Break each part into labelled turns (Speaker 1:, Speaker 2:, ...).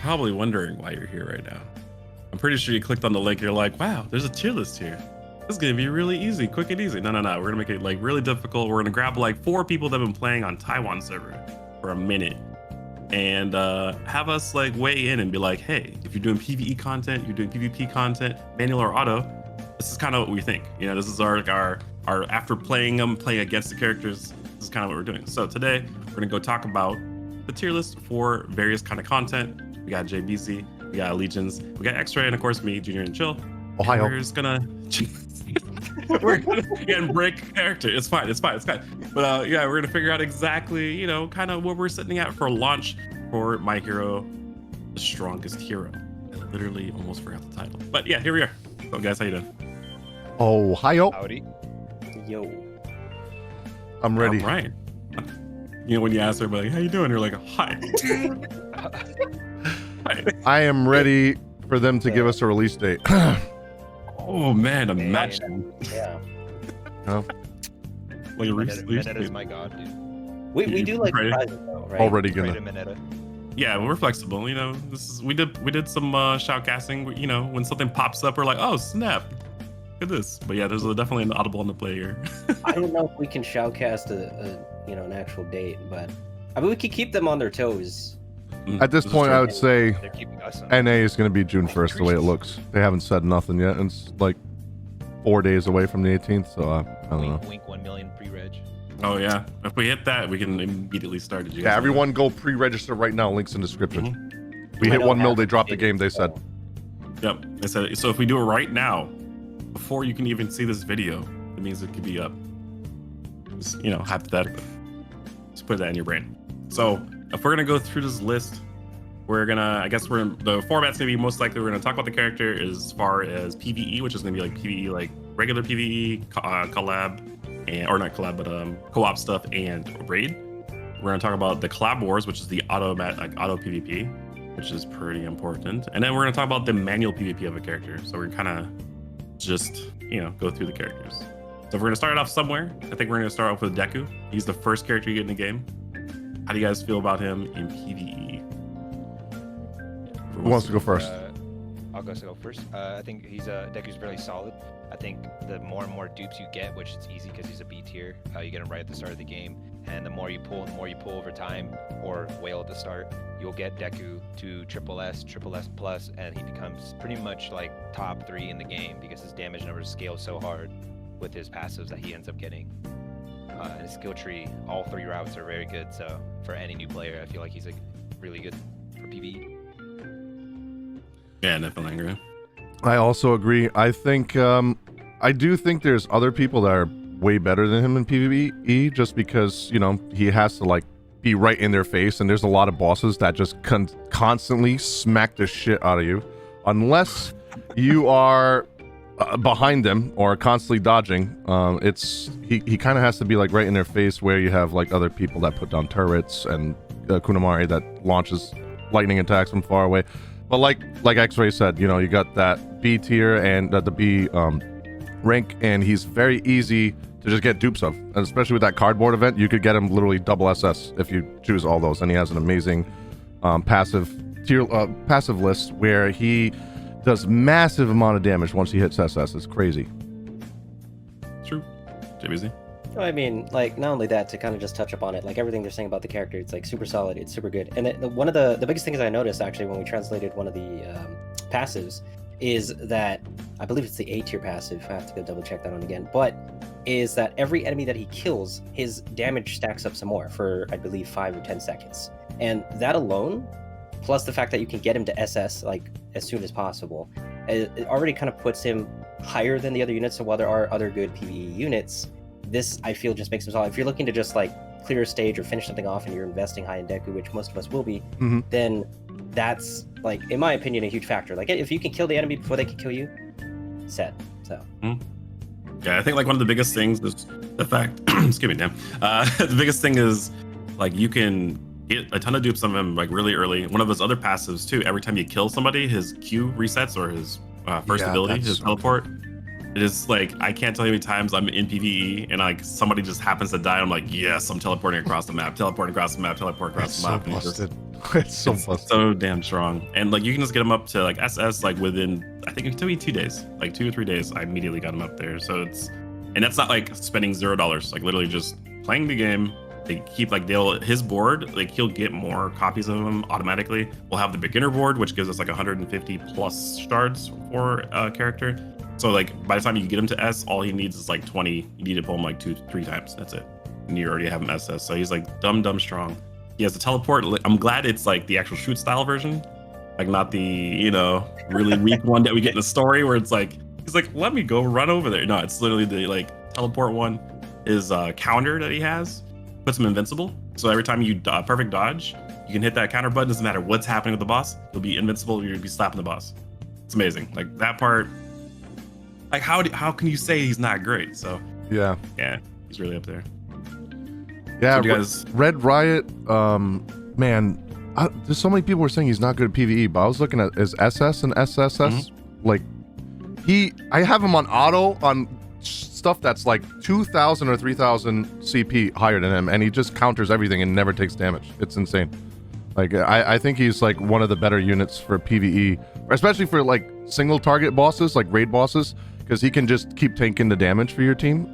Speaker 1: probably wondering why you're here right now. I'm pretty sure you clicked on the link. You're like, wow, there's a tier list here. This is gonna be really easy, quick and easy. No. We're gonna make it like really difficult. We're gonna grab like 4 people that have been playing on Taiwan server for a minute and have us like weigh in and be like, hey, if you're doing PVE content, you're doing PvP content, manual or auto, this is kind of what we think. You know, this is our after playing against the characters, this is kind of what we're doing. So today we're gonna go talk about the tier list for various kind of content. We got JBZ, we got Legions, we got X-Ray, and of course me, Junior and Chill.
Speaker 2: Ohio.
Speaker 1: We're just gonna we're gonna break character. It's fine. But yeah, we're gonna figure out exactly, you know, kind of what we're sitting at for launch for My Hero, the Strongest Hero. I literally almost forgot the title. But yeah, here we are. So guys, how you doing?
Speaker 2: Ohio.
Speaker 3: Howdy.
Speaker 4: Yo.
Speaker 2: I'm ready.
Speaker 1: All right. You know, when you ask everybody, how you doing? You're like, hi. Hi.
Speaker 2: I am ready for them to give us a release date.
Speaker 1: Oh man, imagine.
Speaker 4: Yeah.
Speaker 2: Oh,
Speaker 1: Like a release
Speaker 3: Mineta is
Speaker 1: date.
Speaker 3: my god, dude.
Speaker 4: We do like
Speaker 1: Right.
Speaker 4: surprises though, right?
Speaker 2: already
Speaker 3: Great
Speaker 2: gonna.
Speaker 3: Mineta.
Speaker 1: Yeah, we're flexible. You know, this is we did some shoutcasting. You know, when something pops up, we're like, oh snap, look at this. But yeah, there's definitely an audible on the play here.
Speaker 4: I don't know if we can shoutcast an actual date, but I mean we could keep them on their toes.
Speaker 2: At this point, I would say
Speaker 3: They're keeping us on.
Speaker 2: NA is going to be June 1st, the way it looks. They haven't said nothing yet, and it's like 4 days away from the 18th, so I don't know.
Speaker 3: Wink, wink, 1 million pre-reg.
Speaker 1: Oh yeah, if we hit that, we can immediately start. Did you guys
Speaker 2: Yeah,
Speaker 1: know
Speaker 2: everyone go pre-register right now. Links in description.
Speaker 1: Mhm.
Speaker 2: We
Speaker 4: I
Speaker 2: hit
Speaker 4: don't
Speaker 2: 1 mil,
Speaker 4: have
Speaker 2: they
Speaker 4: to
Speaker 2: dropped the
Speaker 4: do
Speaker 2: game, they said.
Speaker 1: that? Yep. They said so. If we do it right now, before you can even see this video, it means it could be up. Just, you know, hypothetically. Just put that in your brain. So if we're gonna go through this list, we're gonna, I guess the format's gonna be most likely we're gonna talk about the character as far as PVE, which is gonna be like PVE, like regular PVE, collab, and or not collab, but co-op stuff and raid. We're gonna talk about the collab wars, which is the auto PvP, which is pretty important, and then we're gonna talk about the manual PvP of a character. So we're kind of just, you know, go through the characters. So if we're gonna start it off somewhere, I think we're gonna start off with Deku. He's the first character you get in the game. How do you guys feel about him in PvE?
Speaker 2: Who wants to go first?
Speaker 3: I'll go first. I think Deku's really solid. I think the more and more dupes you get, which is easy because he's a B tier, you get him right at the start of the game, and the more you pull over time, or whale at the start, you'll get Deku to triple S plus, and he becomes pretty much like top 3 in the game because his damage numbers scale so hard with his passives that he ends up getting. And his skill tree, all 3 routes are very good. So for any new player, I feel like he's like really good for PvE.
Speaker 1: Yeah, definitely agree.
Speaker 2: I also agree. I think, I do think there's other people that are way better than him in PvE, just because, you know, he has to like be right in their face, and there's a lot of bosses that just constantly smack the shit out of you, unless you are behind them or constantly dodging. He kind of has to be like right in their face, where you have like other people that put down turrets and Kunamari that launches lightning attacks from far away. But like X-Ray said, you know, you got that B tier and the B rank, and he's very easy to just get dupes of. And especially with that cardboard event, you could get him literally double SS if you choose all those. And he has an amazing passive list where he does massive amount of damage once he hits SS. It's crazy.
Speaker 1: True. JBZ.
Speaker 4: I mean, like, not only that, to kind of just touch upon it, like everything they're saying about the character, it's like super solid, it's super good. And one of the biggest things I noticed actually when we translated one of the passives is that, I believe it's the A tier passive, I have to go double check that one again, but is that every enemy that he kills, his damage stacks up some more for, I believe, 5 or 10 seconds. And that alone, plus the fact that you can get him to SS like as soon as possible, it already kind of puts him higher than the other units. So while there are other good PvE units, this, I feel, just makes him solid. If you're looking to just like clear a stage or finish something off and you're investing high in Deku, which most of us will be, then that's, like, in my opinion, a huge factor. Like, if you can kill the enemy before they can kill you, set. So.
Speaker 1: Yeah, I think like one of the biggest things is the fact, excuse me, damn. The biggest thing is like you can get a ton of dupes on him like really early. One of his other passives too, every time you kill somebody, his Q resets, or his first ability, his teleport. It is like, I can't tell you how many times I'm in PvE and like somebody just happens to die. I'm like, yes, I'm teleporting across the map, teleporting across the map, teleporting across the map.
Speaker 2: So busted. It's so
Speaker 1: It's
Speaker 2: busted.
Speaker 1: so damn strong. And like you can just get him up to like SS like within, I think it took me 2 days, like 2 or 3 days. I immediately got him up there. So it's, and that's not like spending $0, like literally just playing the game. They keep like his board, like he'll get more copies of him automatically. We'll have the beginner board, which gives us like 150 plus shards for a character. So like by the time you get him to S, all he needs is like 20. You need to pull him like 2-3 times. That's it. And you already have him SS. So he's like dumb strong. He has the teleport. I'm glad it's like the actual shoot style version, like not the, you know, really weak one that we get in the story where it's like, he's like, let me go run over there. No, it's literally the like teleport one. Is counter that he has puts him invincible. So every time you perfect dodge, you can hit that counter button. Doesn't matter what's happening with the boss. You'll be invincible. You'll be slapping the boss. It's amazing. Like that part. Like how can you say he's not great? So
Speaker 2: Yeah.
Speaker 1: He's really up there.
Speaker 2: Yeah,
Speaker 1: So you guys,
Speaker 2: Red Riot, man, there's so many people were saying he's not good at PvE, but I was looking at his SS and SSS. Like, I have him on auto on stuff that's like 2,000 or 3,000 CP higher than him, and he just counters everything and never takes damage. It's insane. Like, I think he's like one of the better units for PvE, especially for like single target bosses, like raid bosses, because he can just keep tanking the damage for your team.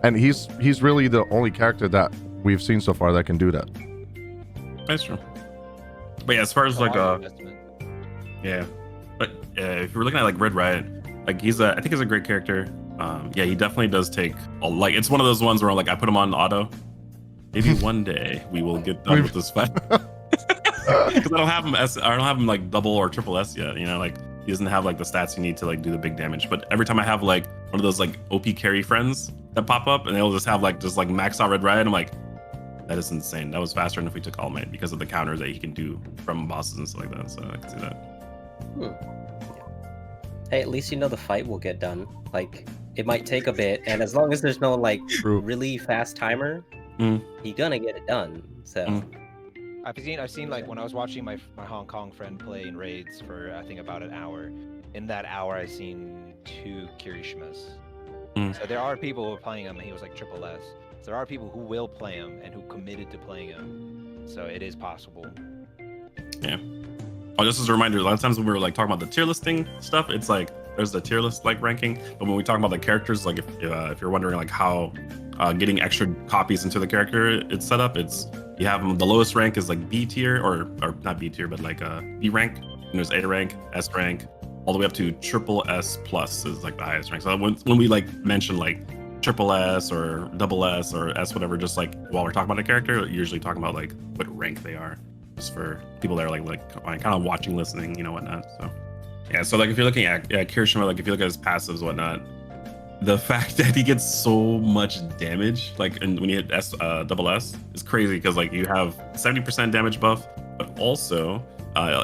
Speaker 2: And he's really the only character that we've seen so far that can do that.
Speaker 1: that's true. But yeah, as far as like
Speaker 3: investment.
Speaker 1: yeah, but if we're looking at like Red Riot, like I think he's a great character. Yeah, he definitely does take like it's one of those ones where like I put him on auto. Maybe one day we will get done with this fight. Because I don't have him like double or triple S yet. You know, like he doesn't have like the stats you need to like do the big damage. But every time I have like one of those like OP carry friends that pop up and they'll just have like max out Red Riot, I'm like, that is insane. That was faster than if we took All Might because of the counters that he can do from bosses and stuff like that. So I can see that.
Speaker 4: Hey, at least you know the fight will get done. Like, it might take a bit, and as long as there's no like really fast timer, he gonna get it done. So
Speaker 3: I've seen like when I was watching my Hong Kong friend play in raids for I think about an hour. In that hour, I've seen 2 Kirishimas. So there are people who are playing him, and he was like triple S. So there are people who will play him and who committed to playing him. So it is possible.
Speaker 1: Yeah. Oh, just as a reminder, a lot of times when we were like talking about the tier listing stuff, it's like there's the tier list like ranking. But when we talk about the characters, like if you're wondering like how getting extra copies into the character it's set up, it's you have them. The lowest rank is like B tier or not B tier, but like B rank. And there's A rank, S rank, all the way up to triple S plus is like the highest rank. So when we like mention like triple S or double S or S whatever, just like while we're talking about a character, we're usually talking about like what rank they are, just for people that are like kind of watching, listening, you know, whatnot. So yeah, so like if you're looking at Kirishima, like if you look at his passives and whatnot, the fact that he gets so much damage, like and when you hit double S, is crazy because like you have 70% damage buff, but also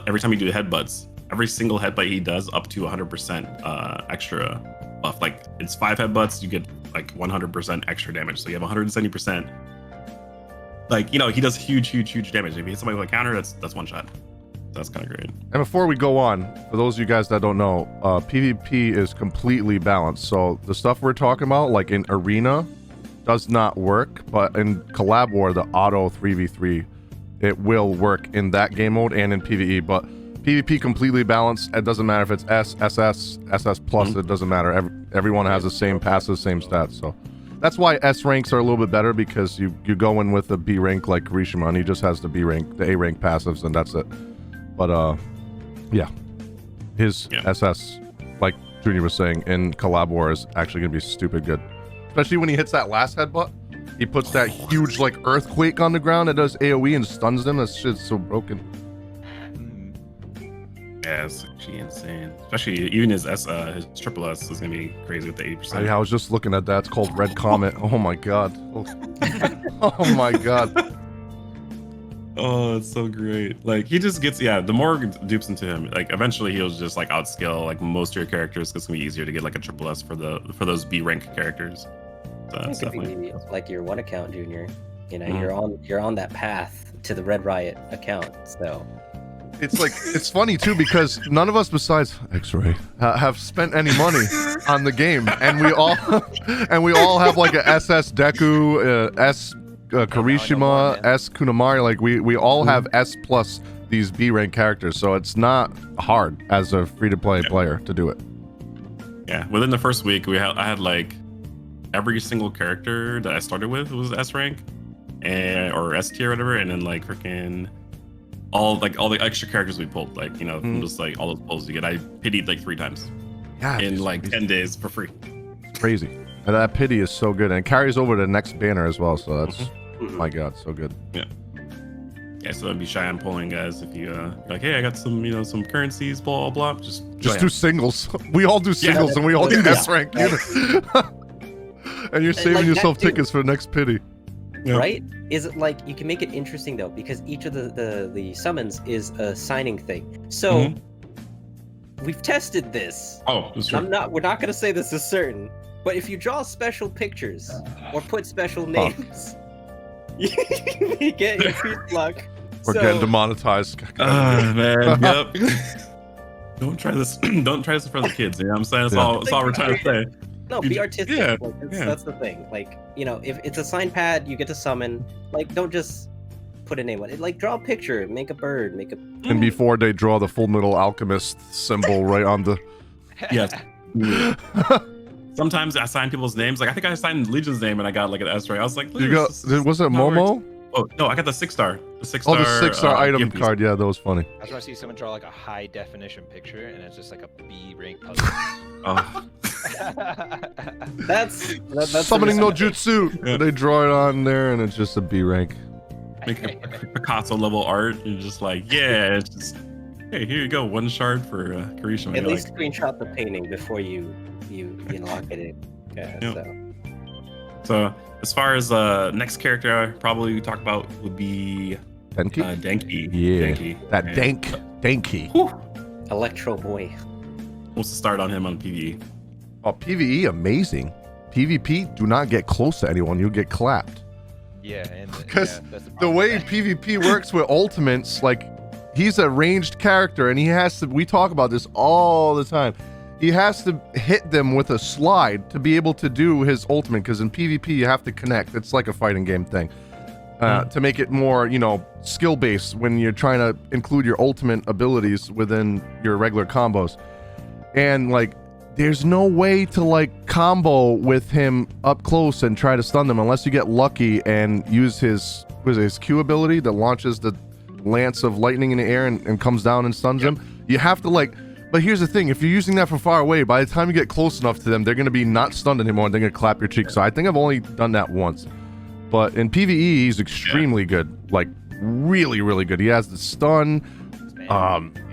Speaker 1: every time you do headbutts, every single headbutt he does up to 100% extra buff. Like it's 5 headbutts, you get like 100% extra damage. So you have 170%. Like, you know, he does huge damage. If you hit somebody with a counter, that's one shot. That's kind of great.
Speaker 2: And before we go on, for those of you guys that don't know, PvP is completely balanced. So the stuff we're talking about, like in Arena, does not work. But in Collab War, the auto 3v3, it will work in that game mode and in PvE. But PvP completely balanced. It doesn't matter if it's S, SS, SS plus. It doesn't matter. Everyone has the same passes, same stats. So that's why S ranks are a little bit better, because you go in with the B rank like Kirishima, and he just has the B rank, the A rank passives, and that's it. But yeah, his SS, like Junior was saying, in Collab War is actually gonna be stupid good, especially when he hits that last headbutt. He puts that huge like earthquake on the ground that does AOE and stuns them. That shit's so broken.
Speaker 1: Yeah, it's actually insane. Especially even his his triple S is gonna be crazy with the 80%.
Speaker 2: Yeah, I was just looking at that. It's called Red Comet. Oh my god. Oh my god.
Speaker 1: Oh, it's so great. Like he just gets, the more dupes into him, like eventually he'll just like outskill like most of your characters. It's gonna be easier to get like a triple S for those B rank characters. So
Speaker 4: it could be like your one account, Junior. You know, you're on that path to the Red Riot account. So
Speaker 2: it's like, it's funny too, because none of us besides X-Ray have spent any money on the game, and we all have like a SS Deku, S Kirishima,
Speaker 3: man.
Speaker 2: S Kunamari, like we all have S plus these B rank characters, so it's not hard as a free to play player to do it.
Speaker 1: Yeah, within the first week, I had like every single character that I started with was S rank, or S tier, or whatever, and then like freaking all the extra characters we pulled, like from just like all those pulls you get. I pitied like 3 times in like 10 days for free.
Speaker 2: Crazy. And that pity is so good, and it carries over to the next banner as well. So that's my god, so good.
Speaker 1: Yeah, so don't be shy on pulling, guys. If you like, hey, I got some some currencies, blah blah blah. Just
Speaker 2: do singles. We all do singles, and we all do S rank units. And you're saving yourself tickets for the next pity.
Speaker 4: Right? Is it like you can make it interesting though, because each of the summons is a signing thing. So we've tested this.
Speaker 1: Oh, that's true.
Speaker 4: We're not gonna say this is certain, but if you draw special pictures or put special names, you get increased luck.
Speaker 2: We're getting demonetized.
Speaker 1: Man, yep. Don't try this. Don't try this in front of the kids. You know what I'm saying? That's all we're trying to say.
Speaker 4: No, be artistic.
Speaker 1: Yeah,
Speaker 4: like, that's the thing. Like, if it's a sign pad, you get to summon. Like, don't just put a name on it. Like, draw a picture, make a bird, make a.
Speaker 2: And before they draw the Full Metal Alchemist symbol right on the.
Speaker 1: Yes. Sometimes I sign people's names. Like I think I signed Legion's name and I got like an S rank. I was like,
Speaker 2: you got? Was it Momo?
Speaker 1: Oh no, I got the 6-star. The 6-star.
Speaker 2: Oh, the 6-star item
Speaker 1: gift piece.
Speaker 2: card. Yeah, that was funny.
Speaker 3: I was going to see someone draw like a high definition picture, and it's just like a B rank puzzle.
Speaker 1: Oh.
Speaker 4: That's
Speaker 2: Summoning no jutsu.
Speaker 1: Yeah.
Speaker 2: They draw it on there, and it's just a B rank.
Speaker 1: Make a Picasso level art. And you're just like, yeah, it's just, hey, here you go, 1 shard for Kirishima.
Speaker 4: At least screenshot the painting before you lock it in. Okay,
Speaker 1: So as far as next character I probably talk about would be
Speaker 2: Denki.
Speaker 1: Denki.
Speaker 2: Yeah,
Speaker 1: Denki.
Speaker 2: that Denki.
Speaker 4: Electro Boy.
Speaker 1: What's the start on him on PvE?
Speaker 2: Oh, PVE, amazing. PvP, do not get close to anyone. You'll get clapped.
Speaker 3: Yeah, and
Speaker 2: Because
Speaker 3: that's
Speaker 2: the
Speaker 3: problem.
Speaker 2: way PvP works with ultimates, like, he's a ranged character, and he has to, we talk about this all the time, he has to hit them with a slide to be able to do his ultimate, because in PvP you have to connect. It's like a fighting game thing. To make it more, skill-based when you're trying to include your ultimate abilities within your regular combos. And, like, there's no way to, like, combo with him up close and try to stun them unless you get lucky and use his Q ability that launches the lance of lightning in the air and comes down and stuns him. You have to, like... But here's the thing, if you're using that from far away, by the time you get close enough to them, they're going to be not stunned anymore, and they're going to clap your cheek. So I think I've only done that once. But in PvE, he's extremely good. Like, really, really good. He has the stun.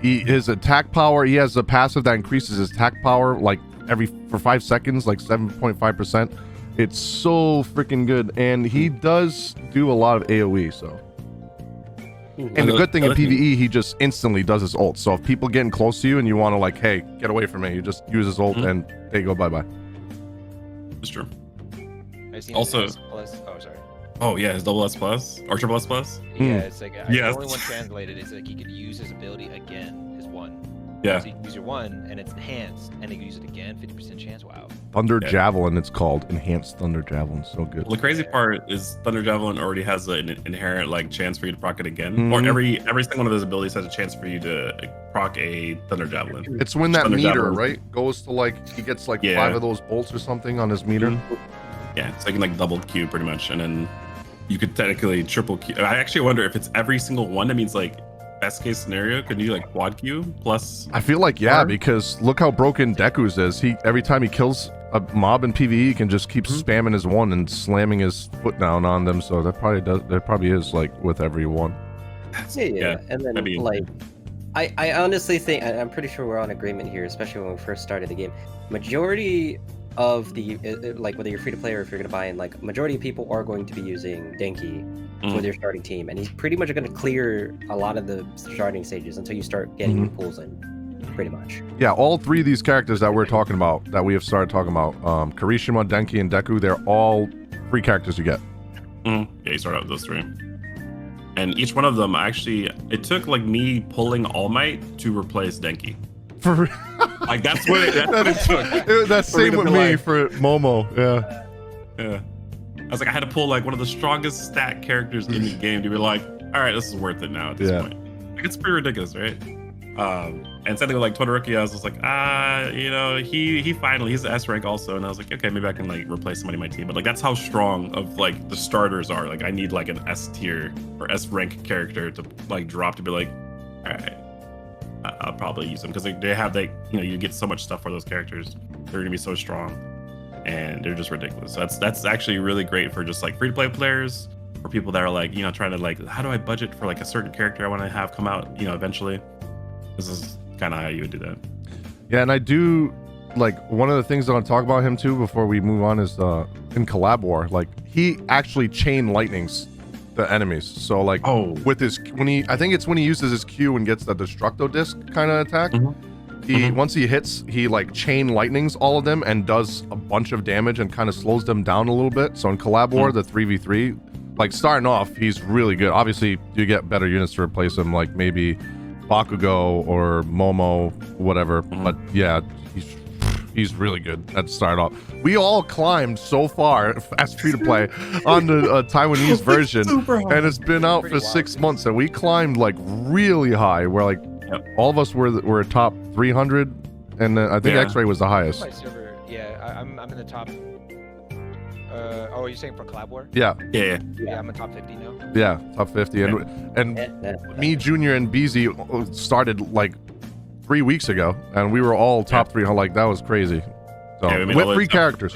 Speaker 2: His attack power, he has a passive that increases his attack power, like, for 5 seconds, like 7.5%. It's so freaking good. And he does do a lot of AoE, so... And the good thing in PvE, he just instantly does his ult. So if people getting close to you and you want to like, hey, get away from me, you just use his ult and they go bye-bye.
Speaker 1: It's true.
Speaker 3: I've seen
Speaker 1: Also-
Speaker 3: his plus. Oh, sorry.
Speaker 1: Oh yeah, his double S plus or triple S plus.
Speaker 3: Yeah, it's like the
Speaker 1: Yes.
Speaker 3: only one translated is like he could use his ability again, his 1.
Speaker 1: Yeah.
Speaker 3: So you can use your 1 and it's enhanced, and then you can use it again, 50% chance. Wow.
Speaker 2: Thunder
Speaker 1: Yeah.
Speaker 2: Javelin, it's called. Enhanced Thunder Javelin. So good.
Speaker 1: Well, the crazy part is Thunder Javelin already has an inherent like chance for you to proc it again, or every single one of those abilities has a chance for you to proc a Thunder Javelin.
Speaker 2: It's when that
Speaker 1: Thunder
Speaker 2: meter,
Speaker 1: Javelin.
Speaker 2: right, goes to like, he gets like
Speaker 1: Yeah.
Speaker 2: 5 of those bolts or something on his meter.
Speaker 1: Yeah, so you can like double Q pretty much, and then you could technically triple Q. I actually wonder if it's every single one. That means like best case scenario, could you like quad Q plus?
Speaker 2: I feel like, yeah,
Speaker 1: Or-
Speaker 2: because look how broken Deku's is. Every time he kills a mob in PvE, he can just keep spamming his 1 and slamming his foot down on them. So that probably is like with every one.
Speaker 4: Yeah. And then
Speaker 1: that'd be
Speaker 4: like, I honestly think, I'm pretty sure we're on agreement here, especially when we first started the game. Majority of the like, whether you're free to play or if you're gonna buy in, like, majority of people are going to be using Denki for their starting team, and he's pretty much going to clear a lot of the starting stages until you start getting your pulls in, pretty much.
Speaker 2: Yeah, all 3 of these characters that we're talking about, that we have started talking about, Kirishima, Denki, and Deku, they're all free characters you get.
Speaker 1: Yeah, you start out with those 3. And each one of them, actually, it took like me pulling All Might to replace Denki.
Speaker 2: For
Speaker 1: Like that's what it took.
Speaker 2: that's
Speaker 1: For me
Speaker 2: same
Speaker 1: to
Speaker 2: with
Speaker 1: be
Speaker 2: me
Speaker 1: like-
Speaker 2: for Momo. Yeah.
Speaker 1: Yeah. I was like, I had to pull like one of the strongest stat characters in the game to be like, all right, this is worth it now at this point. Like, it's pretty ridiculous, right? And same thing with like Totoroki, I was just like, you know, he's the S rank also, and I was like, okay, maybe I can like replace somebody in my team. But like that's how strong of like the starters are. Like I need like an S tier or S rank character to like drop to be like, all right, I'll probably use them because they have like, you know, you get so much stuff for those characters. They're gonna be so strong, and they're just ridiculous. So that's actually really great for just like free to play players, or people that are like, you know, trying to like, how do I budget for like a certain character I want to have come out, you know, eventually. This is kind of how you would do that.
Speaker 2: Yeah, and I do like one of the things I want to talk about him too before we move on is in Collab War, like he actually chain lightnings the enemies. So like with his I think it's when he uses his Q and gets the Destructo Disc kind of attack. Once he hits, he like chain lightnings all of them and does a bunch of damage and kind of slows them down a little bit. So in Collab War, the 3v3, like starting off, he's really good. Obviously, you get better units to replace him, like maybe Bakugo or Momo, whatever. But yeah, he's really good at start off. We all climbed so far as free to play on the Taiwanese version, and it's been out for 6 months, and we climbed like really high. Where like all of us were top 300, and I think X-Ray was the highest.
Speaker 3: My server, I'm in the top. Are you saying for Collab War?
Speaker 1: Yeah,
Speaker 3: I'm in top 50 now.
Speaker 2: Yeah, top 50, and me, Junior, and BZ started like 3 weeks ago, and we were all top 300. Like that was crazy. So with free characters.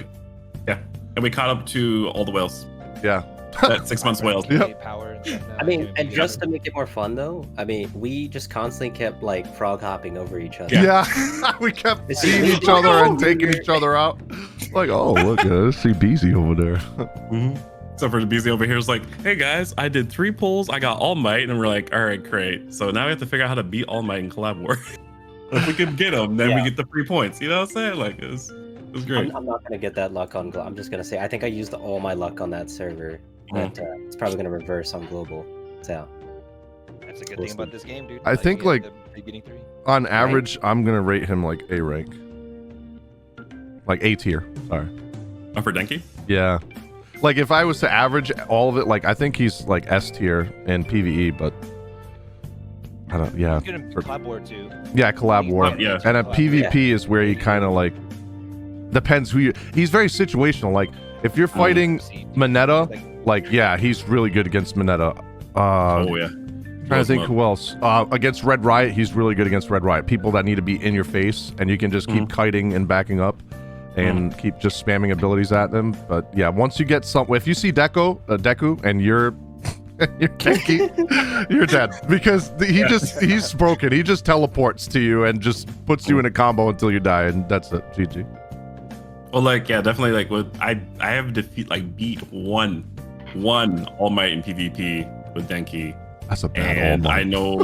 Speaker 1: Yeah, and we caught up to all the whales.
Speaker 2: Yeah.
Speaker 1: That 6 months whales.
Speaker 4: I mean, and just to make it more fun though, I mean, we just constantly kept like frog hopping over each other.
Speaker 2: Yeah, we kept seeing each other and taking each other out. Like, oh look, let's see BZ over there.
Speaker 1: So for BZ over here is like, hey guys, I did 3 pulls, I got All Might, and we're like, all right, great. So now we have to figure out how to beat All Might in Collab War. If we can get him, then we get the 3 points. You know what I'm saying? Like, it was great.
Speaker 4: I'm not gonna get that luck on. I'm just gonna say I think I used all my luck on that server. But it's probably gonna reverse on global. So
Speaker 3: that's a good thing about this game, dude.
Speaker 2: I think like on average, I'm gonna rate him like A rank, like A tier. Sorry.
Speaker 1: Oh, for Denki?
Speaker 2: Yeah. Like if I was to average all of it, like I think he's like S tier in PVE, but I don't. Yeah.
Speaker 3: Good in Collab War too.
Speaker 2: Yeah, Collab War.
Speaker 1: Yeah.
Speaker 2: And at PvP is where he kind of like depends who you. He's very situational. Like if you're fighting Mineta. Like, yeah, he's really good against Mineta. Trying to think who else. Against Red Riot, he's really good against Red Riot. People that need to be in your face, and you can just keep kiting and backing up, and keep just spamming abilities at them. But yeah, once you get if you see Deku, and you're Denki, you're dead because he's broken. He just teleports to you and just puts you in a combo until you die, and that's it. GG.
Speaker 1: Well, like, yeah, definitely. Like, with I have beat one All Might in PvP with Denki.
Speaker 2: That's a bad
Speaker 1: and
Speaker 2: All Might.
Speaker 1: I know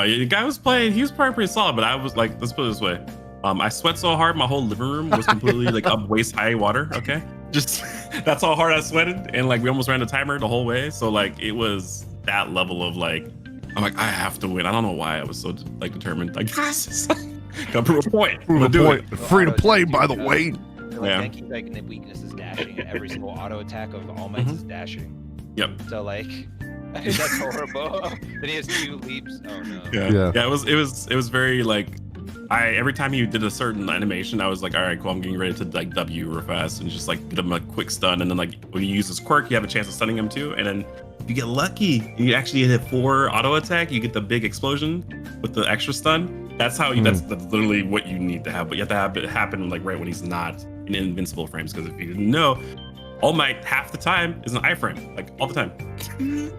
Speaker 1: the guy was playing. He was probably pretty solid, but I was like, let's put it this way. I sweat so hard, my whole living room was completely like up waist high water. Okay, just that's how hard I sweated, and like we almost ran the timer the whole way. So like it was that level of like, I'm like, I have to win. I don't know why I was so like determined. Like, gotta prove a point.
Speaker 2: Free to play, by the way.
Speaker 3: Like, Denki, like, the weakness is dashing, and every single auto attack of All Might is dashing.
Speaker 1: Yep.
Speaker 3: So like, that's horrible. Then he has 2 leaps. Oh no.
Speaker 1: Yeah. It was very like, every time he did a certain animation, I was like, all right, cool. I'm getting ready to like W real fast and just like get him a quick stun, and then like when you use his quirk, you have a chance of stunning him too, and then if you get lucky, you actually hit 4 auto attack, you get the big explosion with the extra stun. That's how that's literally what you need to have, but you have to have it happen like right when he's not in invincible frames, because if you didn't know, All Might half the time is an iframe, like all the time.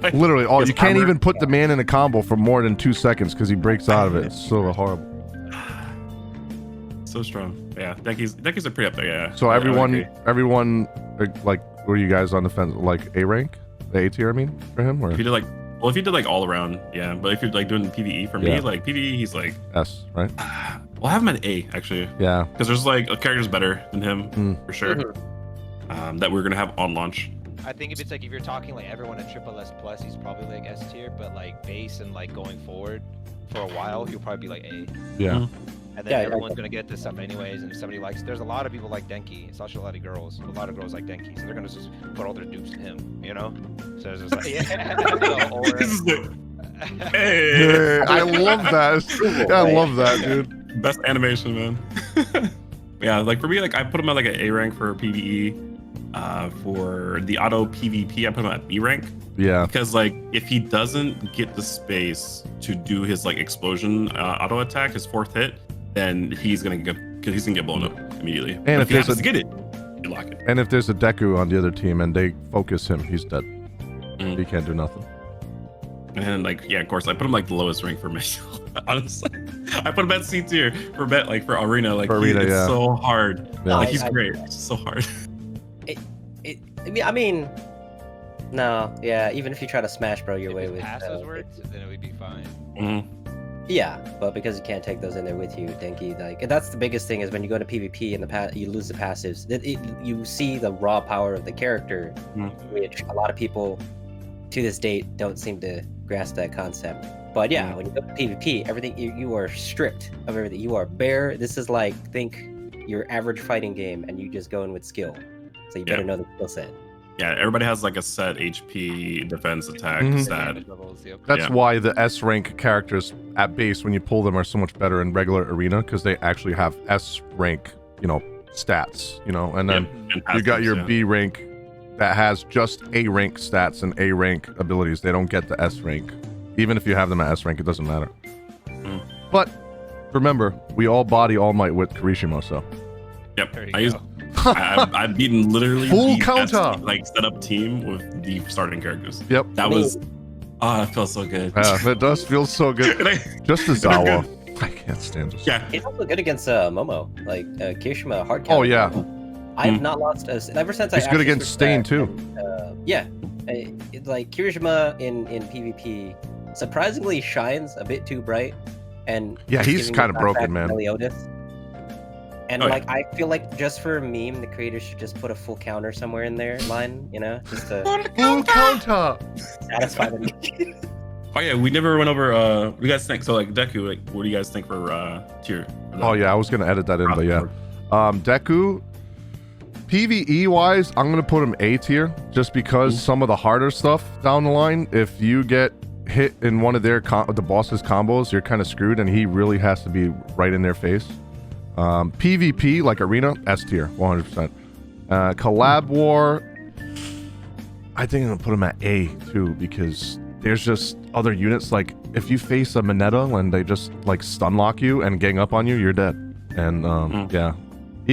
Speaker 1: Like,
Speaker 2: literally all. You can't even put the man in a combo for more than 2 seconds because he breaks out of it. It's so horrible.
Speaker 1: So strong. Yeah, Denki's are pretty up there. Yeah.
Speaker 2: So everyone, like, were you guys on the fence? Like A rank, the A tier, I mean, for him, or
Speaker 1: if you did like all around, yeah. But if you're like doing PVE for me, like PVE, he's like
Speaker 2: S, right?
Speaker 1: Well, I have him at A actually.
Speaker 2: Yeah.
Speaker 1: Because there's like a character's better than him for sure. That we're gonna have on launch.
Speaker 3: I think if you're talking like everyone at Triple S Plus, he's probably like S tier, but like base and like going forward for a while, he'll probably be like A.
Speaker 2: Yeah.
Speaker 3: And then
Speaker 4: Yeah,
Speaker 3: everyone's gonna get this stuff anyways, and if somebody likes, there's a lot of people like Denki. It's also a lot of girls. A lot of girls like Denki, so they're gonna just put all their dupes to him, you know? So it's just like, yeah.
Speaker 1: This is the
Speaker 2: Hey, I love that. Yeah, I love that, dude.
Speaker 1: best animation, man. Yeah, like for me, like I put him at like an A rank for PVE. For the auto PvP, I put him at B rank.
Speaker 2: Yeah.
Speaker 1: Because like if he doesn't get the space to do his like explosion auto attack, his 4th hit, then he's gonna get blown up immediately.
Speaker 2: And
Speaker 1: But
Speaker 2: if
Speaker 1: he
Speaker 2: there's
Speaker 1: happens
Speaker 2: a-
Speaker 1: to get it, you lock it.
Speaker 2: And if there's a Deku on the other team and they focus him, he's dead.
Speaker 1: Mm.
Speaker 2: He can't do nothing.
Speaker 1: And then like yeah, of course I put him like the lowest rank for me. Honestly, I put him at C tier for for arena. Like
Speaker 2: For arena,
Speaker 1: it's
Speaker 2: yeah.
Speaker 1: so hard.
Speaker 2: Yeah.
Speaker 1: Like he's
Speaker 4: I-
Speaker 1: great. It's so hard.
Speaker 4: I mean, no, yeah. Even if you try to smash bro your way
Speaker 3: If
Speaker 4: with,
Speaker 3: his passes worked, then it would be fine.
Speaker 1: Mhm.
Speaker 4: yeah, but because you can't take those in there with you, Denki, like that's the biggest thing is when you go to PvP and you lose the passives. You see the raw power of the character,
Speaker 1: Mhm.
Speaker 4: which a lot of people to this date don't seem to grasp that concept. But yeah, when you go to PvP, everything you are stripped of everything. You are bare. This is like think your average fighting game, and you just go in with skill. So you better know the skill set.
Speaker 1: Yeah, everybody has like a set HP, defense, attack,
Speaker 2: Mhm.
Speaker 1: stat.
Speaker 3: Damage levels, yep.
Speaker 2: That's
Speaker 1: Yeah.
Speaker 2: why the S rank characters at base, when you pull them, are so much better in regular arena because they actually have S rank, stats, and then
Speaker 1: And
Speaker 2: you got
Speaker 1: passives,
Speaker 2: your
Speaker 1: yeah.
Speaker 2: B rank that has just A rank stats and A rank abilities. They don't get the S rank. Even if you have them at S rank, it doesn't matter.
Speaker 1: Mm.
Speaker 2: But remember, we all body all might with Kirishima, so.
Speaker 1: Yep.
Speaker 3: There you
Speaker 1: I used
Speaker 3: go.
Speaker 1: I've beaten literally
Speaker 2: Full
Speaker 1: the best,
Speaker 2: counter.
Speaker 1: like set up team with the starting characters.
Speaker 2: Yep.
Speaker 1: That was that felt so good.
Speaker 2: Yeah, it does feel so good.
Speaker 1: And
Speaker 2: Just the
Speaker 1: they're
Speaker 2: Zawa. I can't stand this.
Speaker 1: yeah.
Speaker 4: It's also good against Momo, like Kirishima hard
Speaker 2: Oh,
Speaker 4: counter
Speaker 2: yeah.
Speaker 4: Momo. I have not lost ever since
Speaker 2: He's
Speaker 4: I
Speaker 2: good
Speaker 4: actually
Speaker 2: against
Speaker 4: switched
Speaker 2: Stain,
Speaker 4: back,
Speaker 2: too.
Speaker 4: yeah, it's like Kirishima in PvP surprisingly shines a bit too bright, and
Speaker 2: Yeah, he's
Speaker 4: giving me
Speaker 2: kinda broken,
Speaker 4: flashbacks
Speaker 2: man.
Speaker 4: to Meliodas. And
Speaker 1: Oh, yeah.
Speaker 4: like I feel like just for a meme, the creators should just put a full counter somewhere in their line, just to
Speaker 2: Full counter!
Speaker 4: satisfy them.
Speaker 1: Oh yeah, we never went over what do you guys think? So like Deku, like what do you guys think for tier?
Speaker 2: Oh, yeah, I was going to edit that in, but yeah. Deku, PvE wise, I'm going to put him A tier just because some of the harder stuff down the line, if you get hit in one of their the boss's combos, you're kind of screwed, and he really has to be right in their face. PvP, like Arena, S tier, 100%. Collab War, I think I'm going to put him at A too because there's just other units, like if you face a Mineta and they just like stun lock you and gang up on you, you're dead. And yeah,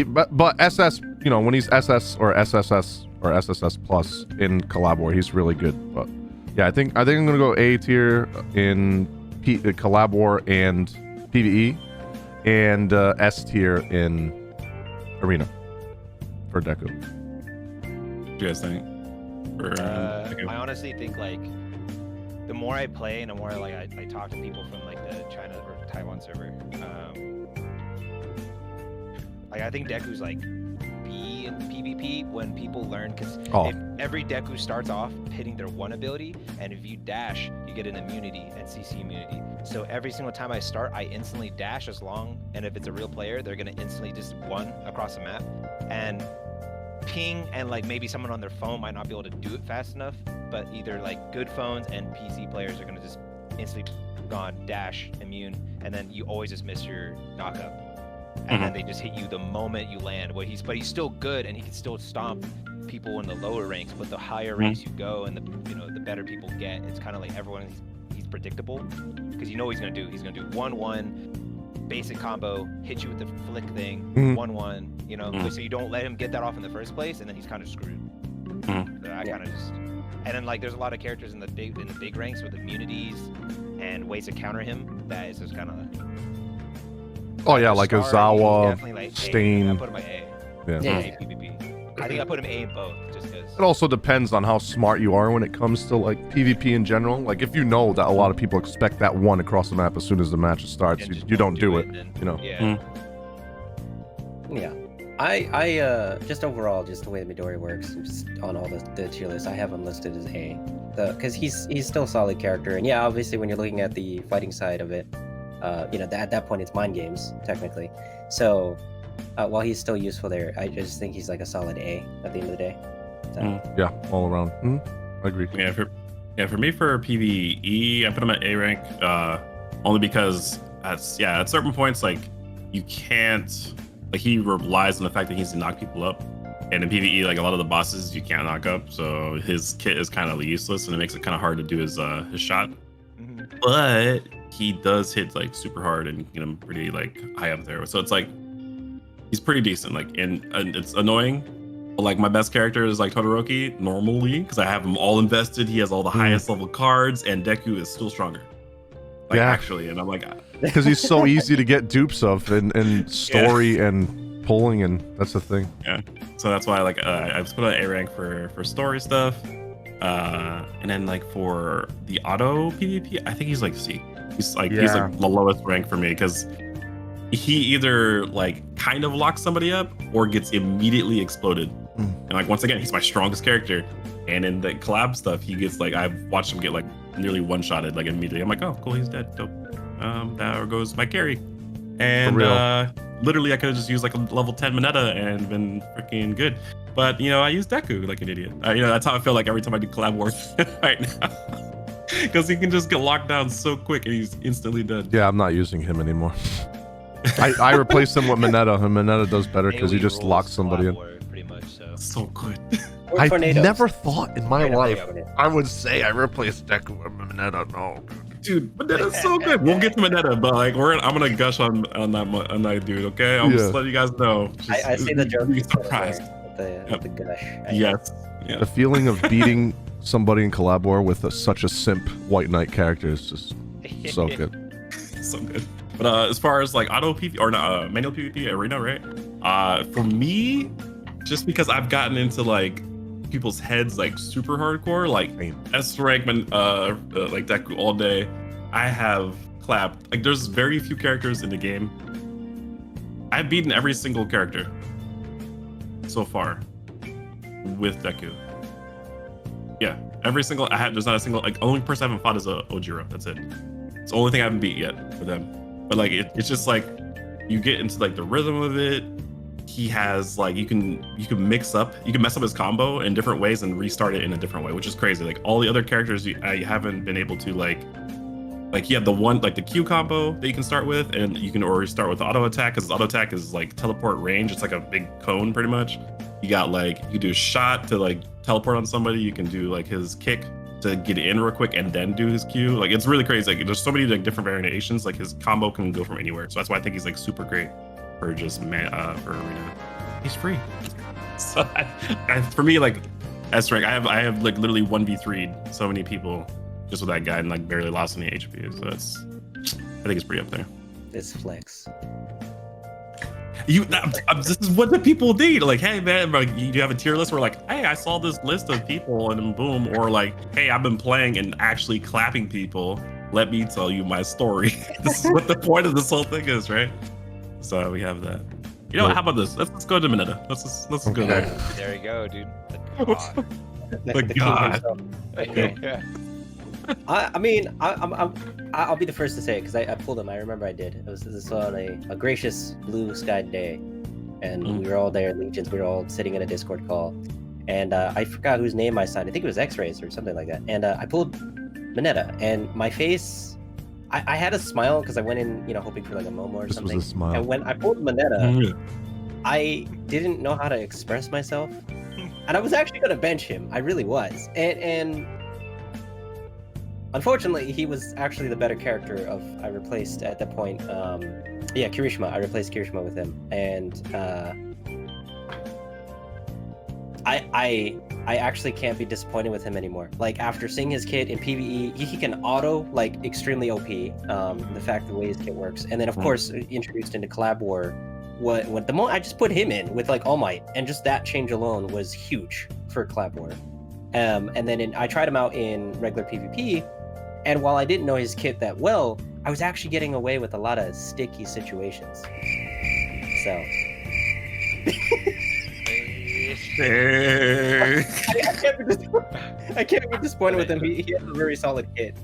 Speaker 2: but SS, when he's SS or SSS or SSS plus in Collab War, he's really good. But yeah, I think I'm gonna go A tier in Collab War and PVE, and S tier in Arena for Deku.
Speaker 1: What do you guys think? For, Deku?
Speaker 3: I honestly think like the more I play and the more like I talk to people from like the China or Taiwan server, like I think Deku's like B in PvP when people learn, because if every Deku starts off hitting their one ability, and if you dash, you get an immunity and CC immunity. So every single time I start, I instantly dash and if it's a real player, they're gonna instantly just one across the map. And ping and like maybe someone on their phone might not be able to do it fast enough, but either like good phones and PC players are gonna just instantly gone, dash, immune, and then you always just miss your knockup. And then they just hit you the moment you land. But he's still good, and he can still stomp people in the lower ranks. But the higher ranks you go, and the better people get, it's kind of like everyone. He's predictable because you know what he's gonna do. He's gonna do 1-1, basic combo, hit you with the flick thing, 1-1. So you don't let him get that off in the first place, and then he's kind of screwed. So I kind of just. And then like there's a lot of characters in the big ranks with immunities and ways to counter him. That is just kind of.
Speaker 2: Oh yeah, like
Speaker 3: Star,
Speaker 2: Azawa,
Speaker 3: he's definitely, like,
Speaker 2: Stain.
Speaker 3: I put him at A.
Speaker 2: Yeah.
Speaker 3: A PvP. I think I put him A in both, just because.
Speaker 2: It also depends on how smart you are when it comes to like PvP in general. Like if you know that a lot of people expect that one across the map as soon as the match starts, you don't do it.
Speaker 3: Yeah.
Speaker 4: Yeah. I just overall, just the way the Midori works, just on all the tier lists, I have him listed as A, because he's still a solid character, and yeah, obviously when you're looking at the fighting side of it, At that point it's mind games technically. So while he's still useful there, I just think he's like a solid A at the end of the day. So.
Speaker 2: Yeah, all around. I agree.
Speaker 1: For me, for PVE, I put him at A rank, only because at certain points, like, you can't, like, he relies on the fact that he needs to knock people up. And in PVE, like, a lot of the bosses you can't knock up, so his kit is kind of useless, and it makes it kind of hard to do his shot. But he does hit, like, super hard and get him pretty, like, high up there. So it's like, he's pretty decent, like, and it's annoying. Like, my best character is like Totoroki normally, because I have him all invested. He has all the highest level cards, and Deku is still stronger. Like, actually, and I'm like,
Speaker 2: because he's so easy to get dupes of in story and pulling, and that's the thing.
Speaker 1: Yeah, so that's why, like, I just put on A rank for story stuff, and then, like, for the auto PvP, I think he's like C. He's like the lowest rank for me, because he either, like, kind of locks somebody up or gets immediately exploded. And, like, once again, he's my strongest character. And in the collab stuff, he gets, like, I've watched him get, like, nearly one-shotted, like, immediately. I'm like, oh, cool, he's dead. Dope. There goes my carry. And literally, I could have just used, like, a level 10 Mineta and been freaking good. But, I use Deku like an idiot. That's how I feel like every time I do collab wars right now. Because he can just get locked down so quick and he's instantly dead.
Speaker 2: Yeah, I'm not using him anymore. I replaced him with Mineta, and Mineta does better because he just locks somebody in.
Speaker 3: Pretty much,
Speaker 1: so good.
Speaker 2: I never thought in my life I would say I replaced Deku with Mineta. No,
Speaker 1: dude, Mineta's so good. We'll get to Mineta, but, like, I'm gonna gush on that dude. Okay, I'm just letting you guys know.
Speaker 4: I say the joke.
Speaker 1: Be surprised.
Speaker 4: With the gush.
Speaker 1: Yes. Yeah.
Speaker 2: The feeling of beating somebody in Collab War with such a simp White Knight character is just so good.
Speaker 1: So good. But as far as, like, auto PvP or manual PvP arena, right? For me, just because I've gotten into, like, people's heads, like, super hardcore, like S rank, like Deku all day, I have clapped. Like, there's very few characters in the game. I've beaten every single character so far with Deku. Yeah, every single. There's not a single. Like, only person I haven't fought is Ojiro. That's it. It's the only thing I haven't beat yet with them. But, like, it's just, like, you get into, like, the rhythm of it. He has, like, you can mess up his combo in different ways and restart it in a different way, which is crazy. Like, all the other characters I haven't been able to, like you have the one, like, the Q combo that you can start with, and you can already start with auto attack, because auto attack is, like, teleport range. It's like a big cone pretty much. You got, like, you do a shot to, like, teleport on somebody. You can do, like, his kick to get in real quick and then do his Q. Like, it's really crazy. Like, there's so many, like, different variations. Like, his combo can go from anywhere. So that's why I think he's, like, super great for just for arena. He's free. So for me, like, S rank, I have like literally 1v3'd so many people just with that guy and, like, barely lost any HP. So I think it's pretty up there.
Speaker 4: It's flex.
Speaker 1: This is what the people need. Like, hey man, like, you have a tier list where, like, hey, I saw this list of people and then boom, or, like, hey, I've been playing and actually clapping people. Let me tell you my story. This is what the point of this whole thing is, right? So we have that. How about this? Let's go to Mineta. Let's go there.
Speaker 3: There you go, dude.
Speaker 1: The God.
Speaker 3: Okay. Yeah.
Speaker 4: I mean, I'll be the first to say it because I pulled him. I remember I did. This was on a gracious blue sky day, and we were all there, Legions. We were all sitting in a Discord call, and I forgot whose name I signed. I think it was X-Rays or something like that. And I pulled Mineta, and my face. I had a smile because I went in, hoping for, like, a Momo or something.
Speaker 2: Was a smile.
Speaker 4: And when I pulled Mineta, I didn't know how to express myself, and I was actually gonna bench him. I really was, and unfortunately, he was actually the better character I replaced at that point. Kirishima. I replaced Kirishima with him, and I actually can't be disappointed with him anymore. Like, after seeing his kit in PvE, he can auto, like, extremely OP. The fact the way his kit works, and then of course introduced into Collab War. What the moment I just put him in with, like, All Might, and just that change alone was huge for Collab War. And then I tried him out in regular PvP, and while I didn't know his kit that well, I was actually getting away with a lot of sticky situations. So. I can't be disappointed with him. He has a very solid kit.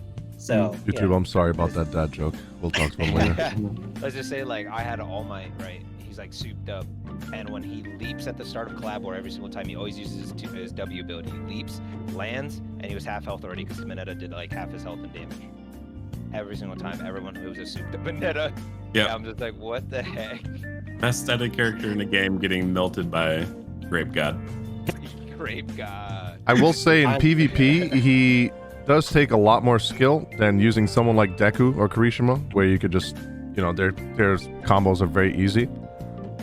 Speaker 4: So
Speaker 2: YouTube,
Speaker 4: yeah.
Speaker 2: I'm sorry about that dad joke. We'll talk to him later.
Speaker 3: Let's just say like I had an All Might, right? He's like souped up, and when he leaps at the start of Collab War every single time, he always uses his W ability. He leaps, lands, and he was half health already because Mineta did like half his health and damage. Every single time, everyone who was a souped up Mineta.
Speaker 1: Yeah.
Speaker 3: I'm just like, what the heck?
Speaker 1: Best static character in the game getting melted by Grape God.
Speaker 3: Grape God.
Speaker 2: I will say in PvP, he does take a lot more skill than using someone like Deku or Kirishima, where you could just, you know, their combos are very easy.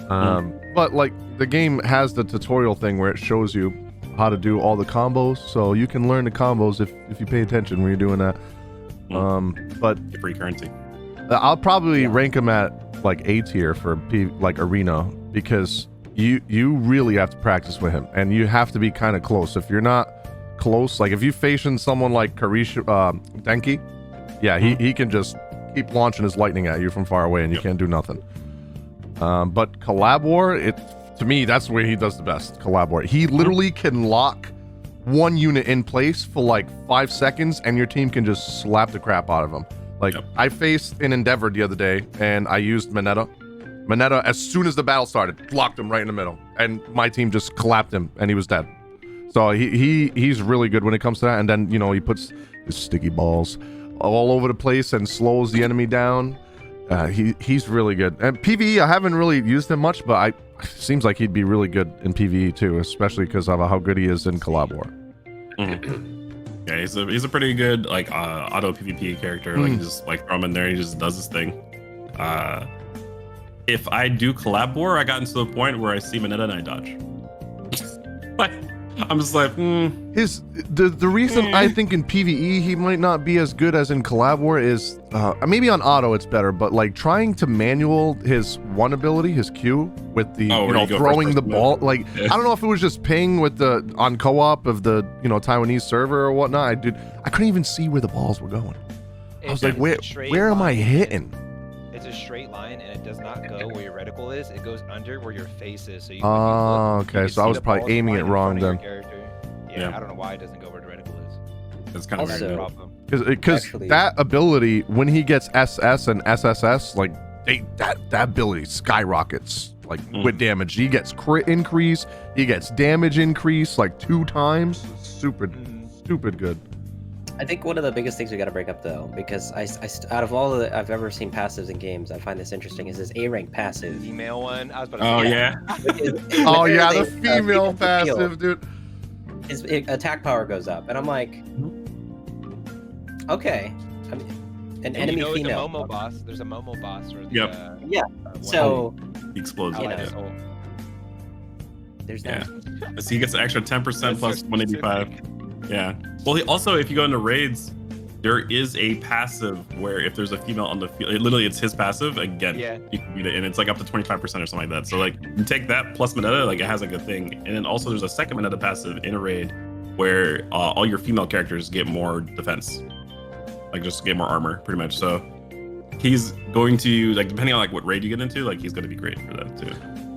Speaker 2: But like the game has the tutorial thing where it shows you how to do all the combos, so you can learn the combos if you pay attention when you're doing that. But
Speaker 1: Free currency.
Speaker 2: I'll probably rank him at like A tier for like arena, because you really have to practice with him, and you have to be kind of close. If you're not close, like if you facing someone like Denki, yeah, he can just keep launching his lightning at you from far away, and you can't do nothing. But Collab War, to me, that's where he does the best. Collab War, he literally can lock one unit in place for like 5 seconds, and your team can just slap the crap out of him. Like, I faced an Endeavor the other day, and I used Mineta. Mineta, as soon as the battle started, blocked him right in the middle, and my team just clapped him, and he was dead. So he's really good when it comes to that. And then, you know, he puts his sticky balls all over the place and slows the enemy down. He's really good. And PvE, I haven't really used him much, but seems like he'd be really good in PvE too, especially because of how good he is in Collab War.
Speaker 1: Yeah, he's a pretty good like auto PvP character. Like, you just like throw him in there, he just does his thing. If I do Collab War, I got into the point where I see Mineta and I dodge. Like, I'm just like,
Speaker 2: the reason I think in PvE he might not be as good as in Collab War is maybe on auto it's better, but like trying to manual his one ability, his Q, with the throwing the ball. Like, I don't know if it was just ping with the on co-op of the Taiwanese server or whatnot. I couldn't even see where the balls were going. I was like, where am I hitting?
Speaker 3: It's a straight line, and it does not go where your reticle is. It goes under where your face is. So
Speaker 2: okay. So I was probably aiming it wrong then.
Speaker 3: Yeah, I don't know why it doesn't go where the reticle is.
Speaker 1: It's kind of
Speaker 3: a problem.
Speaker 2: Because that ability, when he gets SS and SSS, like that ability skyrockets like with damage. He gets crit increase, he gets damage increase like 2 times. Stupid good.
Speaker 4: I think one of the biggest things we got to break up though, because out of all that I've ever seen passives in games, I find this interesting, is this A rank passive.
Speaker 3: Female one. I was about to
Speaker 2: say, oh yeah, the female passive, dude.
Speaker 4: His attack power goes up, and I'm like, okay. I mean, an enemy female.
Speaker 3: The Momo boss. There's a Momo boss. Or the,
Speaker 4: yeah. So
Speaker 1: he explodes.
Speaker 4: There's that.
Speaker 1: So he gets an extra 10% plus 185. Yeah. Well, also, if you go into raids, there is a passive where if there's a female on the field, it's his passive again.
Speaker 3: Yeah.
Speaker 1: You can beat it, and it's like up to 25% or something like that. So like, you take that plus Mineta, like it has like a thing, and then also there's a second Mineta passive in a raid where all your female characters get more defense, like just get more armor, pretty much. So he's going to, like, depending on like what raid you get into, like he's going to be great for that too.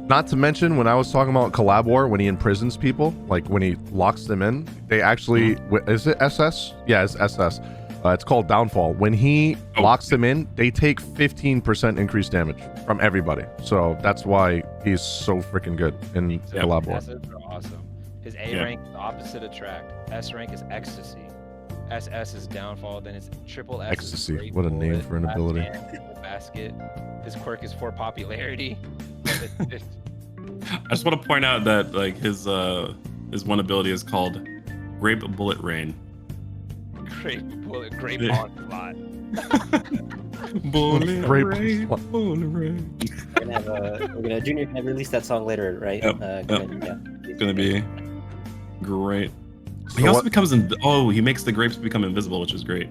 Speaker 2: Not to mention, when I was talking about Collab War, when he imprisons people, like when he locks them in, they actually, is it SS? Yeah, it's SS. It's called Downfall. When he locks them in, they take 15% increased damage from everybody. So that's why he's so freaking good in Collab War.
Speaker 3: SSs are awesome. His A rank is opposite attract. S rank is ecstasy. SS is downfall. Then it's triple S.
Speaker 2: Ecstasy. What a name for an ability.
Speaker 3: Basket. His quirk is for popularity.
Speaker 1: I just want to point out that like his one ability is called Grape Bullet Rain.
Speaker 3: Grape onslaught.
Speaker 1: Bullet rain.
Speaker 4: Junior can release that song later, right?
Speaker 1: It's gonna be great. So he also becomes he makes the grapes become invisible, which is great.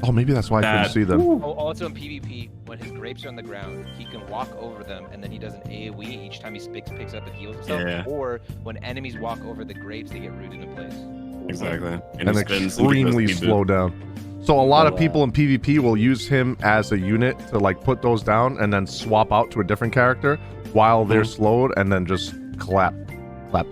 Speaker 2: Oh, maybe that's why I couldn't see them.
Speaker 3: Oh, also in PvP, when his grapes are on the ground, he can walk over them, and then he does an AoE each time he picks up and heals himself.
Speaker 1: Yeah.
Speaker 3: Or when enemies walk over the grapes, they get rooted in place.
Speaker 1: Exactly.
Speaker 2: And extremely slow down. So a lot of people in PvP will use him as a unit to like put those down and then swap out to a different character while they're slowed, and then just clap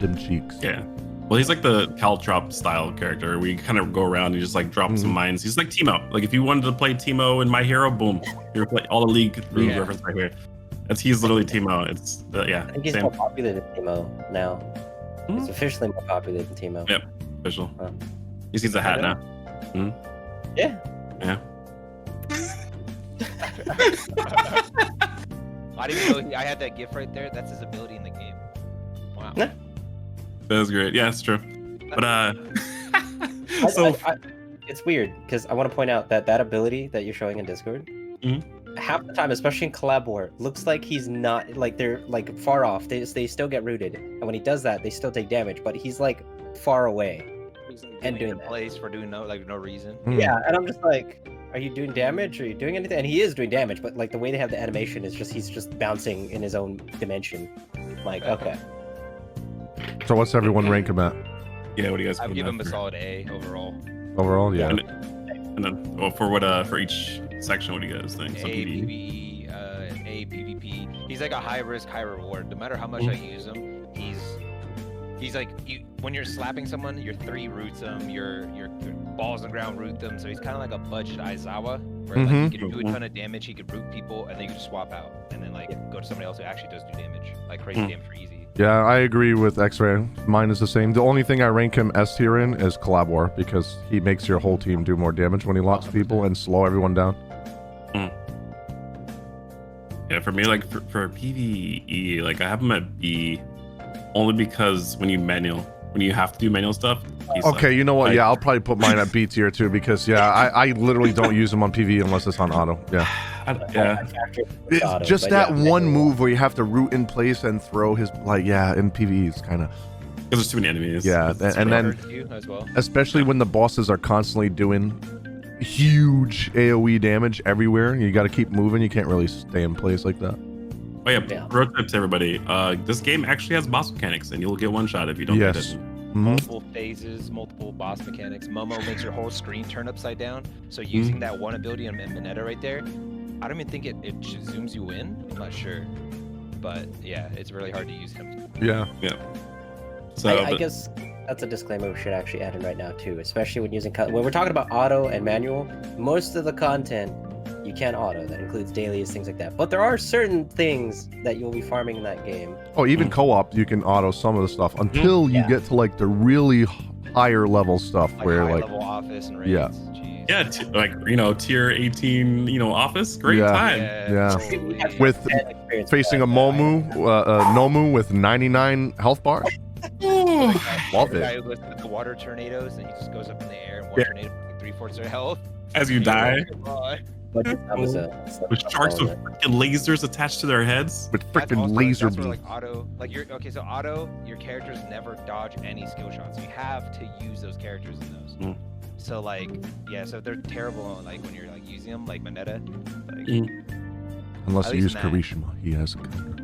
Speaker 2: them cheeks.
Speaker 1: Yeah. Well, he's like the Caltrop style character. We kind of go around and just like drop some mines. He's like Teemo. Like if you wanted to play Teemo in My Hero, boom, you're play all the league reference right here. He's literally Teemo. It's yeah.
Speaker 4: I think he's more popular than Teemo now. He's officially more popular than Teemo.
Speaker 1: Yep, official. He sees a hat now.
Speaker 4: Yeah.
Speaker 1: Yeah.
Speaker 3: I didn't know I had that gift right there. That's his ability in the game. Wow.
Speaker 4: Yeah.
Speaker 1: That was great. Yeah, it's true. But
Speaker 4: it's weird because I want to point out that ability that you're showing in Discord, half the time, especially in Collab War, looks like he's not like they're like far off. They still get rooted, and when he does that, they still take damage. But he's like far away and doing that.
Speaker 3: Place for doing no reason.
Speaker 4: Yeah, and I'm just like, are you doing damage? Are you doing anything? And he is doing damage, but like the way they have the animation is just he's just bouncing in his own dimension. Like, okay.
Speaker 2: So what's everyone rank him at?
Speaker 1: Yeah, what do you guys?
Speaker 3: I'd give him a solid A overall.
Speaker 2: Overall, yeah.
Speaker 1: And then for each section, what do you guys think?
Speaker 3: A PVE, A PvP. He's like a high risk, high reward. No matter how much I use him, he's like when you're slapping someone, your 3 roots them, your balls on the ground root them. So he's kind of like a budget Aizawa, where like he can do a ton of damage, he could root people, and then you can just swap out, and then like go to somebody else who actually does do damage, like crazy damage for easy.
Speaker 2: Yeah, I agree with X-Ray. Mine is the same. The only thing I rank him S tier in is Collab War because he makes your whole team do more damage when he locks people and slow everyone down.
Speaker 1: Yeah, for me, like for PVE, like I have him at B, only because when you have to do manual stuff.
Speaker 2: Okay, you know what? Yeah, I'll probably put mine at B tier too because I literally don't use him on PvE unless it's on auto. Yeah. It's just that one move where you have to root in place and throw his in PvE is kind of
Speaker 1: because there's too many enemies.
Speaker 2: Yeah, and then especially when the bosses are constantly doing huge AoE damage everywhere, you got to keep moving. You can't really stay in place like that.
Speaker 1: Oh yeah, pro tip to everybody. This game actually has boss mechanics, and you'll get one shot if you don't.
Speaker 2: Yes.
Speaker 3: Multiple phases, multiple boss mechanics. Momo makes your whole screen turn upside down. So using that one ability on Mineta right there, I don't even think it zooms you in. I'm not sure, but yeah, it's really hard to use him.
Speaker 2: Yeah.
Speaker 4: So I guess that's a disclaimer we should actually add in right now too, especially when using when we're talking about auto and manual. Most of the content you can auto. That includes dailies, things like that. But there are certain things that you'll be farming in that game.
Speaker 2: Oh, even co-op, you can auto some of the stuff until you get to like the really higher level stuff where like
Speaker 3: level office and raids.
Speaker 1: Yeah, like tier 18, office, great time.
Speaker 2: Yeah. With facing a Nomu with 99 health bars. Love
Speaker 3: The
Speaker 2: it.
Speaker 3: guy who goes with the water tornadoes and he just goes up in the air and water tornado like 3/4 their health.
Speaker 1: As you die.
Speaker 4: With
Speaker 1: sharks with freaking lasers attached to their heads.
Speaker 2: With freaking laser beams.
Speaker 3: Like auto, like so auto, your characters never dodge any skill shots. You have to use those characters in those. So like, so they're terrible on like when you're like using them, like Mineta. Like,
Speaker 2: unless you use Kirishima, he has a counter.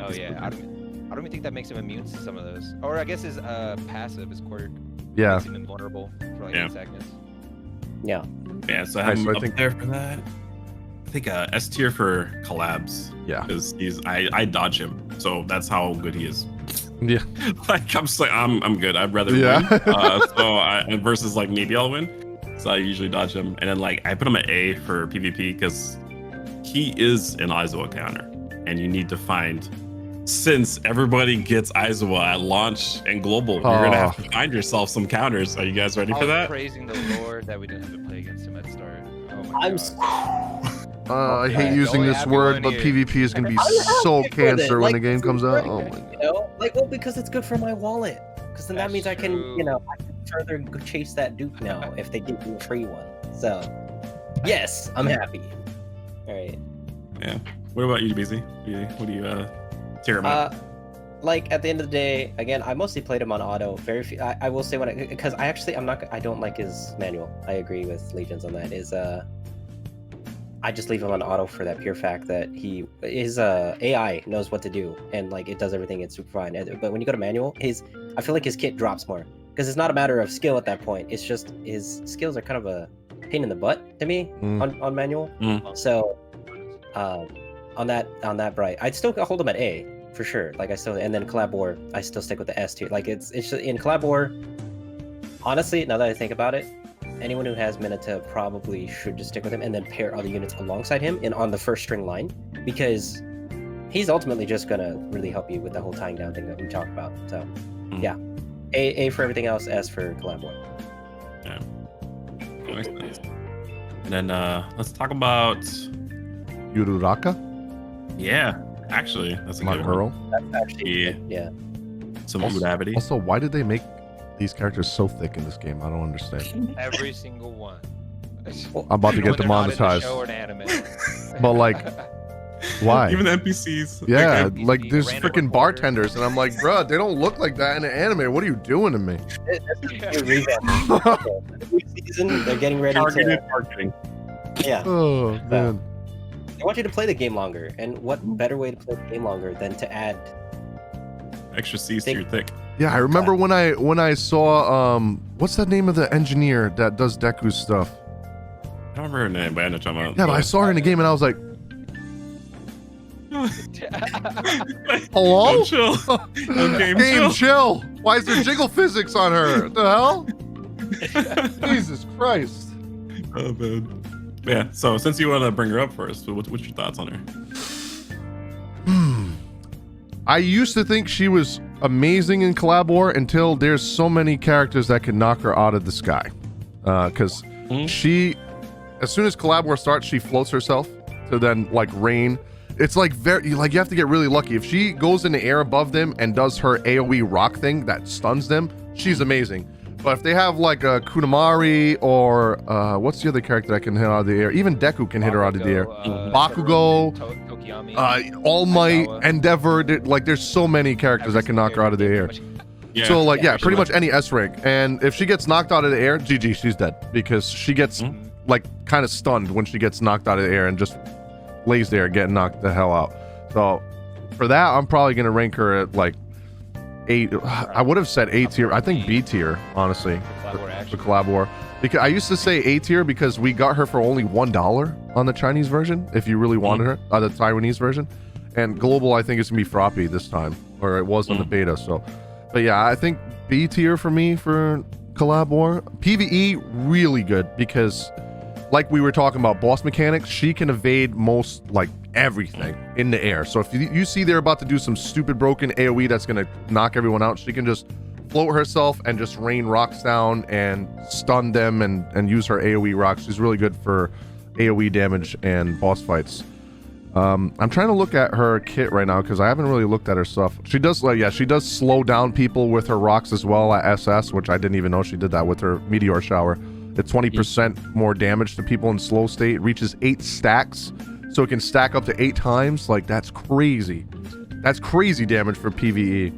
Speaker 3: Oh yeah, I don't even think that makes him immune to some of those. Or I guess his passive, his quirk, makes him invulnerable for like 8 seconds.
Speaker 4: Yeah.
Speaker 1: Yeah, so I have him up there for that. I think S tier for collabs.
Speaker 2: Yeah.
Speaker 1: Because I dodge him, so that's how good he is.
Speaker 2: Yeah.
Speaker 1: Like I'm good. I'd rather win. Versus like maybe I'll win. So I usually dodge him, and then like I put him at A for PvP because he is an Aizawa counter, and you need to find. Since everybody gets Aizawa at launch and global, you're gonna have to find yourself some counters. Are you guys ready for that?
Speaker 3: Praising the Lord that we didn't have to play against him at start. Oh my god.
Speaker 2: I hate using this word, but PvP is gonna be so cancer when the game comes out. Oh my god.
Speaker 4: Because it's good for my wallet. Because then that means I can, I can further chase that dupe now if they give me a free one. So, yes, I'm happy. All right.
Speaker 1: Yeah. What about you, BZ? What do you
Speaker 4: like at the end of the day, again, I mostly played him on auto. Very few. I will say because I don't like his manual. I agree with Legions on that. I just leave him on auto for that pure fact that his AI knows what to do and like it does everything. It's super fine. But when you go to manual, I feel like his kit drops more because it's not a matter of skill at that point. It's just his skills are kind of a pain in the butt to me on manual. So on that bright, I'd still hold him at A for sure. Like I still, and then Collab War, I still stick with the S tier. Like it's just, in Collab War. Honestly, now that I think about it, anyone who has Mineta probably should just stick with him and then pair other units alongside him and on the first string line, because he's ultimately just gonna really help you with the whole tying down thing that we talked about. So yeah, A for everything else, S for Collab War.
Speaker 1: Yeah. Nice. And then let's talk about
Speaker 2: Uraraka,
Speaker 1: yeah. Actually, that's a
Speaker 2: my
Speaker 1: good
Speaker 2: girl.
Speaker 1: one.
Speaker 4: That's actually
Speaker 1: Yeah.
Speaker 4: good, yeah.
Speaker 1: Some
Speaker 2: Also-
Speaker 1: gravity.
Speaker 2: Also, why did they make these characters so thick in this game? I don't understand.
Speaker 3: Every single one.
Speaker 2: I'm about to get
Speaker 3: When they're not in the
Speaker 2: demonetized.
Speaker 3: show or an anime.
Speaker 2: But like, why?
Speaker 1: Even the NPCs.
Speaker 2: Yeah,
Speaker 3: NPC,
Speaker 2: like there's
Speaker 3: random
Speaker 2: freaking
Speaker 3: reporter.
Speaker 2: bartenders, and I'm like, bruh, they don't look like that in an anime. What are you doing to me?
Speaker 4: That's a revamp. New season, they're getting ready
Speaker 1: Targeted
Speaker 4: to.
Speaker 1: marketing.
Speaker 4: Yeah,
Speaker 2: Oh man.
Speaker 4: they want you to play the game longer, and what better way to play the game longer than to add?
Speaker 1: Extra C's to your thick.
Speaker 2: Yeah, I remember when I saw what's that name of the engineer that does Deku's stuff?
Speaker 1: I don't remember her name, but I know what you're talking about.
Speaker 2: Yeah, but I saw her in the game and I was like, hello?
Speaker 1: Don't chill. Don't game
Speaker 2: Game
Speaker 1: chill.
Speaker 2: chill. Why is there jiggle physics on her? What the hell? Jesus Christ.
Speaker 1: Oh, man. Yeah, so since you want to bring her up first, what's your thoughts on her?
Speaker 2: I used to think she was amazing in Collab War until there's so many characters that can knock her out of the sky. Because she, as soon as Collab War starts, she floats herself to then like rain. It's like you have to get really lucky. If she goes in the air above them and does her AoE rock thing that stuns them, she's amazing. But if they have like a Kunamari or what's the other character that can hit out of the air? Even Deku can hit her out of the air. Bakugo,
Speaker 3: Tokoyami,
Speaker 2: All Might,
Speaker 3: Aizawa.
Speaker 2: Endeavor. Like there's so many characters that can knock her out of the air.
Speaker 1: Yeah.
Speaker 2: So like
Speaker 4: Yeah,
Speaker 2: pretty much any S rank. And if she gets knocked out of the air, GG, she's dead because she gets like kind of stunned when she gets knocked out of the air and just lays there getting knocked the hell out. So for that, I'm probably gonna rank her at like 8. I would have said A tier. I think B tier, honestly. The Collab War. Because I used to say A tier because we got her for only $1 on the Chinese version. If you really wanted her, the Taiwanese version, and global, I think it's gonna be Froppy this time, or it was on the beta. So, but yeah, I think B tier for me for Collab War. PVE really good because, like we were talking about boss mechanics, she can evade most like everything in the air. So if you see they're about to do some stupid broken AoE that's gonna knock everyone out, she can just float herself and just rain rocks down and stun them and use her AoE rocks. She's really good for AoE damage and boss fights. I'm trying to look at her kit right now because I haven't really looked at her stuff. She does she does slow down people with her rocks as well at SS, which I didn't even know she did that with her meteor shower. It's 20% more damage to people in slow state. It reaches 8 stacks, so it can stack up to 8 times. Like that's crazy. That's crazy damage for PvE.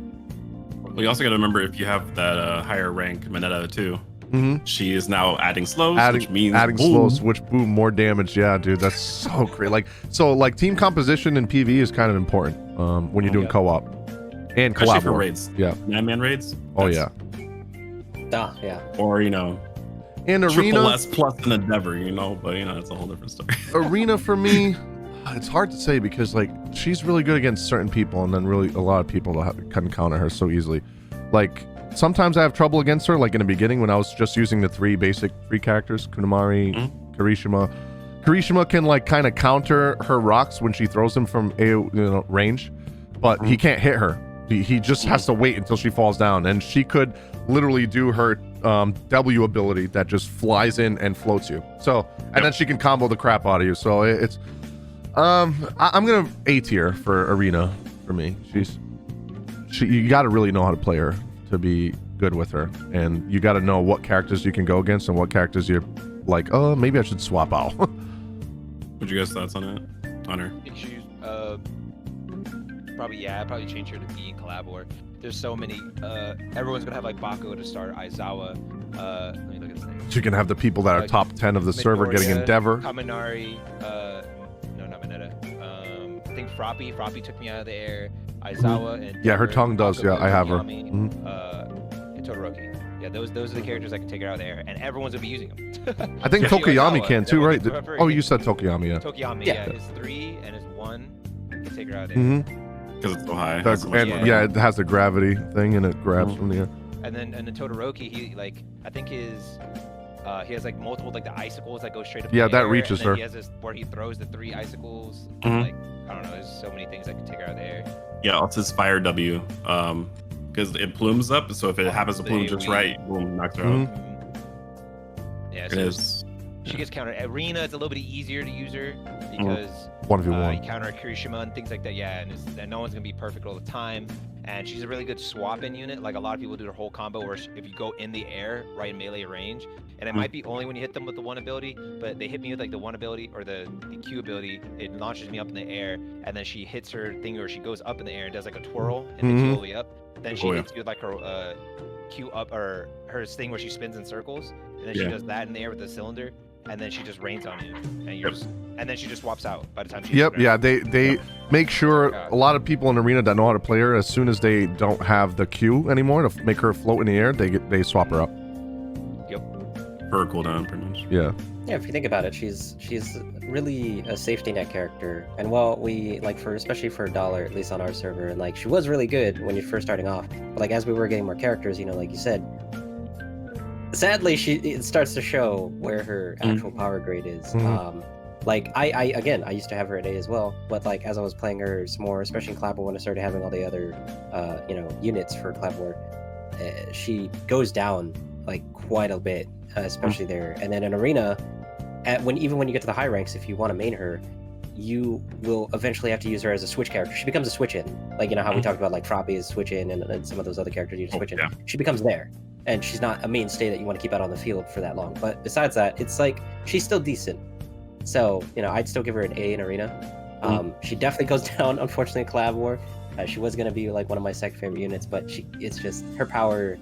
Speaker 1: Well, you also got to remember if you have that higher rank Mineta too,
Speaker 2: Mm-hmm.
Speaker 1: she is now adding slows,
Speaker 2: Adding,
Speaker 1: which means
Speaker 2: adding
Speaker 1: boom.
Speaker 2: slows, which boom, more damage. Yeah, dude, that's so great. Like team composition in PvE is kind of important when you're doing co-op and
Speaker 1: Especially for
Speaker 2: collab.
Speaker 1: raids.
Speaker 2: Yeah.
Speaker 1: 9-man raids.
Speaker 2: Oh
Speaker 1: That's-
Speaker 2: yeah.
Speaker 4: Yeah.
Speaker 1: Or
Speaker 2: And
Speaker 1: triple
Speaker 2: arena,
Speaker 1: S plus an Endeavor, but it's a whole different story.
Speaker 2: arena for me, it's hard to say because like she's really good against certain people, and then really a lot of people can counter her so easily. Like sometimes I have trouble against her. Like in the beginning when I was just using the 3 basic characters, Kunamari, Kirishima. Kirishima can like kind of counter her rocks when she throws them from range, but he can't hit her. He just has to wait until she falls down, and she could literally do her W ability that just flies in and floats you. So and then she can combo the crap out of you. So it's I'm gonna A tier for arena for me. You got to really know how to play her to be good with her, and you got to know what characters you can go against and what characters you're like, oh, maybe I should swap out.
Speaker 1: What's your guys' thoughts on it? On her?
Speaker 3: Issues, I'd probably change her to B in Collab War. There's so many. Everyone's gonna have like Bakugo to start, Aizawa. Let me look at his name.
Speaker 2: You can have the people that are
Speaker 3: Like,
Speaker 2: top 10 of the server getting
Speaker 3: Midoriya,
Speaker 2: Endeavor.
Speaker 3: Kaminari, no, not Mineta. I think Froppy. Froppy took me out of the air. Aizawa and
Speaker 2: Yeah, her
Speaker 3: Endeavor,
Speaker 2: tongue does. Yeah,
Speaker 3: Bakugo,
Speaker 2: I have her.
Speaker 3: Tokoyami,
Speaker 2: Mhm.
Speaker 3: and Totoroki. Yeah, those are the characters that can take her out of the air, and everyone's gonna be using them.
Speaker 2: I think
Speaker 3: Especially
Speaker 2: Tokoyami
Speaker 3: Aizawa,
Speaker 2: can too, right?
Speaker 3: everyone's-
Speaker 2: Oh, you said Tokoyami, yeah.
Speaker 3: Tokoyami,
Speaker 4: Yeah.
Speaker 3: yeah, his 3 and his 1 can take her out of there.
Speaker 2: Mm-hmm.
Speaker 1: because it's so high.
Speaker 2: The-
Speaker 1: That's so much
Speaker 2: and
Speaker 1: fun.
Speaker 2: yeah, it has the gravity thing and it grabs from the air.
Speaker 3: And then Totoroki, he like I think he has like multiple like the icicles that go straight up.
Speaker 2: Yeah,
Speaker 3: in the
Speaker 2: that
Speaker 3: air,
Speaker 2: reaches
Speaker 3: and then
Speaker 2: her.
Speaker 3: He has this where he throws the 3 icicles.
Speaker 1: Mhm.
Speaker 3: Like I don't know, there's so many things that can take her out of the air.
Speaker 1: Yeah, it's his fire W. Because it plumes up, so if it happens to plume just right, boom, knocks her out.
Speaker 2: Mhm.
Speaker 3: Yeah,
Speaker 1: It
Speaker 3: so
Speaker 1: is.
Speaker 3: she gets countered. Arena, it's a little bit easier to use her because
Speaker 2: 1v1.
Speaker 3: you counter Kirishima and things like that. Yeah, and no one's gonna be perfect all the time. And she's a really good swap-in unit. Like a lot of people do their whole combo where if you go in the air, right in melee range, and it might be only when you hit them with the 1 ability, but they hit me with like the 1 ability or the Q ability, it launches me up in the air, and then she hits her thing where she goes up in the air and does like a twirl and hits you all the way up. Then she
Speaker 1: Oh, yeah.
Speaker 3: hits you with like her Q up or her thing where she spins in circles, and then she
Speaker 1: Yeah.
Speaker 3: does that in the air with the cylinder, and then she just rains on you, and you're just, and then she just swaps out by the time she.
Speaker 2: Yep, yeah, they make sure a lot of people in arena that know how to play her, as soon as they don't have the Q anymore to make her float in the air, they swap her up.
Speaker 1: For a cooldown, pretty much.
Speaker 2: Yeah.
Speaker 4: Yeah, if you think about it, she's really a safety net character. And while we like especially for $1, at least on our server, and like she was really good when you're first starting off. But like as we were getting more characters, like you said, sadly it starts to show where her actual power grade is. Like I used to have her at A as well, but like as I was playing her some more, especially in Collab War when I started having all the other units for Collab War, she goes down like quite a bit, especially there. And then in arena, even when you get to the high ranks, if you want to main her, you will eventually have to use her as a switch character. She becomes a switch in, like how we talked about like Froppy is switch in, and some of those other characters you switch in.
Speaker 1: Yeah.
Speaker 4: She becomes there, and she's not a mainstay that you want to keep out on the field for that long. But besides that, it's like she's still decent. So I'd still give her an A in arena. She definitely goes down, unfortunately, in Collab War. She was gonna be like one of my second favorite units, but it's just her power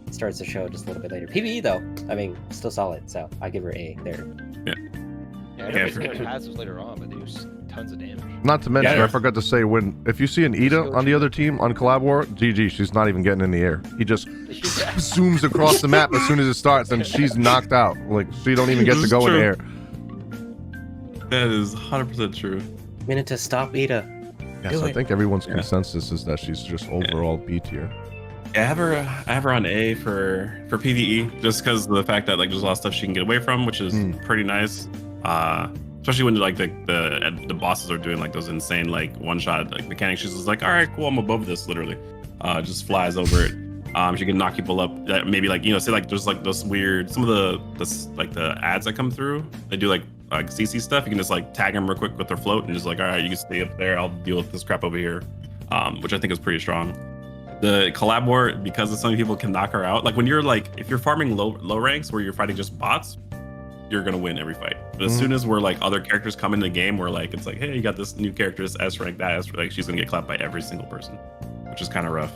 Speaker 4: starts to show just a little bit later. PVE though, I mean, still solid. So I give her A there.
Speaker 3: Yeah, I
Speaker 1: Yeah,
Speaker 3: know
Speaker 1: for
Speaker 3: it's passives later on, but they do tons of damage.
Speaker 2: Not to mention,
Speaker 1: Yeah.
Speaker 2: I forgot to say, if you see an Ida on the other team on Collab War, GG, she's not even getting in the air. He just zooms across the map as soon as it starts, and she's knocked out. Like, she don't even get
Speaker 1: This
Speaker 2: to
Speaker 1: is
Speaker 2: go in the
Speaker 1: true.
Speaker 2: air.
Speaker 1: That is 100% true.
Speaker 4: Mineta, stop Ida.
Speaker 2: Yes,
Speaker 4: Do
Speaker 2: I
Speaker 4: it.
Speaker 2: think everyone's consensus is that she's just overall B tier.
Speaker 1: Yeah, I have her on A for PVE, just because of the fact that like there's a lot of stuff she can get away from, which is pretty nice. Especially when like the bosses are doing like those insane like one shot like mechanics. She's just like, all right, cool, I'm above this literally. Just flies over it. She can knock people up. That maybe like say like there's like those weird some of the ads that come through. They do like CC stuff. You can just like tag them real quick with their float and just like, all right, you can stay up there. I'll deal with this crap over here, which I think is pretty strong. The Collab War, because so many people can knock her out. Like when you're like, if you're farming low ranks where you're fighting just bots, you're gonna win every fight. But as soon as we're like other characters come in the game, where like it's like, hey, you got this new character, this S rank, that S, like she's gonna get clapped by every single person, which is kind of rough.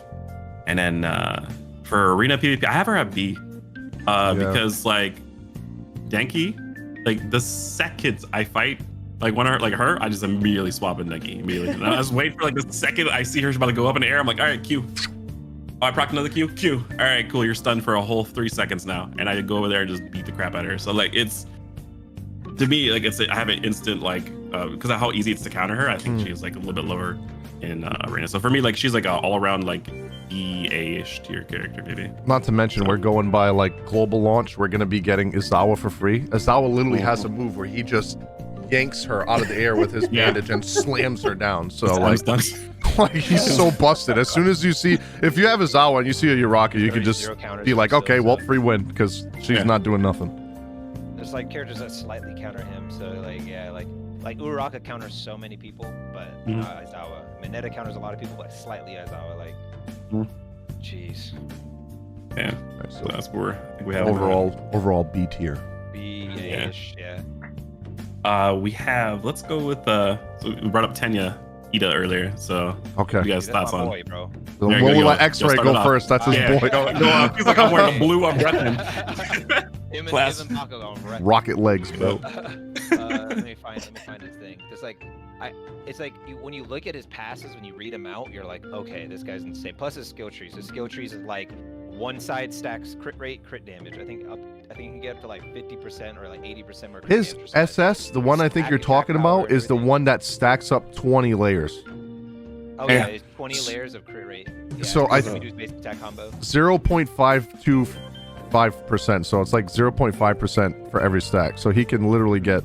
Speaker 1: And then for arena PvP, I have her at B, because like Denki, like the second I fight like her, I just immediately swap in Denki immediately. And I was waiting for like the second I see her, she's about to go up in the air. I'm like, all right, Q. Oh, I proc another Q. All right, cool. You're stunned for a whole 3 seconds now, and I go over there and just beat the crap out of her. So like, it's to me like I have an instant like because of how easy it's to counter her. I think she's like a little bit lower in arena. So for me, like she's like a all around like EA-ish tier character maybe.
Speaker 2: Not to mention, we're going by like global launch. We're gonna be getting Izawa for free. Izawa literally has a move where he just yanks her out of the air with his bandage and slams her down. So like he's so busted. As soon as you see, if you have Izawa and you see a Uraraka, you can just be like, okay, well, free win, because she's not doing nothing.
Speaker 3: There's like characters that slightly counter him, so like yeah, like Uraraka counters so many people, but Izawa. Mineta counters a lot of people, but slightly Izawa. Like, jeez.
Speaker 1: Yeah. So that's where I think we have
Speaker 2: overall B tier.
Speaker 3: B-ish, yeah.
Speaker 1: We have. Let's go with so we brought up Tenya Ida earlier. So
Speaker 2: okay,
Speaker 1: you guys
Speaker 3: Dude,
Speaker 1: thoughts
Speaker 3: that's my
Speaker 1: on?
Speaker 3: boy, bro.
Speaker 2: We'll let X-Ray go first. That's his boy.
Speaker 1: He's like, I'm wearing a blue. I'm repping.
Speaker 3: Him
Speaker 1: Class.
Speaker 3: and Bakugo, I'm wrecking.
Speaker 2: Rocket legs, bro.
Speaker 3: Let me find his thing. It's like when you look at his passes, when you read them out, you're like, okay, this guy's insane. Plus his skill trees. His skill trees is like one side stacks crit rate, crit damage. I think you can get up to like 50% or like 80% more crit
Speaker 2: His
Speaker 3: damage. or something.
Speaker 2: SS, the one I think you're talking about, is the one that stacks up 20 layers.
Speaker 3: Oh
Speaker 2: And-
Speaker 3: yeah, it's 20 layers of crit rate. Yeah,
Speaker 2: So
Speaker 3: because
Speaker 2: I-
Speaker 3: we do basic attack combo.
Speaker 2: 0.525%. So it's like 0.5% for every stack. So he can literally get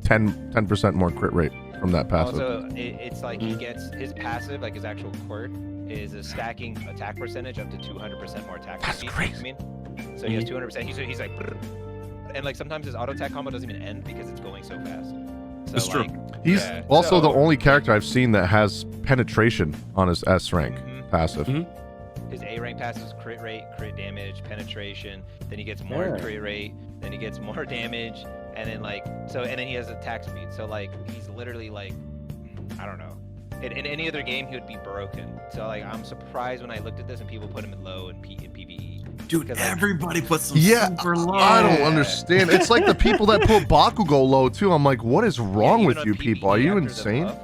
Speaker 2: 10% more crit rate from that passive.
Speaker 3: Also, it's like he gets his passive, like his actual quirk, is a stacking attack percentage up to 200% more attack
Speaker 2: That's
Speaker 3: speed.
Speaker 2: crazy.
Speaker 3: I mean, so he has 200%. He's like, and like sometimes his auto attack combo doesn't even end because it's going so fast. So
Speaker 1: It's true.
Speaker 2: He's
Speaker 3: yeah,
Speaker 2: also the
Speaker 3: so-
Speaker 2: only character I've seen that has penetration on his S rank
Speaker 3: Mhm.
Speaker 2: passive.
Speaker 1: Mhm.
Speaker 3: His A rank passes crit rate, crit damage, penetration. Then he gets more
Speaker 4: Yeah.
Speaker 3: crit rate. Then he gets more damage, and then like and then he has attack speed. So like he's literally like, I don't know. In any other game, he would be broken. So like I'm surprised when I looked at this and people put him in low in PVE.
Speaker 1: Dude,
Speaker 3: 'Cause, like-
Speaker 1: everybody puts them
Speaker 2: Yeah,
Speaker 1: super low.
Speaker 2: I don't
Speaker 3: Yeah.
Speaker 2: understand. It's like the people that put Bakugo low too. I'm like, what is wrong
Speaker 3: Yeah,
Speaker 2: with
Speaker 3: even
Speaker 2: you
Speaker 3: on
Speaker 2: people? Are
Speaker 3: PvE
Speaker 2: you
Speaker 3: after the
Speaker 2: insane?
Speaker 3: buff.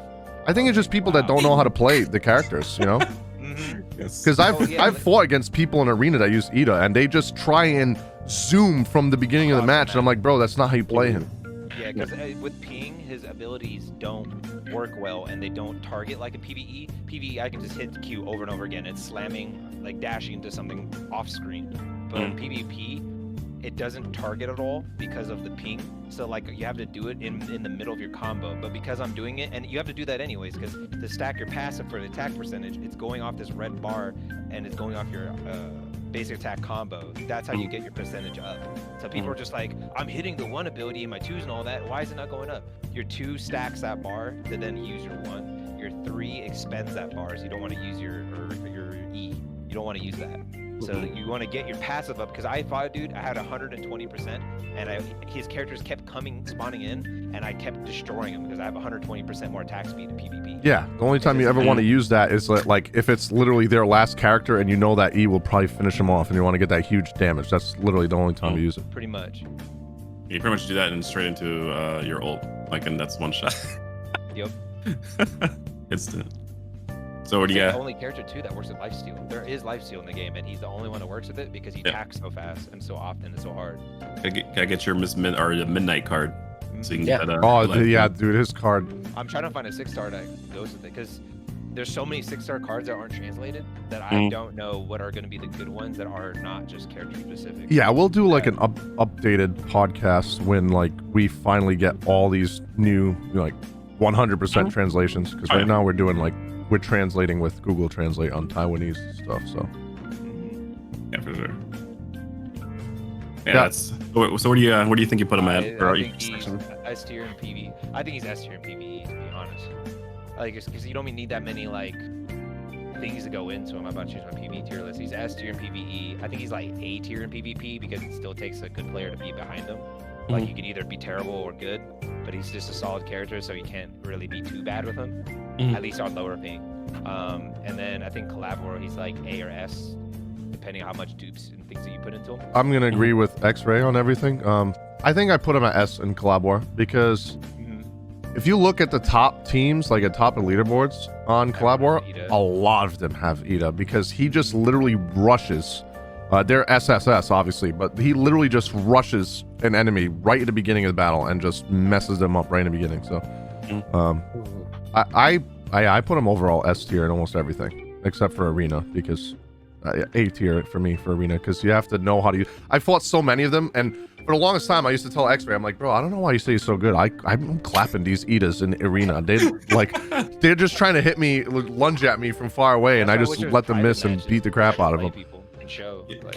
Speaker 2: I think it's just people that don't know how to play the characters, you know?
Speaker 3: Mhm.
Speaker 1: Yes.
Speaker 2: Because I've
Speaker 3: Oh, yeah,
Speaker 2: I've
Speaker 3: like-
Speaker 2: fought against people in arena that use Ida, and they just try and zoom from the beginning of the
Speaker 3: Across the
Speaker 2: match, and I'm
Speaker 3: map.
Speaker 2: like, bro, that's not how you play him.
Speaker 3: Yeah, because with ping, his abilities don't work well, and they don't target like in PVE. PVE, I can just hit Q over and over again. It's slamming, like dashing into something off screen. But in PvP, it doesn't target at all because of the ping. So like you have to do it in the middle of your combo. But because I'm doing it, and you have to do that anyways, because to stack your passive for the attack percentage, it's going off this red bar, and it's going off your basic attack combo. That's how you get your percentage up. So people are just like, I'm hitting the one ability in my twos and all that. Why is it not going up? Your two stacks that bar to then use your one. Your three expends that bar, so you don't want to use your E. You don't want to use that. So you want to get your passive up, because I fought a dude, I had 120%, and his characters kept spawning in, and I kept destroying him because I have 120% more attack speed in PvP.
Speaker 2: Yeah, the only time you ever want to use that is like if it's literally their last character and you know that E will probably finish them off and you want to get that huge damage. That's literally the only time you use it.
Speaker 3: Pretty much.
Speaker 1: You pretty much do that and straight into your ult, like, and that's one shot.
Speaker 3: Yep.
Speaker 1: Instant. So what do you
Speaker 3: He's
Speaker 1: got?
Speaker 3: the only character too that works with lifesteal. There is lifesteal in the game, and he's the only one that works with it because he attacks so fast and so often and so hard.
Speaker 1: Gotta get your the midnight card so you can
Speaker 4: Yeah.
Speaker 1: get that.
Speaker 2: Oh, yeah, dude, his card.
Speaker 3: I'm trying to find a 6-star that goes with it, because there's so many 6-star cards that aren't translated that I don't know what are going to be the good ones that are not just character specific.
Speaker 2: Yeah, we'll do like an updated podcast when like we finally get all these new like 100% translations, because right now we're doing like we're translating with Google Translate on Taiwanese stuff. So
Speaker 1: Yeah, for sure. Yeah,
Speaker 2: Yeah.
Speaker 1: that's. So where do you think you put him at?
Speaker 3: I
Speaker 1: for
Speaker 3: think
Speaker 1: each
Speaker 3: he's
Speaker 1: section?
Speaker 3: S tier in PvE. I think he's S tier in PvE, to be honest. Like, because you don't even need that many like things to go into him. I'm about to choose my PvE tier list. He's S tier in PvE. I think he's like A tier in PvP because it still takes a good player to be behind him. Like, you can either be terrible or good, but he's just a solid character, so you can't really be too bad with him. At least on lower ping. And then I think Collab, he's like A or S, depending on how much dupes and things that you put into him.
Speaker 2: I'm gonna agree with X-Ray on everything. I think I put him at S in Collab War because if you look at the top teams, like at top of leaderboards on Collab War, a lot of them have Ida because he just literally rushes. They're SSS obviously, but he literally just rushes an enemy right at the beginning of the battle and just messes them up right in the beginning. So, I put him overall S tier in almost everything except for arena, because A tier for me for arena, because you have to know how to use. I fought so many of them, and for the longest time I used to tell X-Ray, I'm like, bro, I don't know why you say he's so good. I'm clapping these Idas in arena. They're just trying to hit me, lunge at me from far away, and I just let them miss and beat the crap out of them.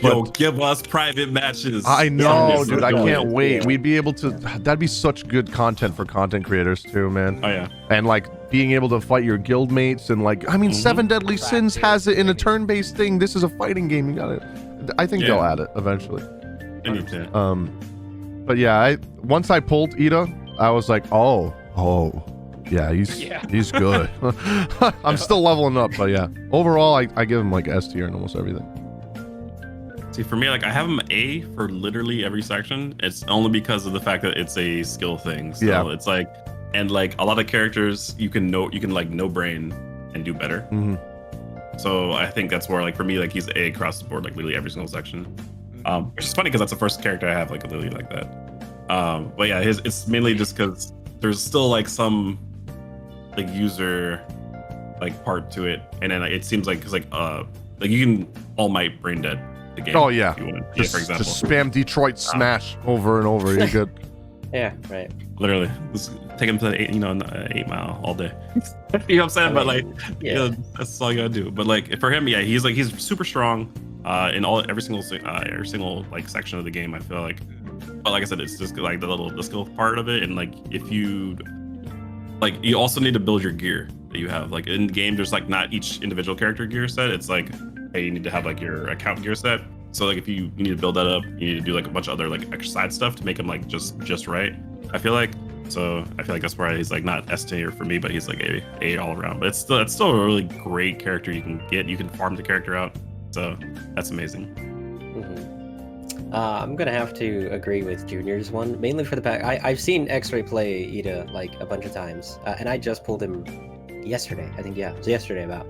Speaker 1: Yo, give us private matches.
Speaker 2: I know,
Speaker 1: Yes,
Speaker 2: dude. I
Speaker 1: let's do
Speaker 2: can't
Speaker 1: it.
Speaker 2: wait. We'd be able to. That'd be such good content for content creators too, man.
Speaker 1: Oh yeah.
Speaker 2: And like being able to fight your guild mates, and like, I mean, Seven Deadly Sins has it in a turn-based thing. This is a fighting game. You got it. I think they'll add it eventually.
Speaker 1: They need to.
Speaker 2: But yeah, once I pulled Ida, I was like, oh, yeah, he's good. I'm still leveling up, but yeah, overall, I give him like S tier in almost everything.
Speaker 1: See, for me, like I have him A for literally every section. It's only because of the fact that it's a skill thing. So
Speaker 2: Yeah.
Speaker 1: it's like, and like a lot of characters you can like no brain and do better. So I think that's where like for me, like he's A across the board, like literally every single section. Which is funny because that's the first character I have like literally like that. But yeah, it's mainly just because there's still like some like user like part to it, and then like, it seems like because like you can All Might brain dead the game.
Speaker 2: Oh yeah,
Speaker 1: if you want.
Speaker 2: just,
Speaker 1: for example,
Speaker 2: just spam Detroit Smash over and over. You're good.
Speaker 4: Yeah, right.
Speaker 1: literally just take him to the 8 mile all day. You know what I'm saying? But like, yeah, that's all you gotta do. But like for him, yeah, he's super strong in every single like section of the game. I feel like, but like I said, it's just like the skill part of it, and like if you like, you also need to build your gear that you have. Like in the game, there's like not each individual character gear set. It's like, hey, you need to have like your account gear set. So like if you need to build that up, you need to do like a bunch of other like extra side stuff to make him like just right. I feel like that's why he's like not S tier for me, but he's like A all around. But it's still a really great character you can get. You can farm the character out, so that's amazing.
Speaker 4: I'm gonna have to agree with Junior's one, mainly for the fact I've seen X-Ray play Ida like a bunch of times, and I just pulled him yesterday. I think it was yesterday about.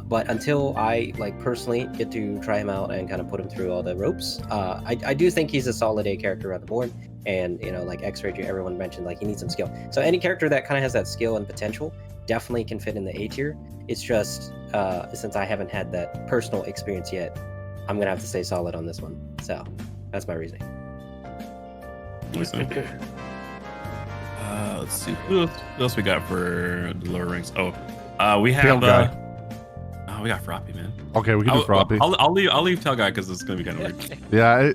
Speaker 4: But until I like personally get to try him out and kind of put him through all the ropes, I do think he's a solid A character on the board. And you know, like X-Ray, everyone mentioned like he needs some skill. So any character that kind of has that skill and potential definitely can fit in the A tier. It's just since I haven't had that personal experience yet, I'm gonna have to stay solid on this one. So that's my reasoning.
Speaker 1: Let's see who else we got for the lower ranks. We have we got Froppy, man.
Speaker 2: Okay, we can do Froppy.
Speaker 1: I'll leave Tail Guy because it's gonna be kind of weird.
Speaker 2: Yeah,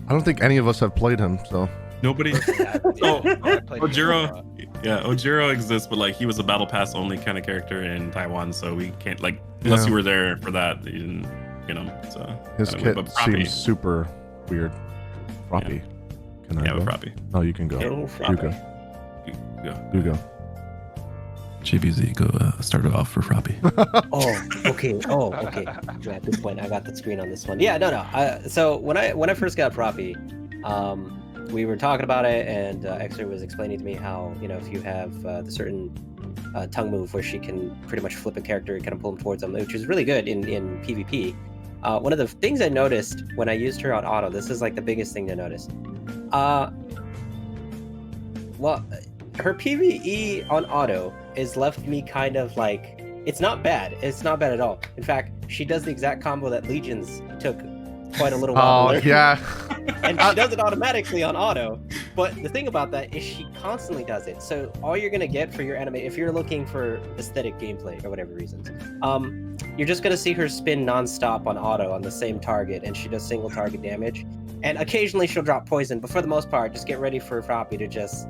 Speaker 2: I don't think any of us have played him, so
Speaker 1: nobody. Ojiro, Ojiro exists, but like he was a battle pass only kind of character in Taiwan, so we can't like unless you were there for that, you didn't get him. So
Speaker 2: his kit seems super weird. Froppy, can I go?
Speaker 1: Froppy.
Speaker 2: Oh, you can go. You go.
Speaker 1: GBZ, go start it off for Froppy.
Speaker 4: Okay. At this point, I got the screen on this one. Yeah, no. So when I first got Froppy, we were talking about it, and X-Ray was explaining to me how, you know, if you have the certain tongue move where she can pretty much flip a character and kind of pull him towards them, which is really good in PvP. One of the things I noticed when I used her on auto, this is like the biggest thing to notice. Well, her PvE on auto has left me kind of like, it's not bad. It's not bad at all. In fact, she does the exact combo that Legions took quite a little while to learn.
Speaker 2: Yeah.
Speaker 4: And she does it automatically on auto. But the thing about that is she constantly does it. So all you're gonna get for your anime, if you're looking for aesthetic gameplay or whatever reasons, you're just gonna see her spin nonstop on auto on the same target, and she does single target damage. And occasionally she'll drop poison, but for the most part, just get ready for Froppy to just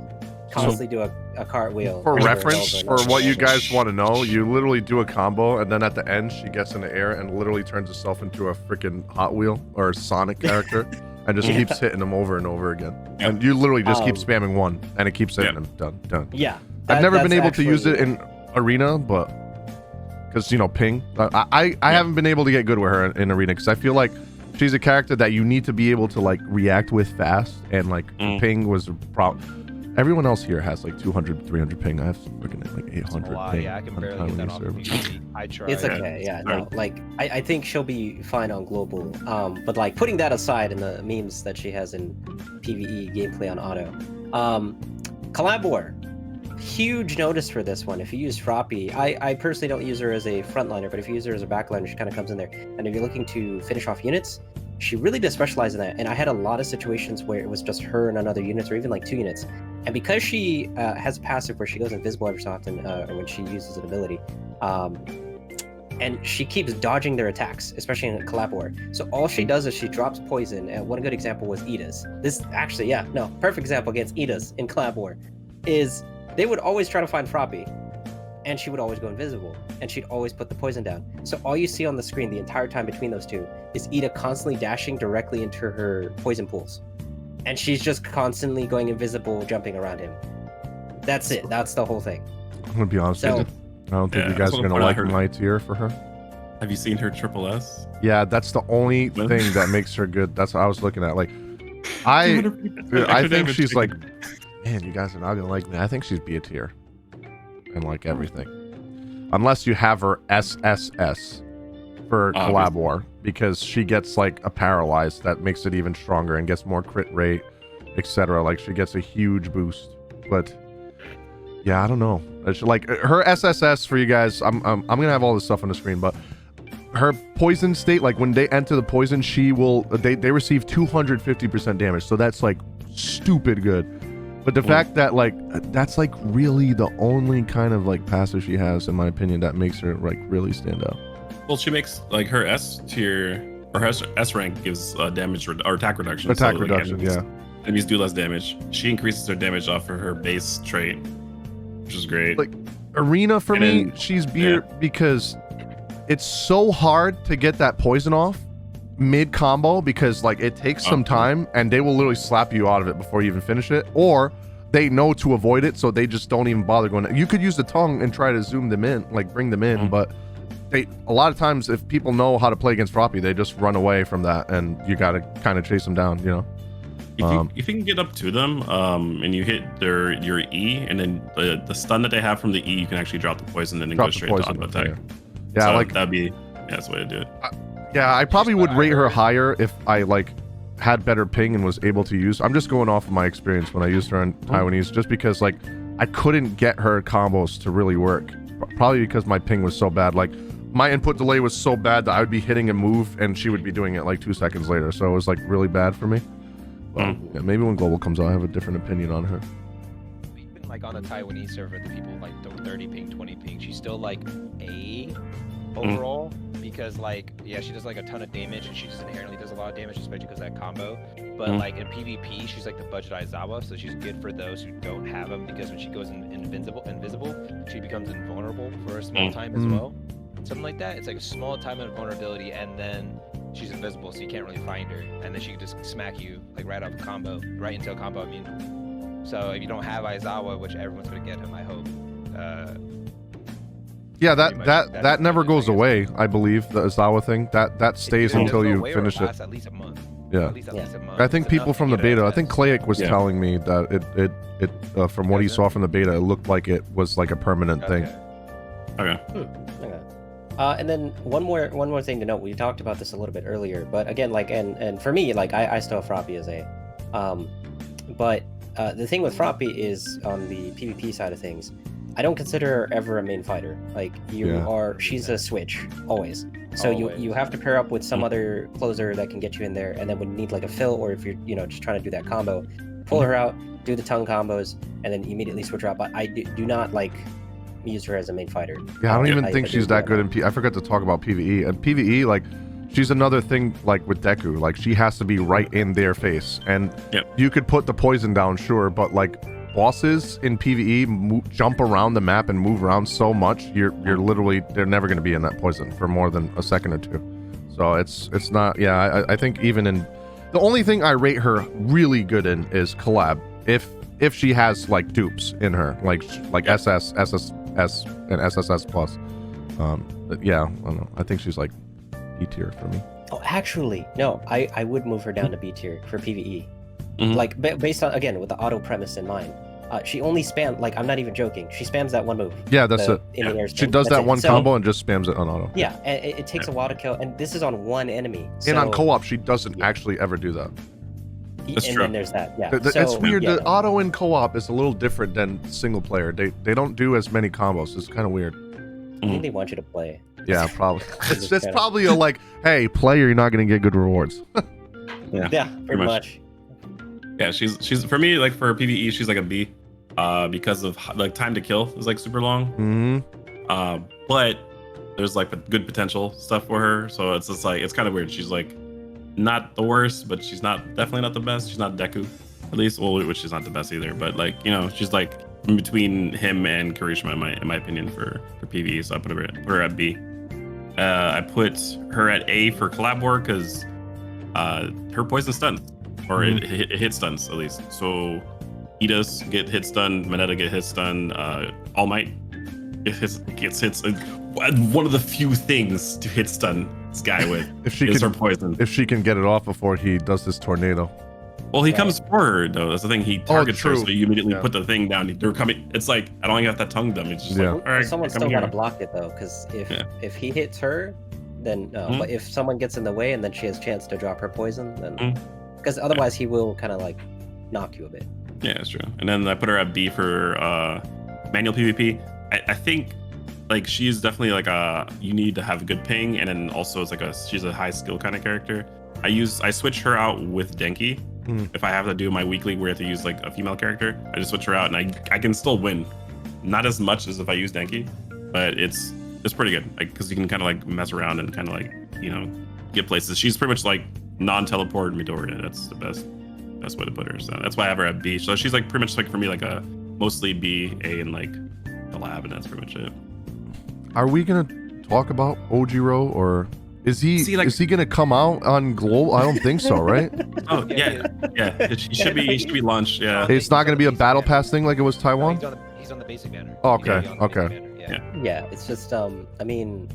Speaker 4: constantly do a cartwheel.
Speaker 2: For reference, for what you guys want to know, you literally do a combo, and then at the end, she gets in the air and literally turns herself into a freaking Hot Wheel or Sonic character, and just keeps hitting them over and over again. Yep. And you literally just keep spamming one, and it keeps hitting them. Done.
Speaker 4: Yeah.
Speaker 2: I've never been able to use it in Arena, but because, you know, ping. I haven't been able to get good with her in Arena because I feel like she's a character that you need to be able to like react with fast, and like ping was a problem. Everyone else here has like 200, 300 ping. I have freaking like 800 ping.
Speaker 3: Yeah, I can barely get that off PvP. I try.
Speaker 4: It's okay. Yeah, no, like I think she'll be fine on global. But like putting that aside and the memes that she has in PvE gameplay on auto, Collab War, huge notice for this one. If you use Froppy, I personally don't use her as a frontliner, but if you use her as a backliner, she kind of comes in there. And if you're looking to finish off units, she really does specialize in that. And I had a lot of situations where it was just her and another unit, or even like 2 units. And because she has a passive where she goes invisible every so often, or when she uses an ability, and she keeps dodging their attacks, especially in Collab War. So all she does is she drops poison. And one good example was Ida's. This actually, perfect example against Ida's in Collab War is they would always try to find Froppy, and she would always go invisible, and she'd always put the poison down. So all you see on the screen the entire time between those two is Ida constantly dashing directly into her poison pools. And she's just constantly going invisible, jumping around him. That's it. That's the whole thing.
Speaker 2: I'm gonna be honest with you. I don't think you guys are gonna like my tier for her.
Speaker 1: Have you seen her triple S?
Speaker 2: Yeah, that's the only thing that makes her good. That's what I was looking at. Like, I think she's like, man, you guys are not gonna like me. I think she's B tier and like everything, unless you have her SSS for Collab War, because she gets like a paralyzed that makes it even stronger and gets more crit rate, etc. Like she gets a huge boost. But Yeah, I don't know. It's like her SSS for you guys. I'm gonna have all this stuff on the screen, but her poison state, like when they enter the poison, she will they receive 250% damage. So that's like stupid good. But the fact that like that's like really the only kind of like passive she has, in my opinion, that makes her like really stand out.
Speaker 1: Well, she makes like her S tier or her S rank gives damage or attack reduction.
Speaker 2: Attack
Speaker 1: so,
Speaker 2: reduction,
Speaker 1: like,
Speaker 2: yeah.
Speaker 1: Enemies do less damage. She increases her damage off of her base trait, which is great.
Speaker 2: Like Arena for
Speaker 1: And
Speaker 2: me,
Speaker 1: then-
Speaker 2: she's beer because it's so hard to get that poison off mid combo, because like it takes some time and they will literally slap you out of it before you even finish it, or they know to avoid it, so they just don't even bother going. You could use the tongue and try to zoom them in, like bring them in, but a lot of times if people know how to play against Froppy, they just run away from that, and you got to kind of chase them down, you know.
Speaker 1: If you can get up to them and you hit your E, and then the stun that they have from the E, you can actually drop the poison and then go straight to auto attack.
Speaker 2: Yeah,
Speaker 1: so
Speaker 2: like
Speaker 1: that'd be that's the way to do it.
Speaker 2: yeah, I probably would rate her higher if I like had better ping and was able to use. I'm just going off of my experience when I used her on Taiwanese, just because like I couldn't get her combos to really work. Probably because my ping was so bad. Like my input delay was so bad that I would be hitting a move and she would be doing it like 2 seconds later. So it was like really bad for me. Well, yeah, maybe when Global comes out, I have a different opinion on her.
Speaker 3: Even like on a Taiwanese server, the people like 30 ping, 20 ping, she's still like A overall, because like, yeah, she does like a ton of damage and she just inherently does a lot of damage, especially because of that combo. But like in PvP, she's like the budget Aizawa, so she's good for those who don't have them, because when she goes invisible, she becomes invulnerable for a small time as well. Something like that. It's like a small time of vulnerability, and then she's invisible, so you can't really find her, and then she can just smack you like right off a combo, right into a combo. I mean, so if you don't have Aizawa, which everyone's gonna get him, I hope.
Speaker 2: Yeah, that never goes away. I believe the Aizawa thing that stays until you finish it.
Speaker 3: At least a month.
Speaker 2: Yeah.
Speaker 3: At least a month.
Speaker 2: I think
Speaker 3: It's
Speaker 2: people
Speaker 3: enough
Speaker 2: from
Speaker 3: to
Speaker 2: the
Speaker 3: get
Speaker 2: beta, I
Speaker 3: access.
Speaker 2: think Clayek was telling me that it from what he saw from the beta, it looked like it was like a permanent thing.
Speaker 1: Okay.
Speaker 4: Okay. And then one more thing to note. We talked about this a little bit earlier, but again, like, and for me, like, I still have Froppy as A. But the thing with Froppy is on the PvP side of things, I don't consider her ever a main fighter. Like she's a switch always. So you have to pair up with some other closer that can get you in there, and then when you need like a fill, or if you're just trying to do that combo, pull her out, do the tongue combos, and then immediately switch her out. But I do not like use her as a main fighter.
Speaker 2: Yeah, I don't even think she's that good in I forgot to talk about PvE. And PvE, like, she's another thing, like with Deku, like she has to be right in their face. And you could put the poison down, sure, but like bosses in PvE jump around the map and move around so much, you're literally, they're never going to be in that poison for more than a second or two. So it's not, yeah, I think even in, the only thing I rate her really good in is Collab. If she has like dupes in her, like SS, and SSS plus. But yeah, I don't know. I think she's like B tier for me.
Speaker 4: Oh, actually, no. I would move her down to B tier for PvE. Like based on, again, with the auto premise in mind. She only spams, like, I'm not even joking. She spams that one move.
Speaker 2: Yeah, that's it.
Speaker 4: In the air
Speaker 2: she does that one combo and just spams it on auto.
Speaker 4: Yeah, and it takes a while to kill, and this is on one enemy.
Speaker 2: And on co-op, she doesn't actually ever do that.
Speaker 1: That's true.
Speaker 4: Then there's that. Yeah,
Speaker 2: it's weird. The auto in co-op is a little different than single player. They don't do as many combos. It's kind of weird.
Speaker 4: I think they want you to play.
Speaker 2: Yeah, probably. It's probably a like, hey, play or you're not going to get good rewards.
Speaker 4: Yeah, pretty much.
Speaker 1: Yeah, she's for me, like for PvE, she's like a B, because of like time to kill is like super long. But there's like good potential stuff for her, so it's just like it's kind of weird. She's like not the worst, but she's definitely not the best. She's not Deku, at least. Well, which is not the best either. But like, she's like in between him and Kirishima in my opinion for PvE. So I put her at B. I put her at A for collab work because her poison stuns, or it hit stuns at least. So Idas get hit stun, Mineta get hit stun, All Might gets hit. One of the few things to hit stun this guy with is her poison.
Speaker 2: If she can get it off before he does this tornado.
Speaker 1: Well, he comes for her though. That's the thing. He targets her, so you immediately put the thing down. They're coming. It's like I don't even have that tongue dumb. It's just like, all right,
Speaker 4: someone's still gotta block it though, because if he hits her, then but if someone gets in the way and then she has a chance to drop her poison, then because otherwise he will kind of like knock you a bit.
Speaker 1: Yeah, that's true. And then I put her at B for manual PvP, I think like she's definitely like you need to have a good ping, and then also it's like she's a high skill kind of character. I switch her out with Denki. If I have to do my weekly where I have to use like a female character, I just switch her out and I can still win. Not as much as if I use Denki, but it's pretty good. Like, because you can kind of like mess around and kind of like, you know, get places. She's pretty much like non-teleport Midoriya. That's the best way to put her. So that's why I have her at B. So she's like pretty much like for me like a mostly B, A, and like Collab, and that's pretty much it.
Speaker 2: Are we gonna talk about Ojiro, or is he gonna come out on Global? I don't think so, right?
Speaker 1: Oh yeah. He should be launched. Yeah.
Speaker 2: It's not gonna be a battle pass thing like it was Taiwan.
Speaker 3: He's on the basic banner.
Speaker 2: Oh, okay.
Speaker 4: Yeah, it's just I mean,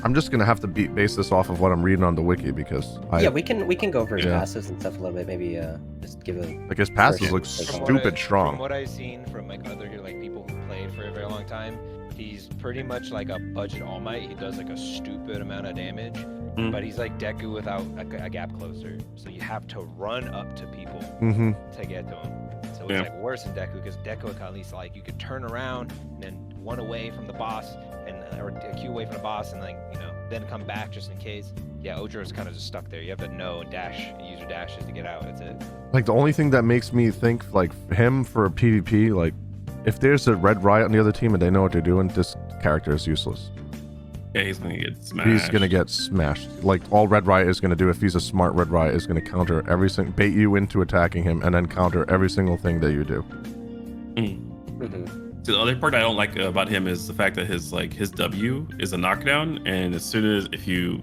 Speaker 2: I'm just gonna have to base this off of what I'm reading on the wiki, because
Speaker 4: we can go over his passives and stuff a little bit. Maybe just give a
Speaker 2: like his passives look stupid strong.
Speaker 3: From what I've seen from like other like people who played for a very long time, he's pretty much like a budget All Might. He does like a stupid amount of damage, but he's like Deku without a gap closer. So you have to run up to people to get to him. So it's like worse than Deku, because Deku at least like you could turn around and then one away from the boss, or a Q away from the boss, and like, you know, then come back just in case. Yeah, Ojiro's kind of just stuck there. You have to know and use your dashes to get out. That's it.
Speaker 2: Like the only thing that makes me think like him for a PvP, like if there's a Red Riot on the other team and they know what they're doing, this character is useless.
Speaker 1: Yeah, he's gonna get smashed.
Speaker 2: He's gonna get smashed. Like all Red Riot is gonna do, if he's a smart Red Riot, is gonna counter everything, bait you into attacking him, and then counter every single thing that you do.
Speaker 1: So the other part I don't like about him is the fact that his W is a knockdown, and as soon as if the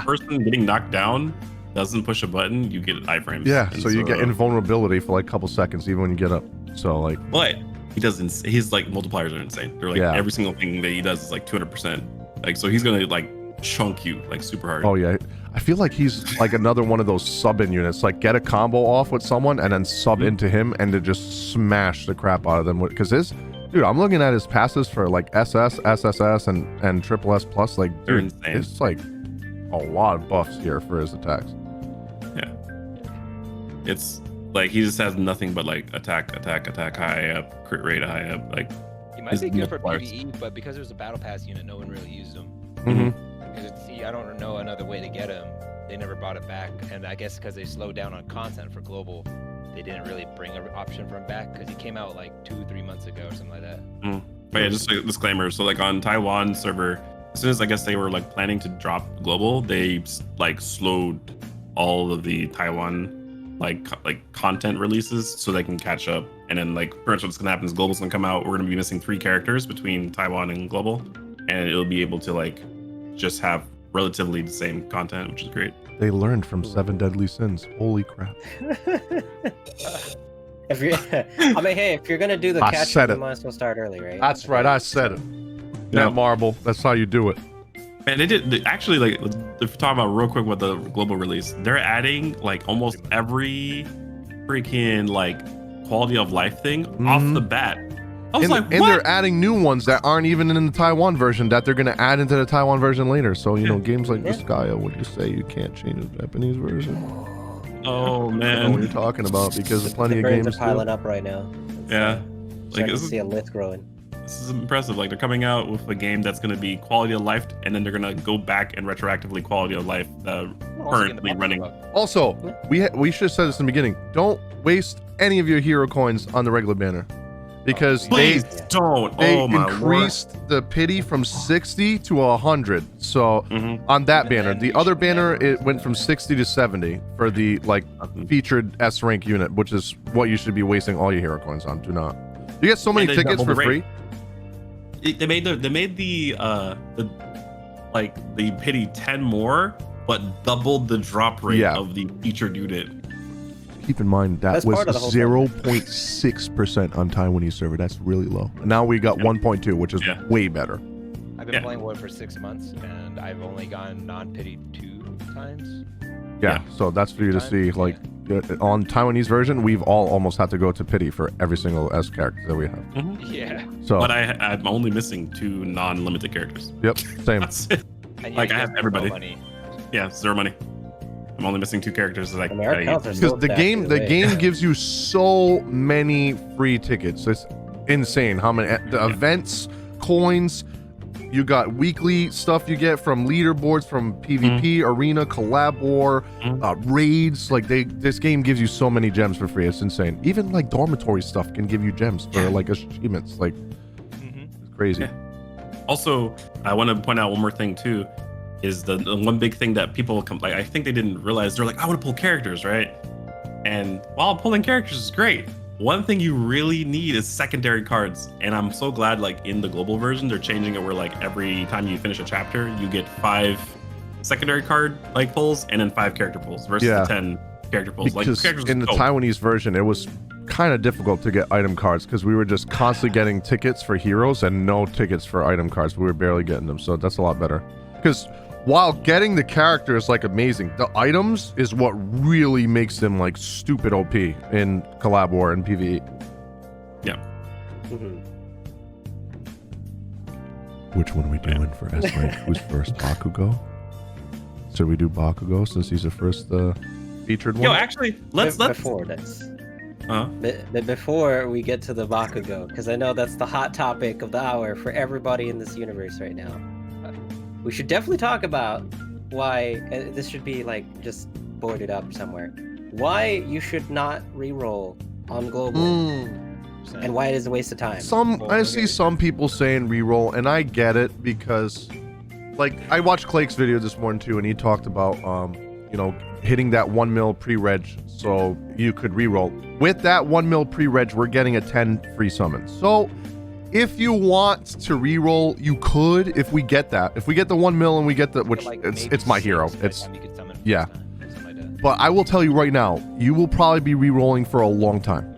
Speaker 1: person getting knocked down doesn't push a button, you get iframes.
Speaker 2: Yeah, so you get invulnerability for like a couple seconds even when you get up. So like,
Speaker 1: but he doesn't. His like multipliers are insane. They're like every single thing that he does is like 200%. Like, so he's gonna like chunk you like super hard.
Speaker 2: Oh yeah, I feel like he's like another one of those sub-in units. Like get a combo off with someone and then sub into him and to just smash the crap out of them. Because dude, I'm looking at his passes for like SS, SSS, and Triple S plus. Like, dude, it's like a lot of buffs here for his attacks.
Speaker 1: Yeah, it's like he just has nothing but like attack, high up, crit rate high up. Like,
Speaker 3: he might be good for PvE, but because there's a battle pass unit, no one really used him. I don't know another way to get him. They never brought it back, and I guess because they slowed down on content for global, they didn't really bring an option for him back, because he came out like 2-3 months ago or something like that.
Speaker 1: But yeah, just a disclaimer. So like on Taiwan server, as soon as I guess they were like planning to drop global, they like slowed all of the Taiwan like content releases so they can catch up. And then like pretty much what's gonna happen is global's gonna come out. We're gonna be missing 3 characters between Taiwan and global, and it'll be able to like just have relatively the same content, which is great.
Speaker 2: They learned from 7 Deadly Sins. Holy crap.
Speaker 4: If you're, I mean, hey, if you're gonna do the catch, you might as well start early, right?
Speaker 2: That's right, I said it. Yeah, Marble. That's how you do it.
Speaker 1: And they actually, like, if we're talking about real quick with the global release, they're adding like almost every freaking like quality of life thing off the bat. I was like, what?
Speaker 2: And they're adding new ones that aren't even in the Taiwan version that they're going to add into the Taiwan version later. So, you know, games like Disgaea, what do you say? You can't change the Japanese version.
Speaker 1: Oh, man.
Speaker 2: I don't know what you're talking about, because plenty of games
Speaker 4: are piling up right now.
Speaker 1: Like,
Speaker 4: to see a list growing.
Speaker 1: This is impressive. Like, they're coming out with a game that's going to be quality of life, and then they're going to go back and retroactively quality of life currently running.
Speaker 2: Also, we should have said this in the beginning. Don't waste any of your hero coins on the regular banner, because they increased the pity from 60 to 100. So on that banner, the other banner, it went from 60 to 70 for the like featured S rank unit, which is what you should be wasting all your hero coins on. Do not. You get so many tickets for free.
Speaker 1: They made the pity 10 more, but doubled the drop rate of the featured unit.
Speaker 2: Keep in mind that was 0.6% on Taiwanese server. That's really low. Now we got 1.2, which is way better.
Speaker 3: I've been playing WoD for 6 months, and I've only gone non-pity 2 times.
Speaker 2: Yeah, so that's for you to see. Like on Taiwanese version, we've all almost had to go to pity for every single S character that we have.
Speaker 3: Yeah.
Speaker 2: So,
Speaker 1: but I'm only missing 2 non-limited characters.
Speaker 2: Yep, same.
Speaker 1: Like I have everybody. Money. Yeah, 0 money. I'm only missing 2 characters that
Speaker 2: because the game gives you so many free tickets. insane. How many the events, coins, you got weekly stuff you get from leaderboards, from PvP, arena, collab war, raids. Like this game gives you so many gems for free. It's insane. Even like dormitory stuff can give you gems for like achievements. Like it's crazy.
Speaker 1: Yeah. Also, I want to point out one more thing too, is the one big thing that people like. I think they didn't realize. They're like, I want to pull characters, right? And while pulling characters is great, one thing you really need is secondary cards. And I'm so glad, like in the global version, they're changing it where like every time you finish a chapter, you get 5 secondary card like pulls and then 5 character pulls versus the 10 character pulls.
Speaker 2: Because
Speaker 1: like characters
Speaker 2: in the Taiwanese version, it was kind of difficult to get item cards because we were just constantly getting tickets for heroes and no tickets for item cards. We were barely getting them, so that's a lot better. Because while getting the characters like amazing, the items is what really makes them like stupid OP in collab war and PvE.
Speaker 1: Yeah.
Speaker 2: Which one are we doing for S rank? Who's first? Bakugo? Should we do Bakugo since he's the first featured one?
Speaker 1: Yo, actually, let's
Speaker 4: before we get to the Bakugo, because I know that's the hot topic of the hour for everybody in this universe right now. We should definitely talk about why this should be like just boarded up somewhere. Why you should not reroll on global, and why it is a waste of time.
Speaker 2: I see some people saying reroll, and I get it because, like, I watched Clake's video this morning too, and he talked about you know, hitting that 1 mil pre-reg so you could reroll. With that 1 mil pre-reg, we're getting a 10 free summon. So if you want to reroll, you could. If we get that, if we get the 1 mil and we get the, which like it's my hero. It's yeah. But I will tell you right now, you will probably be rerolling for a long time.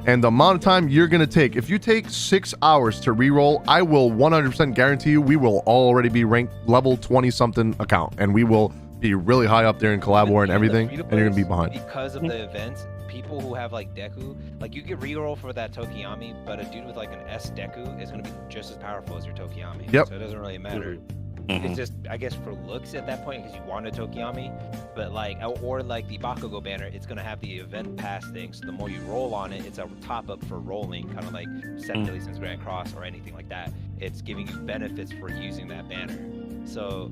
Speaker 2: And the amount of time you're gonna take, if you take 6 hours to reroll, I will 100% guarantee you we will already be ranked level 20 something account, and we will be really high up there in collab war and everything, and you're gonna be behind.
Speaker 3: Because of the events, people who have like Deku, like you get reroll for that Tokoyami, but a dude with like an S Deku is gonna be just as powerful as your Tokoyami.
Speaker 2: Yep.
Speaker 3: So it doesn't really matter. It's just, I guess, for looks at that point because you want a Tokoyami, but like, or like the Bakugo banner, it's gonna have the event pass thing. So the more you roll on it, it's a top up for rolling, kind of like 7 Daily Since Grand Cross or anything like that. It's giving you benefits for using that banner. So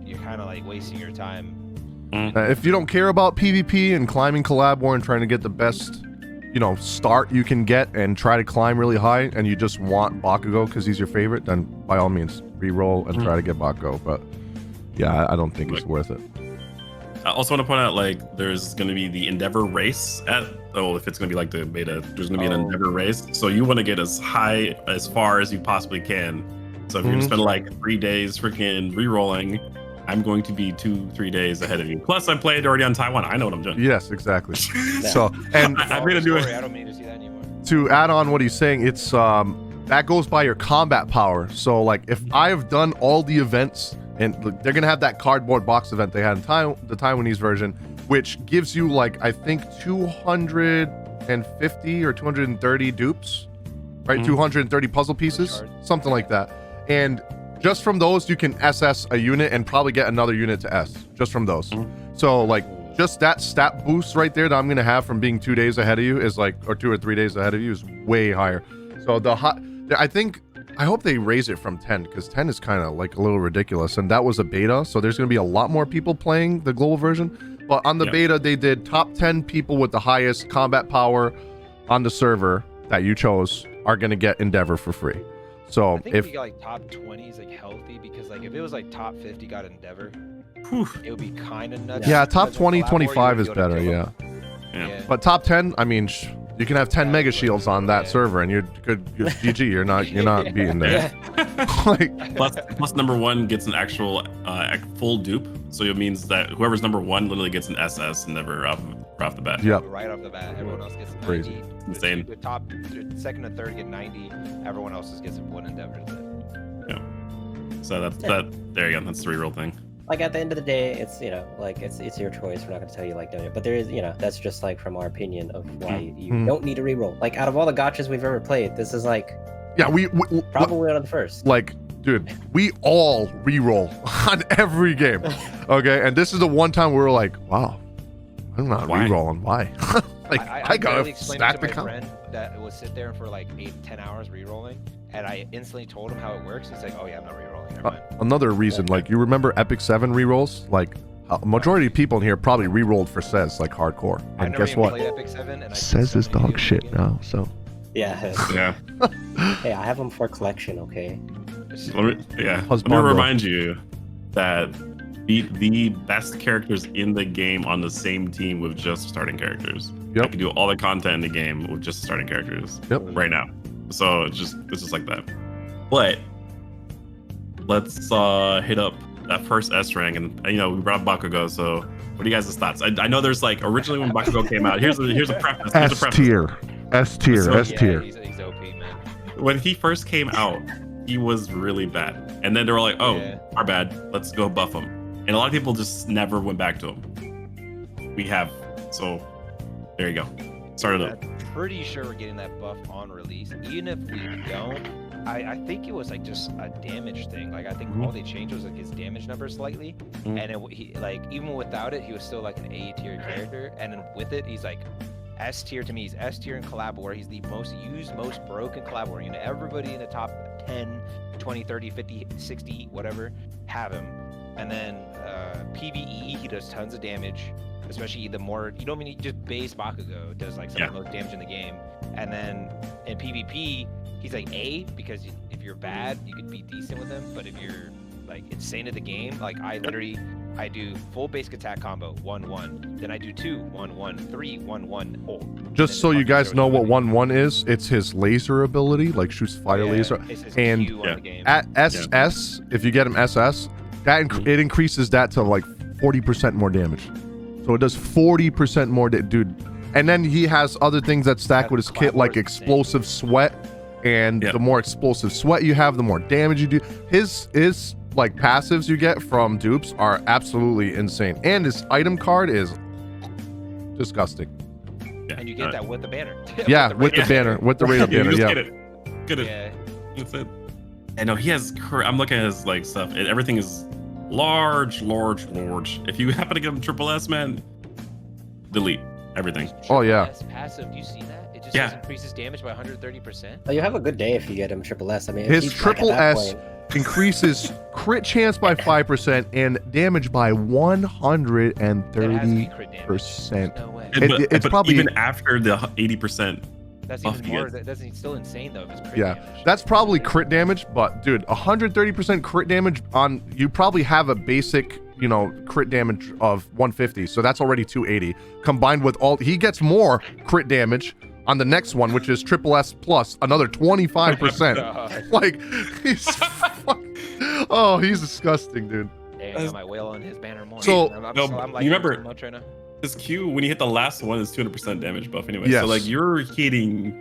Speaker 3: you're kind of like wasting your time.
Speaker 2: If you don't care about PvP and climbing collab war and trying to get the best, you know, start you can get and try to climb really high, and you just want Bakugo because he's your favorite, then by all means re-roll and try to get Bakugo. But yeah, I don't think it's worth it.
Speaker 1: I also want to point out, like, there's going to be the Endeavor race if it's going to be like the beta, there's going to be an Endeavor race. So you want to get as far as you possibly can. So if you're going to spend like 3 days freaking re-rolling, I'm going to be 2-3 days ahead of you. Plus, I played already on Taiwan. I know what I'm doing.
Speaker 2: Yes, exactly. So, and
Speaker 1: I'm going to do it.
Speaker 3: I don't need to see that anymore.
Speaker 2: To add on what he's saying, it's that goes by your combat power. So, like, if I've done all the events, and they're gonna have that cardboard box event they had in the Taiwanese version, which gives you like I think 250 or 230 dupes, right? 230 puzzle pieces, something like that, and just from those, you can SS a unit and probably get another unit to S just from those. So like just that stat boost right there that I'm going to have from being 2 days ahead of you is like, or 2 or 3 days ahead of you is way higher. So I hope they raise it from 10 because 10 is kind of like a little ridiculous. And that was a beta. So there's going to be a lot more people playing the global version. But on the beta, they did top 10 people with the highest combat power on the server that you chose are going to get Endeavor for free. So
Speaker 3: I think if you got like top 20 is like healthy because like if it was like top 50 got Endeavor, it would be kind of nuts.
Speaker 2: Yeah, top 20, 25 is better. Yeah. But top 10, I mean, you can have 10 mega shields on that server, and you're good. GG. You're not beating there. Like,
Speaker 1: plus number 1 gets an actual full dupe, so it means that whoever's number 1 literally gets an SS Endeavor right off the bat.
Speaker 2: Yep.
Speaker 3: Right off the bat, everyone else gets 90.
Speaker 2: Crazy.
Speaker 1: Insane.
Speaker 3: The top, second and third get 90. Everyone else just gets 1 Endeavor.
Speaker 1: Yeah. So that's that. There you go. That's the reroll thing.
Speaker 4: Like at the end of the day, it's like it's your choice. We're not going to tell you like don't it, but there is that's just like from our opinion of why you don't need a reroll. Like out of all the gotchas we've ever played, this is like
Speaker 2: we
Speaker 4: probably one of the first.
Speaker 2: Like, dude, we all reroll on every game. Okay, and this is the one time we were like, wow, I'm not rerolling. Why? Like, I gotta
Speaker 3: barely explained it
Speaker 2: stack
Speaker 3: to
Speaker 2: the
Speaker 3: my
Speaker 2: count.
Speaker 3: friend that would sit there for like 8-10 hours re-rolling, and I instantly told him how it works. He's like, "Oh yeah, I'm not re-rolling." Never mind.
Speaker 2: Another reason, like, you remember Epic 7 rerolls? Like, a majority of people in here probably re-rolled for Says, like, hardcore.
Speaker 3: I
Speaker 2: And
Speaker 3: never
Speaker 2: guess
Speaker 3: even
Speaker 2: what?
Speaker 3: played Epic 7, and I did
Speaker 5: Says
Speaker 3: so
Speaker 5: is
Speaker 3: many
Speaker 5: dog
Speaker 3: videos
Speaker 5: shit
Speaker 3: again.
Speaker 5: now, so.
Speaker 4: Yeah.
Speaker 1: Yeah.
Speaker 4: Hey, I have them for collection, okay?
Speaker 1: Let me
Speaker 2: Husbando.
Speaker 1: remind you that the best characters in the game on the same team with just starting characters.
Speaker 2: Yep.
Speaker 1: I can do all the content in the game with just starting characters.
Speaker 2: Yep.
Speaker 1: Right now. So it's just like that. But let's hit up that first S rank, and we brought up Bakugo. So what are you guys' thoughts? I know there's like originally when Bakugo came out. Here's a preface.
Speaker 2: S tier. S tier.
Speaker 1: So-
Speaker 2: S tier.
Speaker 3: Yeah, he's OP, man.
Speaker 1: When he first came out, he was really bad, and then they were like, "Oh,
Speaker 3: Yeah.
Speaker 1: our bad. Let's go buff him." And a lot of people just never went back to him. We have, so there you go. Started up.
Speaker 3: I'm pretty sure we're getting that buff on release. Even if we don't, I think it was like just a damage thing. Like I think all they changed was like his damage number slightly,
Speaker 1: Mhm.
Speaker 3: and he like even without it, he was still like an A tier character, and then with it, he's like S tier to me. He's S tier in Collab War. He's the most used, most broken Collab War. Everybody in the top 10, 20, 30, 50, 60, whatever, have him. And then PVE, he does tons of damage, especially the more, you don't mean just base Bakugo does like some of the most damage in the game. And then in PvP, he's like A, because if you're bad, you could be decent with him. But if you're like insane at the game, like I do full basic attack combo, 1-1. Then I do 2, 1-1, 3, 1-1, ult.
Speaker 2: Just so you guys know what 1-1 is, it's his laser ability, like shoots fire laser.
Speaker 3: It's his
Speaker 2: And
Speaker 3: Q on the game.
Speaker 2: at SS, if you get him SS, that it increases that to like 40% more damage. So it does 40% more, dude. And then he has other things that stack with his kit, like explosive sweat. And the more explosive sweat you have, the more damage you do. His like passives you get from dupes are absolutely insane. And his item card is disgusting.
Speaker 1: Yeah.
Speaker 3: And you get that with the banner.
Speaker 2: Yeah, with the banner, with the radar
Speaker 1: You
Speaker 2: banner.
Speaker 1: just
Speaker 2: Yeah.
Speaker 1: Get it.
Speaker 3: Yeah.
Speaker 1: That's it. And no, he has. I'm looking at his like stuff. Everything is large. If you happen to give him triple S, man, delete everything.
Speaker 2: Oh, yeah.
Speaker 3: S passive, do you see that? It just
Speaker 1: Yeah.
Speaker 3: says increases damage by 130%.
Speaker 4: Oh, you have a good day if you get him triple S. I mean,
Speaker 2: His
Speaker 4: he's, like,
Speaker 2: triple
Speaker 4: at that
Speaker 2: S
Speaker 4: point-
Speaker 2: increases crit chance by 5% and damage by
Speaker 3: It has to be
Speaker 2: 130%.
Speaker 3: crit damage. There's no way.
Speaker 2: It's
Speaker 1: but
Speaker 2: probably-
Speaker 1: even after the 80%.
Speaker 3: That's
Speaker 1: buff
Speaker 3: even
Speaker 1: you
Speaker 3: more.
Speaker 1: get.
Speaker 3: That's still insane though. If it's crit
Speaker 2: Yeah,
Speaker 3: damage.
Speaker 2: that's probably crit damage, but dude, 130% crit damage on, you probably have a basic, crit damage of 150, so that's already 280. Combined with all, he gets more crit damage on the next one, which is triple S plus another 25%. Like, he's disgusting, dude.
Speaker 3: Damn, I got my whale on his banner more.
Speaker 2: So-
Speaker 3: I'm
Speaker 1: No,
Speaker 3: liking
Speaker 1: you
Speaker 3: it
Speaker 1: remember-
Speaker 3: so much right now.
Speaker 1: His Q, when you hit the last one, is 200% damage buff anyway.
Speaker 2: Yes.
Speaker 1: So like you're hitting.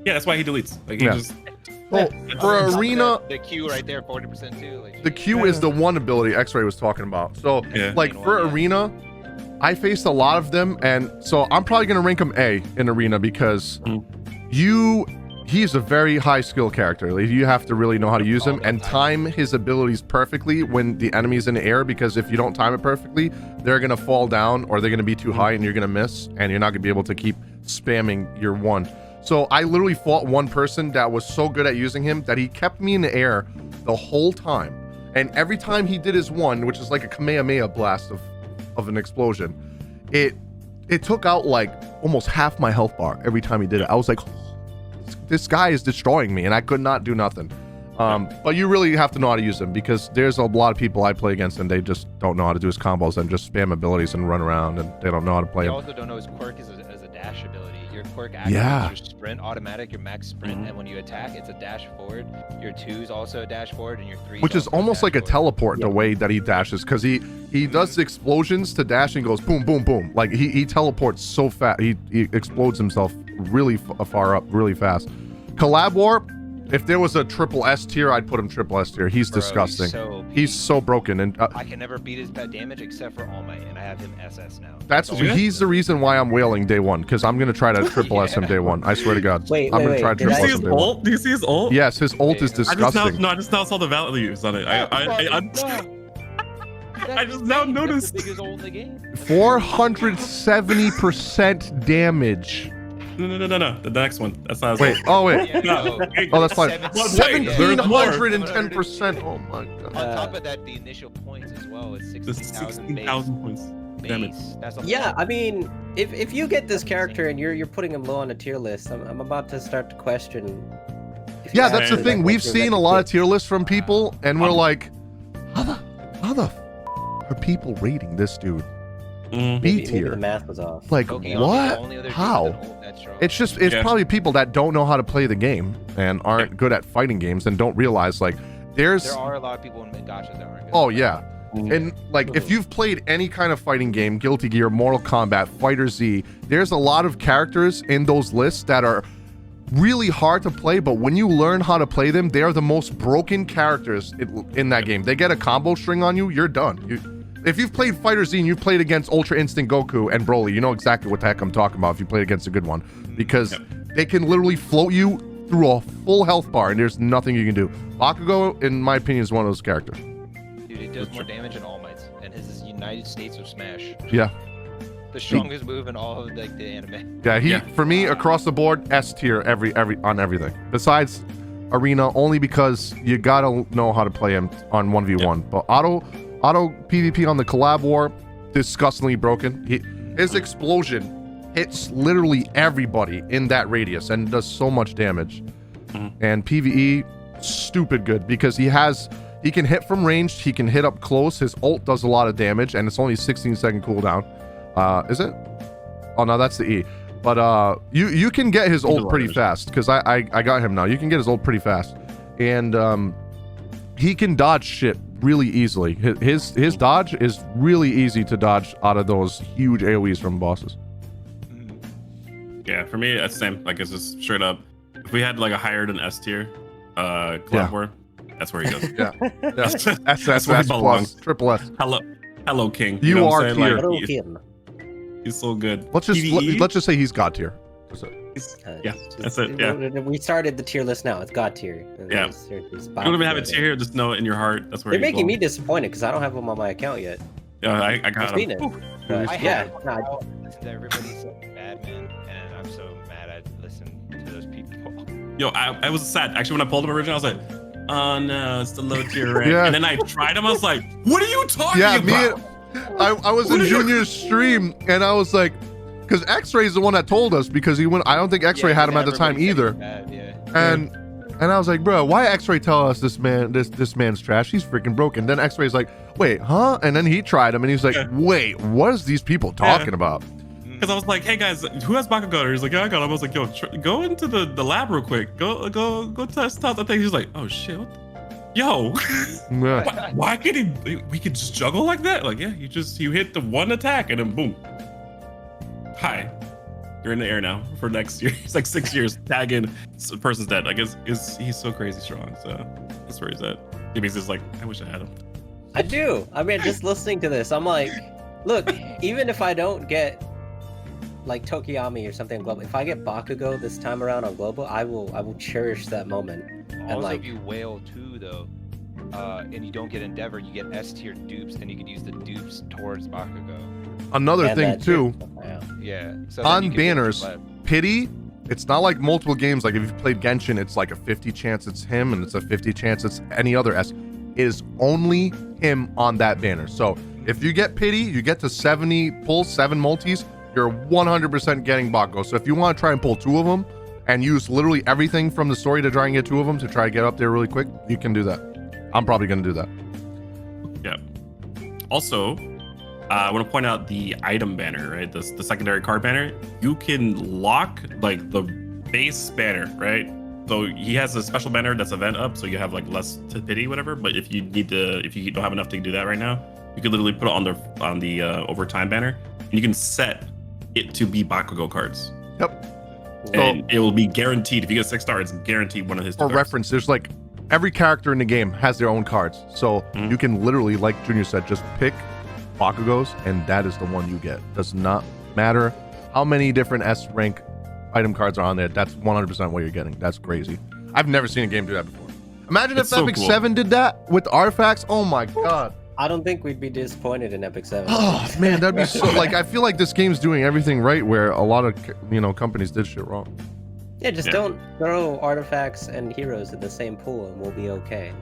Speaker 1: Yeah, that's why he deletes. Like he
Speaker 2: Yeah.
Speaker 1: just.
Speaker 2: Well, for arena,
Speaker 3: The Q right there, 40% too. Like,
Speaker 2: the Q is the one ability X-Ray was talking about. So,
Speaker 1: Yeah.
Speaker 2: like, for arena, I faced a lot of them, and so I'm probably gonna rank him A in arena because he's a very high skill character. Like, you have to really know how to use him and time his abilities perfectly when the enemy's in the air, because if you don't time it perfectly, they're gonna fall down or they're gonna be too high and you're gonna miss, and you're not gonna be able to keep spamming your one. So I literally fought one person that was so good at using him that he kept me in the air the whole time. And every time he did his one, which is like a Kamehameha blast of an explosion, it took out like almost half my health bar every time he did it. I was like, this guy is destroying me, and I could not do nothing. But you really have to know how to use him, because there's a lot of people I play against and they just don't know how to do his combos and just spam abilities and run around, and they don't know how to play
Speaker 3: You
Speaker 2: him.
Speaker 3: also don't know his quirk is a dash ability. Your quirk activates
Speaker 2: Yeah.
Speaker 3: your sprint automatic, your max sprint, and when you attack, it's a dash forward. Your 2 is also a dash forward, and your 3
Speaker 2: Which is almost like a teleport, the way that he dashes, because he does the explosions to dash and goes boom, boom, boom. Like he teleports so fast, he explodes himself really far up, really fast. Collab War, if there was a triple S tier, I'd put him triple S tier. He's disgusting. He's so broken, and
Speaker 3: I can never beat his bad damage except for All Might, and I have him SS now.
Speaker 2: he's the reason why I'm wailing day one, because I'm gonna try to triple S him day one. I swear to God.
Speaker 4: Wait,
Speaker 2: I'm gonna
Speaker 4: wait,
Speaker 2: try
Speaker 4: wait,
Speaker 2: to
Speaker 4: did
Speaker 2: triple
Speaker 4: I-
Speaker 2: S him day one.
Speaker 1: ult? Do you see his ult?
Speaker 2: Yes, his ult is
Speaker 1: I just
Speaker 2: disgusting.
Speaker 1: now saw the values on it. I just now noticed.
Speaker 3: That's the biggest ult in the game.
Speaker 2: 470% damage.
Speaker 1: No. The next one. That's not.
Speaker 2: Wait. Oh wait.
Speaker 3: Yeah,
Speaker 1: No.
Speaker 2: Oh, that's fine.
Speaker 3: 1700%.
Speaker 2: 1710%. Oh my god.
Speaker 3: On top of that, the initial points as well is
Speaker 1: The
Speaker 3: 16,000 base.
Speaker 1: 16,000 points. Damage.
Speaker 3: That's a
Speaker 4: Yeah,
Speaker 3: lot.
Speaker 4: I mean, if you get this character and you're putting him low on a tier list, I'm about to start to question. if you
Speaker 2: Yeah, that's the
Speaker 4: actually
Speaker 2: thing.
Speaker 4: like
Speaker 2: We've
Speaker 4: your
Speaker 2: seen a
Speaker 4: record
Speaker 2: lot of
Speaker 4: pick.
Speaker 2: tier lists from people, and we're like, how the f are people rating this dude
Speaker 1: Mhm.
Speaker 2: B
Speaker 4: Maybe
Speaker 2: tier?
Speaker 4: the math was off.
Speaker 2: Like
Speaker 3: Tokoyami, the
Speaker 2: what?
Speaker 3: only other dude
Speaker 2: How?
Speaker 3: with an ult that strong.
Speaker 2: It's
Speaker 1: Yeah.
Speaker 2: probably people that don't know how to play the game and aren't good at fighting games and don't realize like there's
Speaker 3: There are a lot of people in gachas that aren't good.
Speaker 2: oh yeah.
Speaker 4: Mm.
Speaker 2: And like if you've played any kind of fighting game, Guilty Gear, Mortal Kombat, Fighter Z, there's a lot of characters in those lists that are really hard to play, but when you learn how to play them, they are the most broken characters in that game. They get a combo string on you, you're done. If you've played Fighter Z and you've played against Ultra Instinct Goku and Broly, you know exactly what the heck I'm talking about if you played against a good one. Because they can literally float you through a full health bar and there's nothing you can do. Bakugo, in my opinion, is one of those characters.
Speaker 3: Dude, it does more damage than All Mights, and his is United States of Smash.
Speaker 2: Yeah.
Speaker 3: The strongest move in all of like the anime.
Speaker 2: Yeah, for me, across the board, S tier on everything. Besides Arena, only because you gotta know how to play him on 1v1. But auto PvP on the Collab War, disgustingly broken. His explosion hits literally everybody in that radius and does so much damage. And PvE, stupid good because he can hit from range, he can hit up close, his ult does a lot of damage, and it's only 16-second cooldown. Is it? Oh no, that's the E. But you can get his ult pretty fast because I got him now. You can get his ult pretty fast, and he can dodge shit really easily. His dodge is really easy to dodge out of those huge AoEs from bosses.
Speaker 1: Yeah, for me, it's the same. Like, it's just straight up. If we had like a higher than S tier, Collab War, that's where he goes.
Speaker 2: Yeah,
Speaker 1: That's
Speaker 2: SS
Speaker 1: where he belongs.
Speaker 2: triple S.
Speaker 1: Hello, King.
Speaker 2: You
Speaker 1: know what
Speaker 2: are
Speaker 1: I'm saying?
Speaker 2: tier.
Speaker 1: Like,
Speaker 4: Hello,
Speaker 1: he's,
Speaker 4: Kim.
Speaker 1: he's so good.
Speaker 2: Let's just
Speaker 1: PvE?
Speaker 2: let's just say he's God tier. That's it.
Speaker 1: Yeah, that's it. Yeah.
Speaker 4: We started the tier list now. It's God tier. And
Speaker 1: Yeah.
Speaker 4: there's
Speaker 1: You don't even have a tier here. Just know it in your heart. That's where
Speaker 4: They're
Speaker 1: he
Speaker 4: making me
Speaker 1: belongs.
Speaker 4: disappointed because I don't have him on my account yet.
Speaker 1: Yeah, I
Speaker 4: I've
Speaker 1: got
Speaker 4: seen
Speaker 1: him.
Speaker 4: it. But,
Speaker 3: I
Speaker 4: yeah,
Speaker 3: have
Speaker 4: no,
Speaker 3: listen to everybody so bad, man, and I'm so mad I listen to those people.
Speaker 1: Yo, I was sad. Actually, when I pulled him originally, I was like, oh no, it's the low tier rank.
Speaker 2: Yeah.
Speaker 1: And then I tried him. I was like, what are you talking
Speaker 2: Yeah,
Speaker 1: about?
Speaker 2: I was in Junior's stream and I was like, because X-Ray's the one that told us because he went. I don't think X-Ray had him at the time either. And I was like, bro, why X-Ray tell us this man's trash? He's freaking broken. Then X-Ray's like, wait, huh? And then he tried him and he's like, wait, what is these people talking about?
Speaker 1: Because I was like, hey guys, who has Bakugo? He's like, yeah, I got him. I was like, yo, go into the lab real quick. Go test out the thing. He's like, oh shit, what the? Yo,
Speaker 2: Yeah.
Speaker 1: why could we could just juggle like that? Like, yeah, you hit the one attack and then boom. Hi, you're in the air now for next year. It's like 6 years. Tagging, the person's dead. Like, he's so crazy strong. So that's where he's at. He's just like, I wish I had him.
Speaker 4: I do. I mean, just listening to this, I'm like, look, even if I don't get like Tokoyami or something on global, if I get Bakugo this time around on global, I will cherish that moment.
Speaker 3: Also,
Speaker 4: like-
Speaker 3: if you whale too, though, and you don't get Endeavor, you get S tier dupes, and you can use the dupes towards Bakugo.
Speaker 2: Another
Speaker 4: And
Speaker 2: thing
Speaker 4: that tier.
Speaker 2: too,
Speaker 4: Yeah.
Speaker 3: Yeah. So
Speaker 2: On
Speaker 3: then you can get
Speaker 2: banners,
Speaker 3: left.
Speaker 2: pity. It's not like multiple games. Like if you've played Genshin, it's like a 50 chance it's him, and it's a 50 chance it's any other S. It is only him on that banner. So if you get pity, you get to 70 pulls, 7 multis. You're 100% getting Bakugo. So if you want to try and pull 2 of them and use literally everything from the story to try and get 2 of them to try to get up there really quick, you can do that. I'm probably going to do that.
Speaker 1: Yeah. Also, I want to point out the item banner, right? The secondary card banner. You can lock like the base banner, right? So he has a special banner that's event up, so you have like less to pity, whatever. But if you don't have enough to do that right now, you can literally put it on the overtime banner, and you can set it to be Bakugo cards.
Speaker 2: Yep.
Speaker 1: And it will be guaranteed. If you get 6 stars, it's guaranteed one of his.
Speaker 2: For reference, there's like every character in the game has their own cards. So you can literally, like Junior said, just pick Bakugos, and that is the one you get. Does not matter how many different S rank item cards are on there. That's 100% what you're getting. That's crazy. I've never seen a game do that before. Imagine
Speaker 1: It's
Speaker 2: if
Speaker 1: so
Speaker 2: Epic
Speaker 1: cool.
Speaker 2: 7 did that with artifacts. Oh my god.
Speaker 4: I don't think we'd be disappointed in Epic 7.
Speaker 2: Oh man, that'd be so. Like, I feel like this game's doing everything right, where a lot of companies did shit wrong.
Speaker 4: Yeah, just don't throw artifacts and heroes in the same pool, and we'll be okay.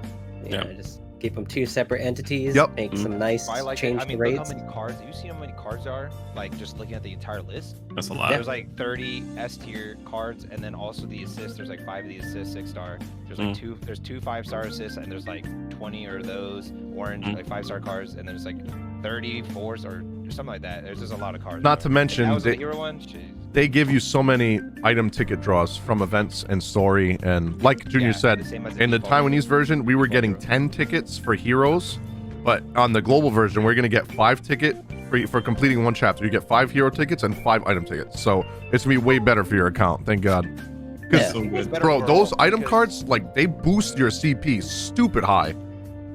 Speaker 4: You know, just keep them 2 separate entities.
Speaker 2: Yep.
Speaker 4: Make some nice change the
Speaker 3: look
Speaker 4: rates.
Speaker 3: how many cards. You see how many cards there are? Like just looking at the entire list.
Speaker 1: That's a lot.
Speaker 3: There's like 30 S tier cards, and then also the assists. There's like 5 of the assists, 6-star. There's like two 5-star assists, and there's like 20 or those orange like 5-star cards, and there's like 30 4s or something like that. There's just a lot of cards.
Speaker 2: Not to mention,
Speaker 3: that was the hero one. Jeez.
Speaker 2: They give you so many item ticket draws from events and story, and like Junior said, in the Taiwanese version, we were getting 10 tickets for heroes, but on the global version, we're gonna get 5 tickets for completing 1 chapter. You get 5 hero tickets and 5 item tickets, so it's gonna be way better for your account. Thank God. Because bro, those item cards, like, they boost your CP stupid high.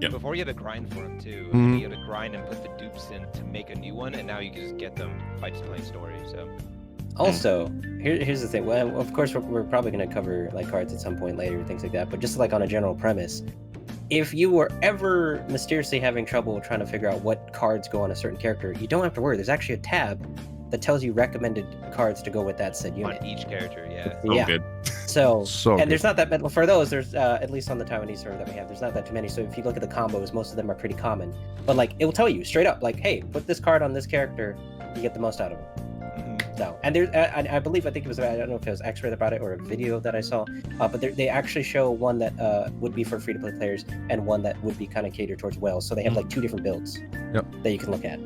Speaker 1: Yep.
Speaker 3: Before you had to grind for them too. You had to grind and put the dupes in to make a new one, and now you can just get them by just playing story. So.
Speaker 4: Also, here's the thing. Well, of course, we're probably going to cover like cards at some point later, things like that. But just like on a general premise, if you were ever mysteriously having trouble trying to figure out what cards go on a certain character, you don't have to worry. There's actually a tab that tells you recommended cards to go with that said unit.
Speaker 3: On each character, yeah.
Speaker 1: So good.
Speaker 4: So and there's not that many for those. There's at least on the Taiwanese server that we have, there's not that too many. So if you look at the combos, most of them are pretty common. But like it will tell you straight up, like, hey, put this card on this character, you get the most out of it. So, and there's, I believe, I think it was, I don't know if it was X-Ray about it or a video that I saw, but they actually show one that would be for free-to-play players and one that would be kind of catered towards whales. So they have like 2 different builds that you can look at.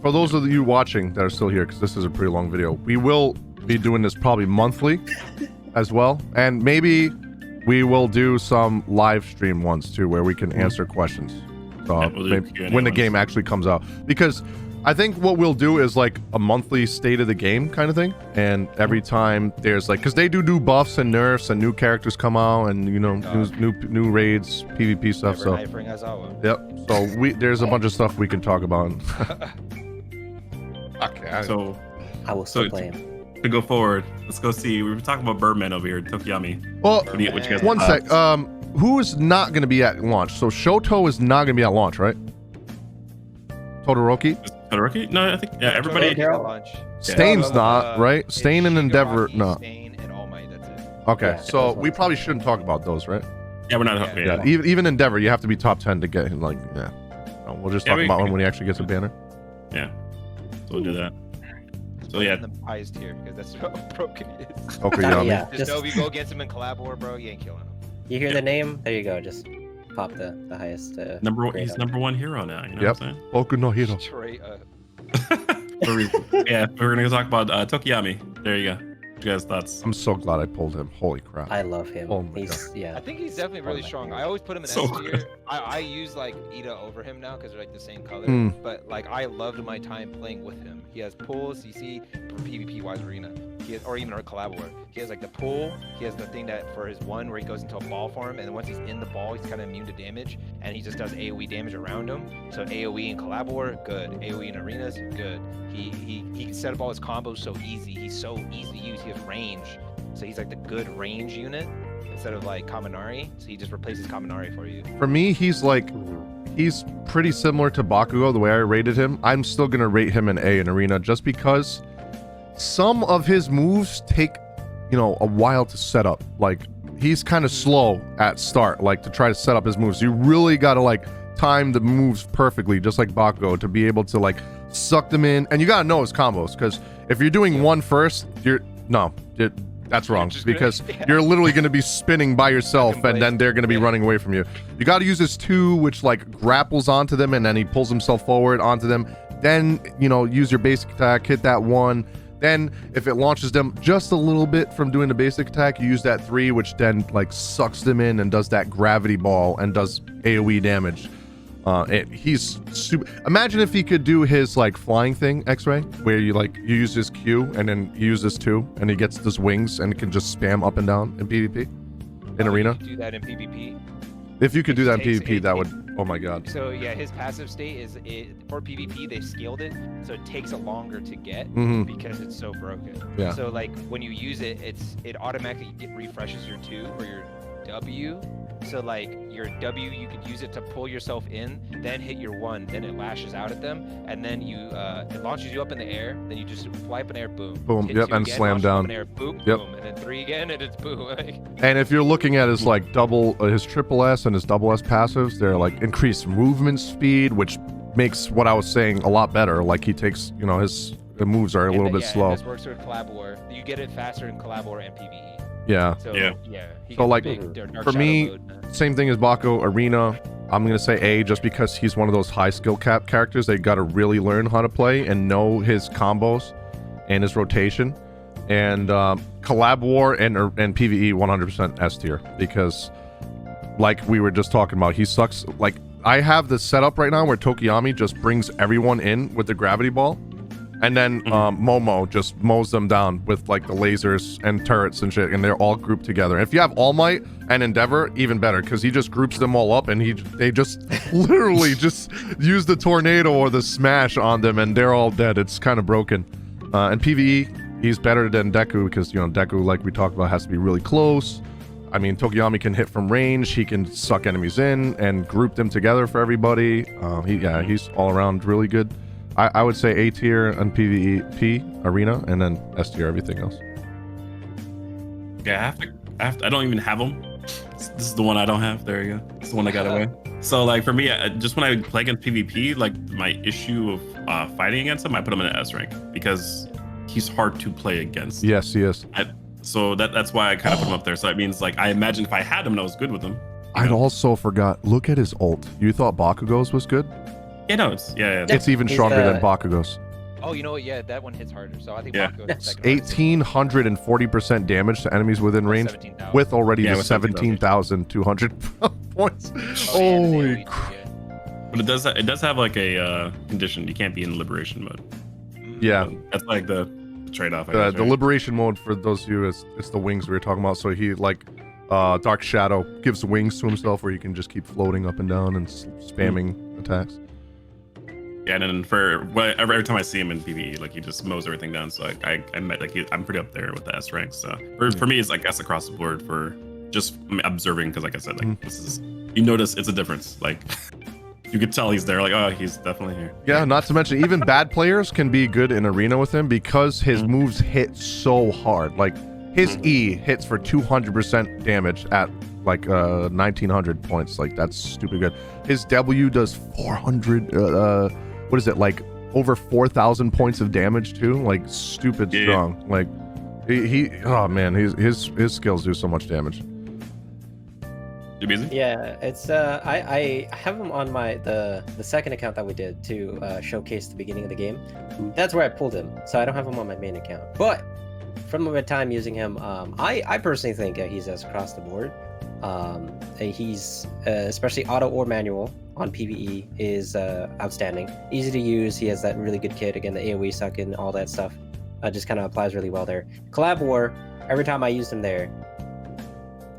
Speaker 2: For those of you watching that are still here, because this is a pretty long video, we will be doing this probably monthly as well, and maybe we will do some live stream ones too, where we can answer questions when the game actually comes out, because I think what we'll do is like a monthly state of the game kind of thing, and every time there's like, because they do buffs and nerfs and new characters come out, and new raids, PvP stuff. So there's a bunch of stuff we can talk about. Okay, so
Speaker 4: I will still play him.
Speaker 1: To go forward, let's go see. We were talking about Birdman over here, Tokoyami.
Speaker 2: Well, one sec. Who is not going to be at launch? So Shoto is not going to be at launch, right? Totoroki?
Speaker 1: Totoroki? No, I think everybody.
Speaker 2: Stain's not, right? Stain and Endeavor, no.
Speaker 3: Stain and All Might, that's it.
Speaker 2: Okay, so we probably shouldn't talk about those, right?
Speaker 1: Yeah, we're not.
Speaker 2: Yeah. Even Endeavor, you have to be top 10 to get him. Like, we'll just talk about him when he actually gets a banner.
Speaker 1: Yeah, so we'll do that. So yeah,
Speaker 3: the highest tier, because that's how broken he is.
Speaker 2: Tokoyami.
Speaker 3: Just know if you go against him in Collab War, bro, you ain't killing him.
Speaker 4: You hear the name? There you go. Just pop the highest.
Speaker 1: He's number 1 hero now. You know what I'm saying?
Speaker 2: Boku no hero.
Speaker 3: Straight up.
Speaker 1: Yeah, we're gonna talk about Tokoyami. There you go. What you guys' thoughts?
Speaker 2: I'm so glad I pulled him. Holy crap.
Speaker 4: I love him.
Speaker 2: Oh my God.
Speaker 3: I think he's definitely really strong. I always put him in S tier. I use like Ida over him now because they're like the same color. But like I loved my time playing with him. He has pulls, CC, for PvP wise arena. He has, or even our collab war. He has like the pull. He has the thing that for his one where he goes into a ball form, and then once he's in the ball, he's kind of immune to damage, and he just does AoE damage around him. So AoE in collab war, good. AoE in arenas, good. He can set up all his combos so easy. He's so easy to use. He has range, so he's like the good range unit instead of like Kaminari. So he just replaces Kaminari for you.
Speaker 2: For me, he's pretty similar to Bakugo the way I rated him. I'm still gonna rate him an A in arena just because some of his moves take a while to set up. Like he's kind of slow at start, like to try to set up his moves. You really gotta like time the moves perfectly, just like Bakugo, to be able to like suck them in, and you gotta know his combos, because if you're doing one first, that's wrong, because you're literally going to be spinning by yourself, and then they're going to be running away from you. You got to use his 2, which like grapples onto them, and then he pulls himself forward onto them. Then use your basic attack, hit that 1. Then if it launches them just a little bit from doing the basic attack, you use that 3, which then like sucks them in and does that gravity ball and does AoE damage. He's super. Imagine if he could do his like flying thing, X-Ray, where you use his Q and then you use his 2, and he gets his wings and can just spam up and down in PvP, in arena.
Speaker 3: You do that in PvP.
Speaker 2: If you could do that in PvP, that would. Oh my God.
Speaker 3: So yeah, his passive state is for PvP. They scaled it, so it takes it longer to get because it's so broken.
Speaker 2: Yeah.
Speaker 3: So like when you use it, it automatically refreshes your 2 or your W. So like your W, you could use it to pull yourself in, then hit your 1, then it lashes out at them, and then you it launches you up in the air. Then you just fly up in the air, boom.
Speaker 2: Boom,
Speaker 3: Hits
Speaker 2: yep,
Speaker 3: you
Speaker 2: and
Speaker 3: again,
Speaker 2: slam
Speaker 3: launches you up
Speaker 2: down.
Speaker 3: in the air, boom,
Speaker 2: Yep.
Speaker 3: boom, and then 3 again, and it's boom.
Speaker 2: And if you're looking at his like double, his triple S and his double S passives, they're like increased movement speed, which makes what I was saying a lot better. Like he takes, you know, his moves are a little bit slow.
Speaker 3: And this works with Collab War. You get it faster in Collab War and PVE.
Speaker 2: Yeah.
Speaker 3: So
Speaker 1: Yeah.
Speaker 3: he
Speaker 2: So,
Speaker 3: gets
Speaker 2: like,
Speaker 3: big Dark
Speaker 2: for
Speaker 3: Shadow
Speaker 2: me,
Speaker 3: mode.
Speaker 2: Same thing as Bakugo Arena. I'm gonna say A just because he's one of those high skill cap characters that you gotta really learn how to play and know his combos and his rotation. And Collab War and PVE 100% S tier because, like we were just talking about, he sucks. Like I have the setup right now where Tokoyami just brings everyone in with the gravity ball, and then Momo just mows them down with like the lasers and turrets and shit, and they're all grouped together. If you have All Might and Endeavor, even better, because he just groups them all up and they just literally just use the tornado or the smash on them and they're all dead. It's kind of broken. And PvE, he's better than Deku because, you know, Deku, like we talked about, has to be really close. I mean, Tokoyami can hit from range. He can suck enemies in and group them together for everybody. He's all around really good. I would say A tier on PvP Arena, and then S tier everything else.
Speaker 1: Yeah, I don't even have them. This is the one I don't have. There you go. It's the one I got away. So like for me, just when I play against PvP, like my issue of fighting against him, I put him in an S rank because he's hard to play against.
Speaker 2: Yes, he is.
Speaker 1: So that's why I kind of put him up there. So that means like I imagine if I had him and I was good with him.
Speaker 2: I'd also forgot. Look at his ult. You thought Bakugo's was good?
Speaker 1: Yeah, no, it's
Speaker 2: It's even stronger than Bakugo's.
Speaker 3: Oh, you know what? Yeah, that one hits harder. So I think
Speaker 1: Yeah.
Speaker 3: Bakugo's the second hardest.
Speaker 2: 1,840% damage to enemies within range
Speaker 3: 17,000.
Speaker 2: with already
Speaker 1: Yeah,
Speaker 2: the
Speaker 1: with
Speaker 2: 17,200 points.
Speaker 3: Oh, yeah,
Speaker 2: Holy
Speaker 3: AoE,
Speaker 2: crap.
Speaker 3: yeah.
Speaker 1: But it does have like a condition. You can't be in liberation mode.
Speaker 2: Yeah.
Speaker 1: So that's like the trade-off. I
Speaker 2: The,
Speaker 1: guess,
Speaker 2: the
Speaker 1: right?
Speaker 2: liberation mode for those of you is it's the wings we were talking about. So he like Dark Shadow gives wings to himself where he can just keep floating up and down and spamming attacks.
Speaker 1: Yeah, and then for every time I see him in PvE, like he just mows everything down. So I'm pretty up there with the S ranks. So for me, it's like S across the board for just observing, because like I said, like this is, you notice it's a difference. Like you could tell he's there. Like, oh, he's definitely here.
Speaker 2: Yeah, not to mention even bad players can be good in arena with him because his moves hit so hard. Like his E hits for 200% damage at like 1900 points. Like that's stupid good. His W does 400 what is it, like over 4,000 points of damage too? Like stupid strong. Like he oh man, his skills do so much damage.
Speaker 1: You busy?
Speaker 4: Yeah, it's I have him on the second account that we did to showcase the beginning of the game. That's where I pulled him, so I don't have him on my main account. But from my time using him, I personally think he's as across the board. He's especially auto or manual on PvE is outstanding, easy to use. He has that really good kit, again the AoE suck and all that stuff just kind of applies really well there. Collab War, every time I used him there,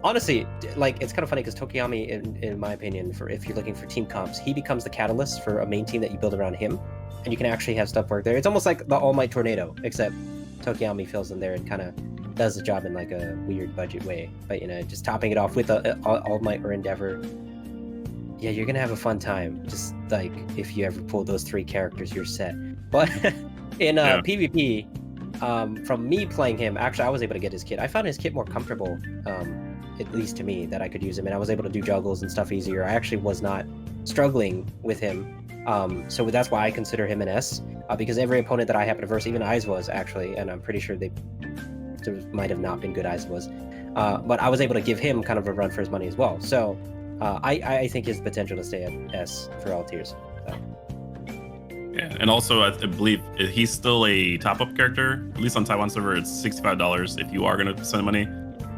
Speaker 4: honestly, like it's kind of funny because Tokoyami, in my opinion, for if you're looking for team comps, he becomes the catalyst for a main team that you build around him, and you can actually have stuff work there. It's almost like the All Might Tornado, except Tokoyami fills in there and kind of does the job in like a weird budget way. But you know, just topping it off with a All Might or Endeavor, yeah, you're gonna have a fun time. Just like if you ever pull those 3 characters, you're set. But in PvP, from me playing him, actually I was able to get his kit. I found his kit more comfortable, at least to me, that I could use him, and I was able to do juggles and stuff easier. I actually was not struggling with him, so that's why I consider him an S, because every opponent that I happened to verse, even Eyes was actually, and I'm pretty sure there might have not been good Eyes was, but I was able to give him kind of a run for his money as well. So I think his potential to stay at S for all tiers. So.
Speaker 1: Yeah, and also I believe he's still a top-up character. At least on Taiwan server, it's $65 if you are gonna spend money.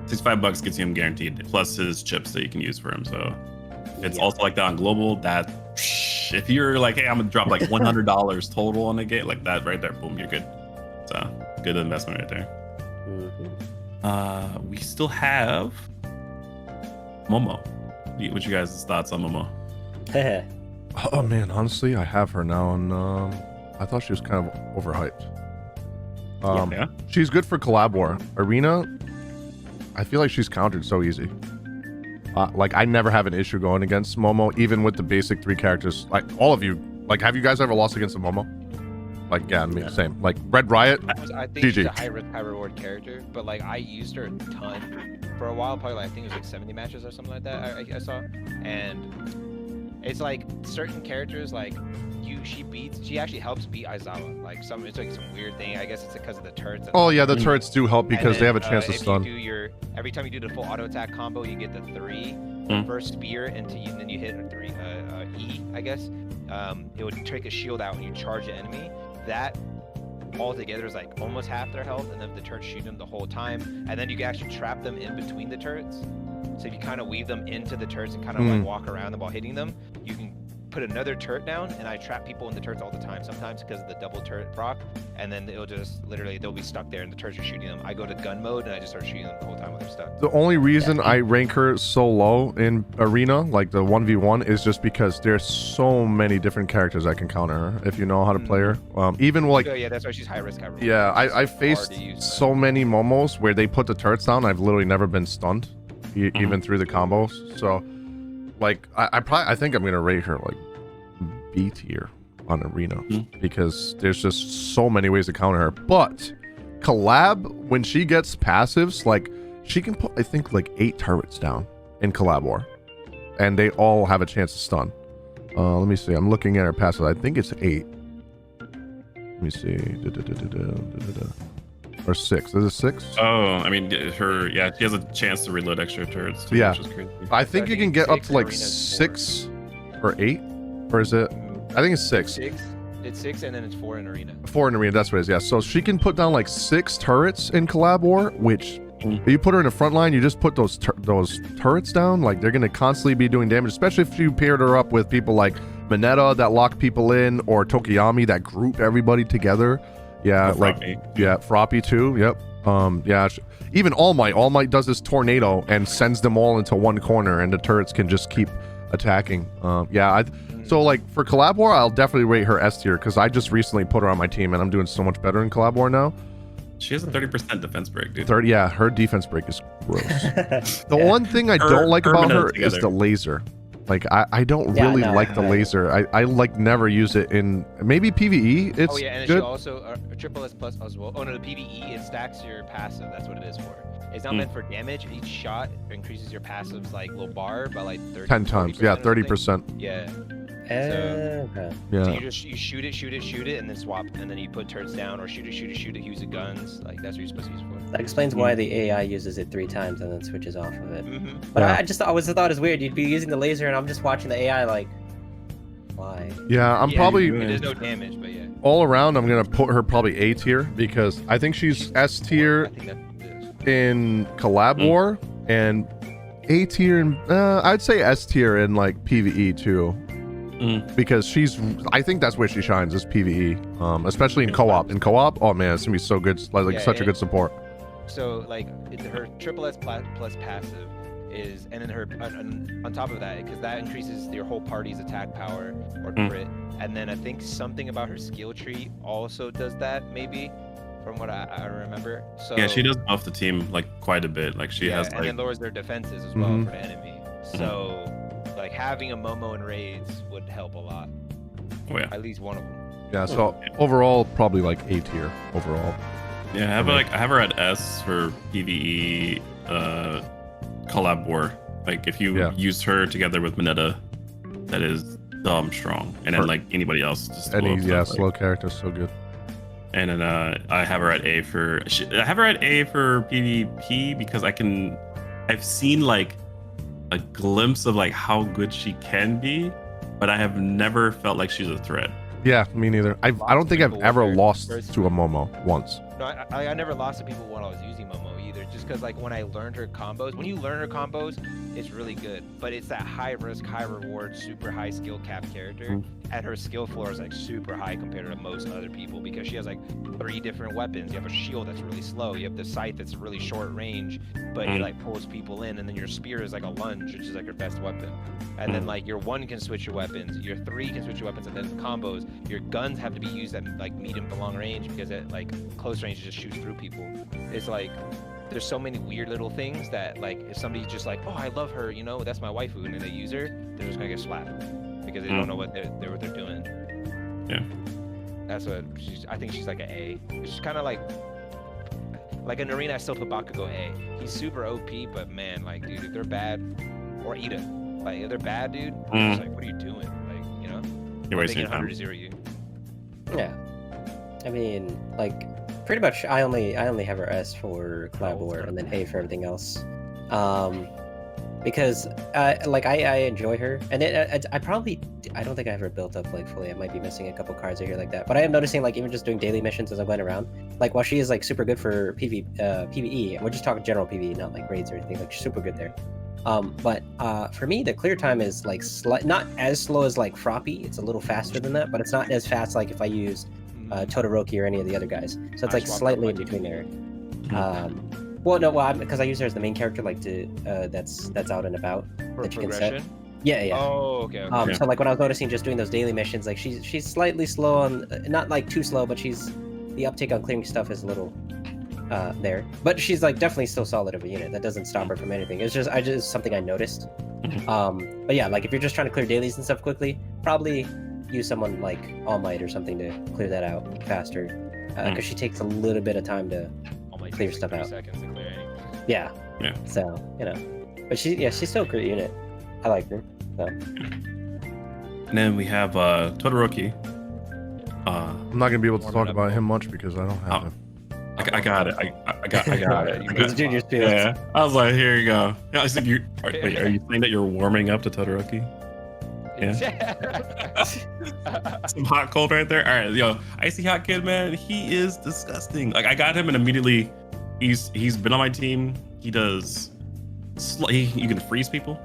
Speaker 1: $65 gets you him guaranteed, plus his chips that you can use for him. So it's also like that on global. That if you're like, hey, I'm gonna drop like $100 total on the game, like that right there, boom, you're good. So good investment right there. We still have Momo. What you guys' thoughts on Momo?
Speaker 2: Oh man, honestly, I have her now, and I thought she was kind of overhyped.
Speaker 1: Yeah.
Speaker 2: She's good for Collab War. Arena, I feel like she's countered so easy. Like I never have an issue going against Momo, even with the basic 3 characters. Like all of you, like have you guys ever lost against a Momo? Like yeah, me same. Like Red Riot,
Speaker 3: I think she's
Speaker 2: GG.
Speaker 3: a high risk, high reward character, but like I used her a ton for a while. Probably like, I think it was like 70 matches or something like that. I saw, and it's like certain characters like she actually helps beat Aizawa. Like it's like some weird thing. I guess it's because of the turrets.
Speaker 2: Oh yeah, the turrets do help because
Speaker 3: then,
Speaker 2: they have a chance to
Speaker 3: if
Speaker 2: stun.
Speaker 3: You do every time you do the full auto attack combo, you get the 3 first spear into you, and then you hit a 3 E, I guess. It would take a shield out when you charge the enemy. That altogether is like almost half their health, and then the turrets shoot them the whole time, and then you can actually trap them in between the turrets. So if you kind of weave them into the turrets and kind of like walk around them while hitting them, you can put another turret down, and I trap people in the turrets all the time, sometimes because of the double turret proc, and then it'll just literally they'll be stuck there and the turrets are shooting them. I go to gun mode and I just start shooting them the whole time when they're stuck.
Speaker 2: The only reason I rank her so low in arena, like the 1v1, is just because there's so many different characters I can counter her if you know how to play her. Even like
Speaker 3: yeah, that's why she's high risk, high reward.
Speaker 2: yeah, I faced so many Momos where they put the turrets down. I've literally never been stunned, even through the combos. So like I think I'm gonna rate her like B tier on arena because there's just so many ways to counter her. But Collab, when she gets passives, like she can put I think like 8 turrets down in Collab War, and they all have a chance to stun. Let me see. I'm looking at her passive. I think it's 8. Let me see. Or 6. Is it 6?
Speaker 1: Oh, I mean, she has a chance to reload extra turrets too,
Speaker 2: Yeah.
Speaker 1: which is crazy.
Speaker 2: I think you can get up to like 6 or 8, or is it? I think it's 6.
Speaker 3: It's 6 and then it's 4 in arena.
Speaker 2: 4 in arena, that's what it is. Yeah, so she can put down like 6 turrets in Collab War, which if you put her in the front line, you just put those turrets down. Like they're gonna constantly be doing damage, especially if you paired her up with people like Mineta that lock people in, or Tokoyami that group everybody together. Yeah, Froppy too. Yep. Even All Might does this tornado and sends them all into one corner, and the turrets can just keep attacking. So like for Collab War, I'll definitely rate her S tier because I just recently put her on my team and I'm doing so much better in Collab War now.
Speaker 1: She has a 30% defense break, dude.
Speaker 2: Her defense break is gross. The one thing I don't like about her is the laser. Like I don't really like the laser. I like never use it in maybe PVE. It's
Speaker 3: and
Speaker 2: good.
Speaker 3: she also triple S plus as well. Oh no, the PVE it stacks your passive. That's what it is for. It's not meant for damage. Each shot increases your passive's like little bar by like 10
Speaker 2: times. Yeah, 30%.
Speaker 3: Yeah.
Speaker 4: Okay.
Speaker 2: Yeah.
Speaker 3: So you shoot it, and then swap, and then you put turrets down, or shoot it, use the guns. Like that's what you're supposed to use it for.
Speaker 4: That explains why the AI uses it 3 times and then switches off of it. But I just always thought it's weird. You'd be using the laser, and I'm just watching the AI like, why?
Speaker 2: Yeah, I'm probably
Speaker 3: there's no damage, but yeah.
Speaker 2: All around, I'm gonna put her probably A tier because I think she's S tier in Collab War and A tier in I'd say S tier in like PVE too. Because I think that's where she shines is PVE, especially in co-op. In co-op, oh man, it's gonna be so good, like such a good support.
Speaker 3: So like her triple S plus passive is, and then her on top of that, because that increases your whole party's attack power or crit, and then I think something about her skill tree also does that, maybe, from what I remember. So
Speaker 1: yeah, she does buff the team like quite a bit. Like she has
Speaker 3: and then lowers their defenses as well for the enemy. So like having a Momo in raids would help a lot.
Speaker 1: Oh yeah,
Speaker 3: at least one of them.
Speaker 2: Yeah, so overall probably like A tier overall.
Speaker 1: Yeah, I have her at S for PVE Collab War. Like if you use her together with Mineta, that is dumb strong. And then like anybody else, just
Speaker 2: slow character, so good.
Speaker 1: And then I have her at A for PvP because I've seen like a glimpse of like how good she can be, but I have never felt like she's a threat.
Speaker 2: Yeah, me neither. I don't think I've ever lost to a Momo once.
Speaker 3: No, I never lost to people when I was using Momo either, just because like when I learned her combos, when you learn her combos, it's really good, but it's that high risk, high reward, super high skill cap character, and her skill floor is like super high compared to most other people because she has like 3 different weapons. You have a shield that's really slow, you have the scythe that's really short range, but it like pulls people in, and then your spear is like a lunge, which is like your best weapon, and then like your 1 can switch your weapons, your 3 can switch your weapons, and then the combos, your guns have to be used at like medium to long range because at like close range it just shoots through people. It's like there's so many weird little things that like if somebody's just like, oh, I love her, you know, that's my waifu, and then they use her, they're just gonna get slapped because they don't know what they're doing.
Speaker 1: Yeah.
Speaker 3: That's what I think she's like an A. She's kind of like an arena. I still put Bakugo A. He's super OP, but man, like, dude, if they're bad, or Ida, like if they're bad, dude, I'm just like, what are you doing? Like, you know,
Speaker 1: You're
Speaker 3: they
Speaker 1: wasting
Speaker 3: can
Speaker 1: time.
Speaker 3: 100-0 you.
Speaker 4: Yeah. I mean, like, pretty much I only have her S for Collab War and then A for everything else. Because like I enjoy her, and I don't think I ever built up like fully. I might be missing a couple cards here like that, but I am noticing like even just doing daily missions as I'm going around, like while she is like super good for PVE, and we're just talking general PVE, not like raids or anything, like she's super good there. But for me, the clear time is like not as slow as like Froppy. It's a little faster than that, but it's not as fast like if I used Totoroki or any of the other guys. So it's like slightly in between there. Well, no, because I use her as the main character, like to that's out and about
Speaker 3: For
Speaker 4: that you can set.
Speaker 3: progression?
Speaker 4: Yeah.
Speaker 3: Oh, okay.
Speaker 4: So like when I was noticing just doing those daily missions, like she's slightly slow on, not like too slow, but the uptake on clearing stuff is a little there. But she's like definitely still solid of a unit. That doesn't stop her from anything. It's just something I noticed. But yeah, like if you're just trying to clear dailies and stuff quickly, probably use someone like All Might or something to clear that out faster. Because she takes a little bit of time to clear stuff out.
Speaker 3: Seconds to clear anything.
Speaker 4: Yeah. So, you know. But she's still a great unit. I like her. So.
Speaker 1: And then we have Totoroki.
Speaker 2: I'm not gonna be able to talk about him much because I don't have him.
Speaker 1: I got it. I got it.
Speaker 4: It's Junior Spears.
Speaker 1: Yeah. I was like, here you go. Yeah, I said are you saying that you're warming up to Totoroki? Yeah. Some hot cold right there. All right, yo, Icy Hot Kid, man, he is disgusting. Like I got him and immediately he's been on my team. He does you can freeze people.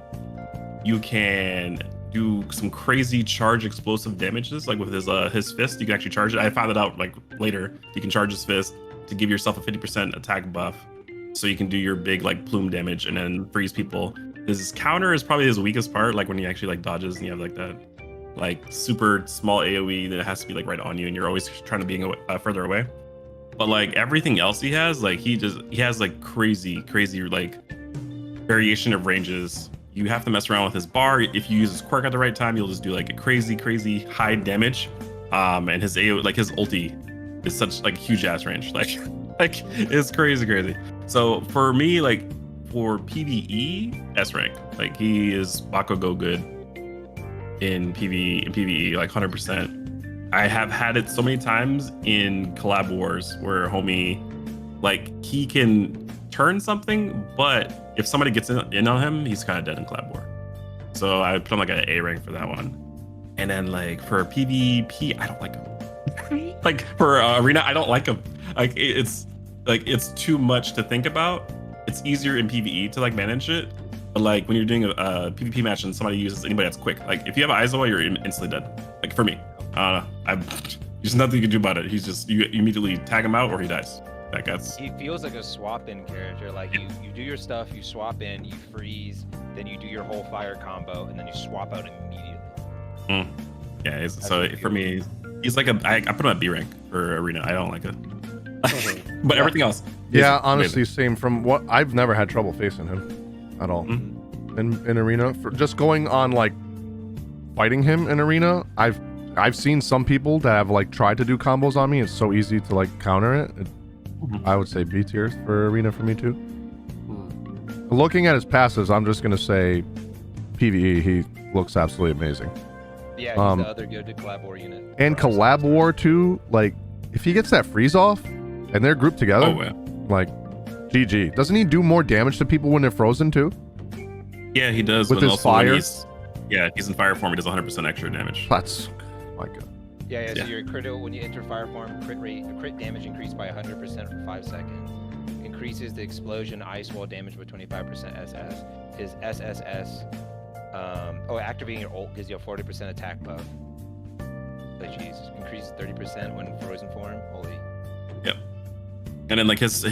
Speaker 1: You can do some crazy charge explosive damages, like with his fist. You can actually charge it. I found it out like later. You can charge his fist to give yourself a 50% attack buff, so you can do your big like plume damage and then freeze people. His counter is probably his weakest part, like when he actually like dodges and you have like that like super small AoE that has to be like right on you and you're always trying to be further away. But like everything else he has, like he has like crazy like variation of ranges. You have to mess around with his bar. If you use his quirk at the right time, you'll just do like a crazy high damage. And his AoE, like his ulti is such like huge ass range. Like it's crazy. So for me, like for PvE, S rank. Like he is Bakugo good in PvE, like 100%. I have had it so many times in collab wars where homie, like he can turn something, but if somebody gets in on him, he's kind of dead in collab war. So I put him like an A rank for that one. And then like for PvP, I don't like him. Like for arena, I don't like him. Like it's too much to think about. It's easier in PvE to like manage it, but like when you're doing a PvP match and somebody uses anybody that's quick, like if you have Aizawa, you're instantly dead. Like for me, there's nothing you can do about it. He's just you immediately tag him out or he dies. Like
Speaker 3: he feels like a swap-in character. Like you do your stuff, you swap in, you freeze, then you do your whole fire combo, and then you swap out immediately.
Speaker 1: Yeah, so for me, he's like I put him at B rank for arena. I don't like it. But everything else.
Speaker 2: Yeah, honestly, amazing. Same. From what I've never had trouble facing him at all in arena. For just going on like fighting him in arena, I've seen some people that have like tried to do combos on me. It's so easy to like counter it. I would say B tier for arena for me too. Looking at his passes, I'm just gonna say PvE. He looks absolutely amazing.
Speaker 3: Yeah, he's the other good collab war unit.
Speaker 2: And collab war too. Like if he gets that freeze off and they're grouped together, like GG. Doesn't he do more damage to people when they're frozen too?
Speaker 1: Yeah, he does.
Speaker 2: With his fire.
Speaker 1: He's in fire form. He does 100% extra damage.
Speaker 2: That's my god.
Speaker 3: Yeah. So your critical when you enter fire form, crit damage increased by 100% for 5 seconds. Increases the explosion ice wall damage by 25% SS. His SSS. Activating your ult gives you a 40% attack buff. Like jeez, increases 30% when frozen form. Holy.
Speaker 1: Yep. And then like his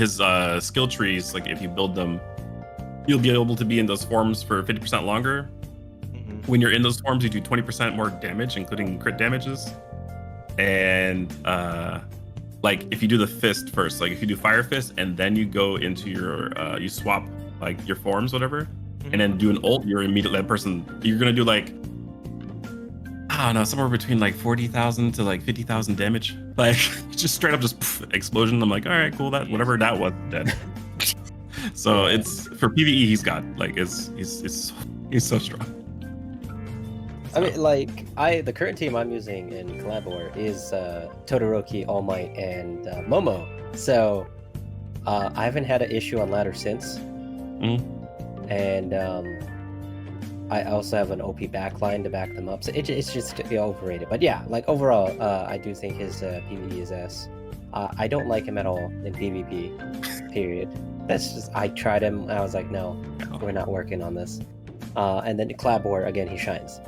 Speaker 1: skill trees, like if you build them, you'll be able to be in those forms for 50% longer. When you're in those forms, you do 20% more damage, including crit damages. And like if you do the fist first, like if you do fire fist and then you go into your you swap like your forms, whatever, and then do an ult, you're immediately that person. You're gonna do like I don't know, somewhere between like 40,000 to like 50,000 damage. Like just straight up just explosion. I'm like, all right, cool. That whatever that was dead. So it's for PVE. He's got like he's so strong.
Speaker 4: I mean, like the current team I'm using in Collab is Totoroki, All Might, and Momo. So I haven't had an issue on ladder since, and I also have an OP backline to back them up. So it's just overrated. But yeah, like overall, I do think his PvE is S. I don't like him at all in PvP. Period. That's just I tried him. I was like, no, we're not working on this. And then Collab War again, he shines.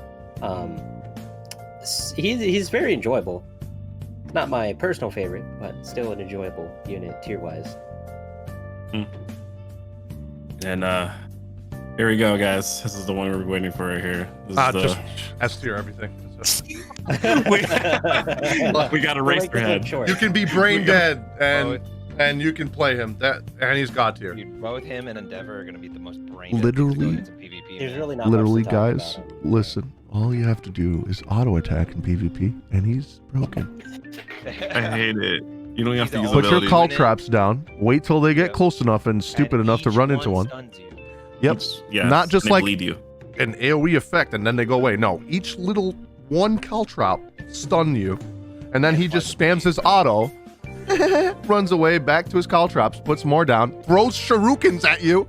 Speaker 4: He's very enjoyable. Not my personal favorite, but still an enjoyable unit tier wise.
Speaker 1: And here we go, guys. This is the one we're waiting for right here. This is
Speaker 2: Just S tier everything.
Speaker 1: we got Eraserhead.
Speaker 2: You can be brain dead and you can play him. And he's god tier.
Speaker 3: Dude, both him and Endeavor are gonna be the most brain
Speaker 2: Literally,
Speaker 3: PvP.
Speaker 4: There's really not much to talk
Speaker 2: guys,
Speaker 4: about.
Speaker 2: listen. All you have to do is auto attack in PvP, and he's broken.
Speaker 1: I hate it. You don't have to use
Speaker 2: Put your
Speaker 1: abilities.
Speaker 2: call traps down. Wait till they get close enough and stupid enough to
Speaker 3: each
Speaker 2: run into one.
Speaker 3: stuns you.
Speaker 2: Yep.
Speaker 1: Yes,
Speaker 2: Not just
Speaker 1: and they
Speaker 2: like
Speaker 1: bleed you.
Speaker 2: an AoE effect and then they go away. No, each little one caltrop stun you, and then he just spams his auto, runs away back to his caltrops, puts more down, throws shurikens at you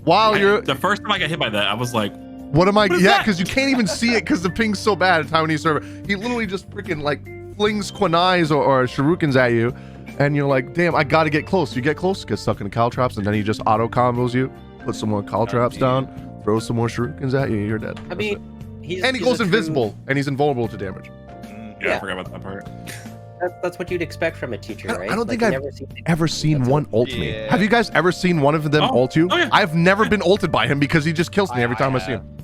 Speaker 2: while you're.
Speaker 1: The first time I got hit by that, I was like,
Speaker 2: What am I?
Speaker 1: What is
Speaker 2: Yeah,
Speaker 1: that?
Speaker 2: because you can't even see it because the ping's so bad at Taiwanese server. He literally just freaking like flings kunais or shurikens at you, and you're like, damn, I gotta get close. You get close, get stuck in the caltrops, and then he just auto combos you, put some more caltrops down, throw some more shurikens at you, you're dead.
Speaker 4: I mean, he
Speaker 2: goes invisible, and he's invulnerable to damage.
Speaker 1: yeah, I forgot about that part.
Speaker 4: That's what you'd expect from a teacher, right?
Speaker 2: I don't think
Speaker 4: you
Speaker 2: I've
Speaker 4: never seen
Speaker 2: ever seen one ult me.
Speaker 3: Yeah.
Speaker 2: Have you guys ever seen one of them ult you?
Speaker 1: Oh, yeah.
Speaker 2: I've never been ulted by him because he just kills me every time I see him.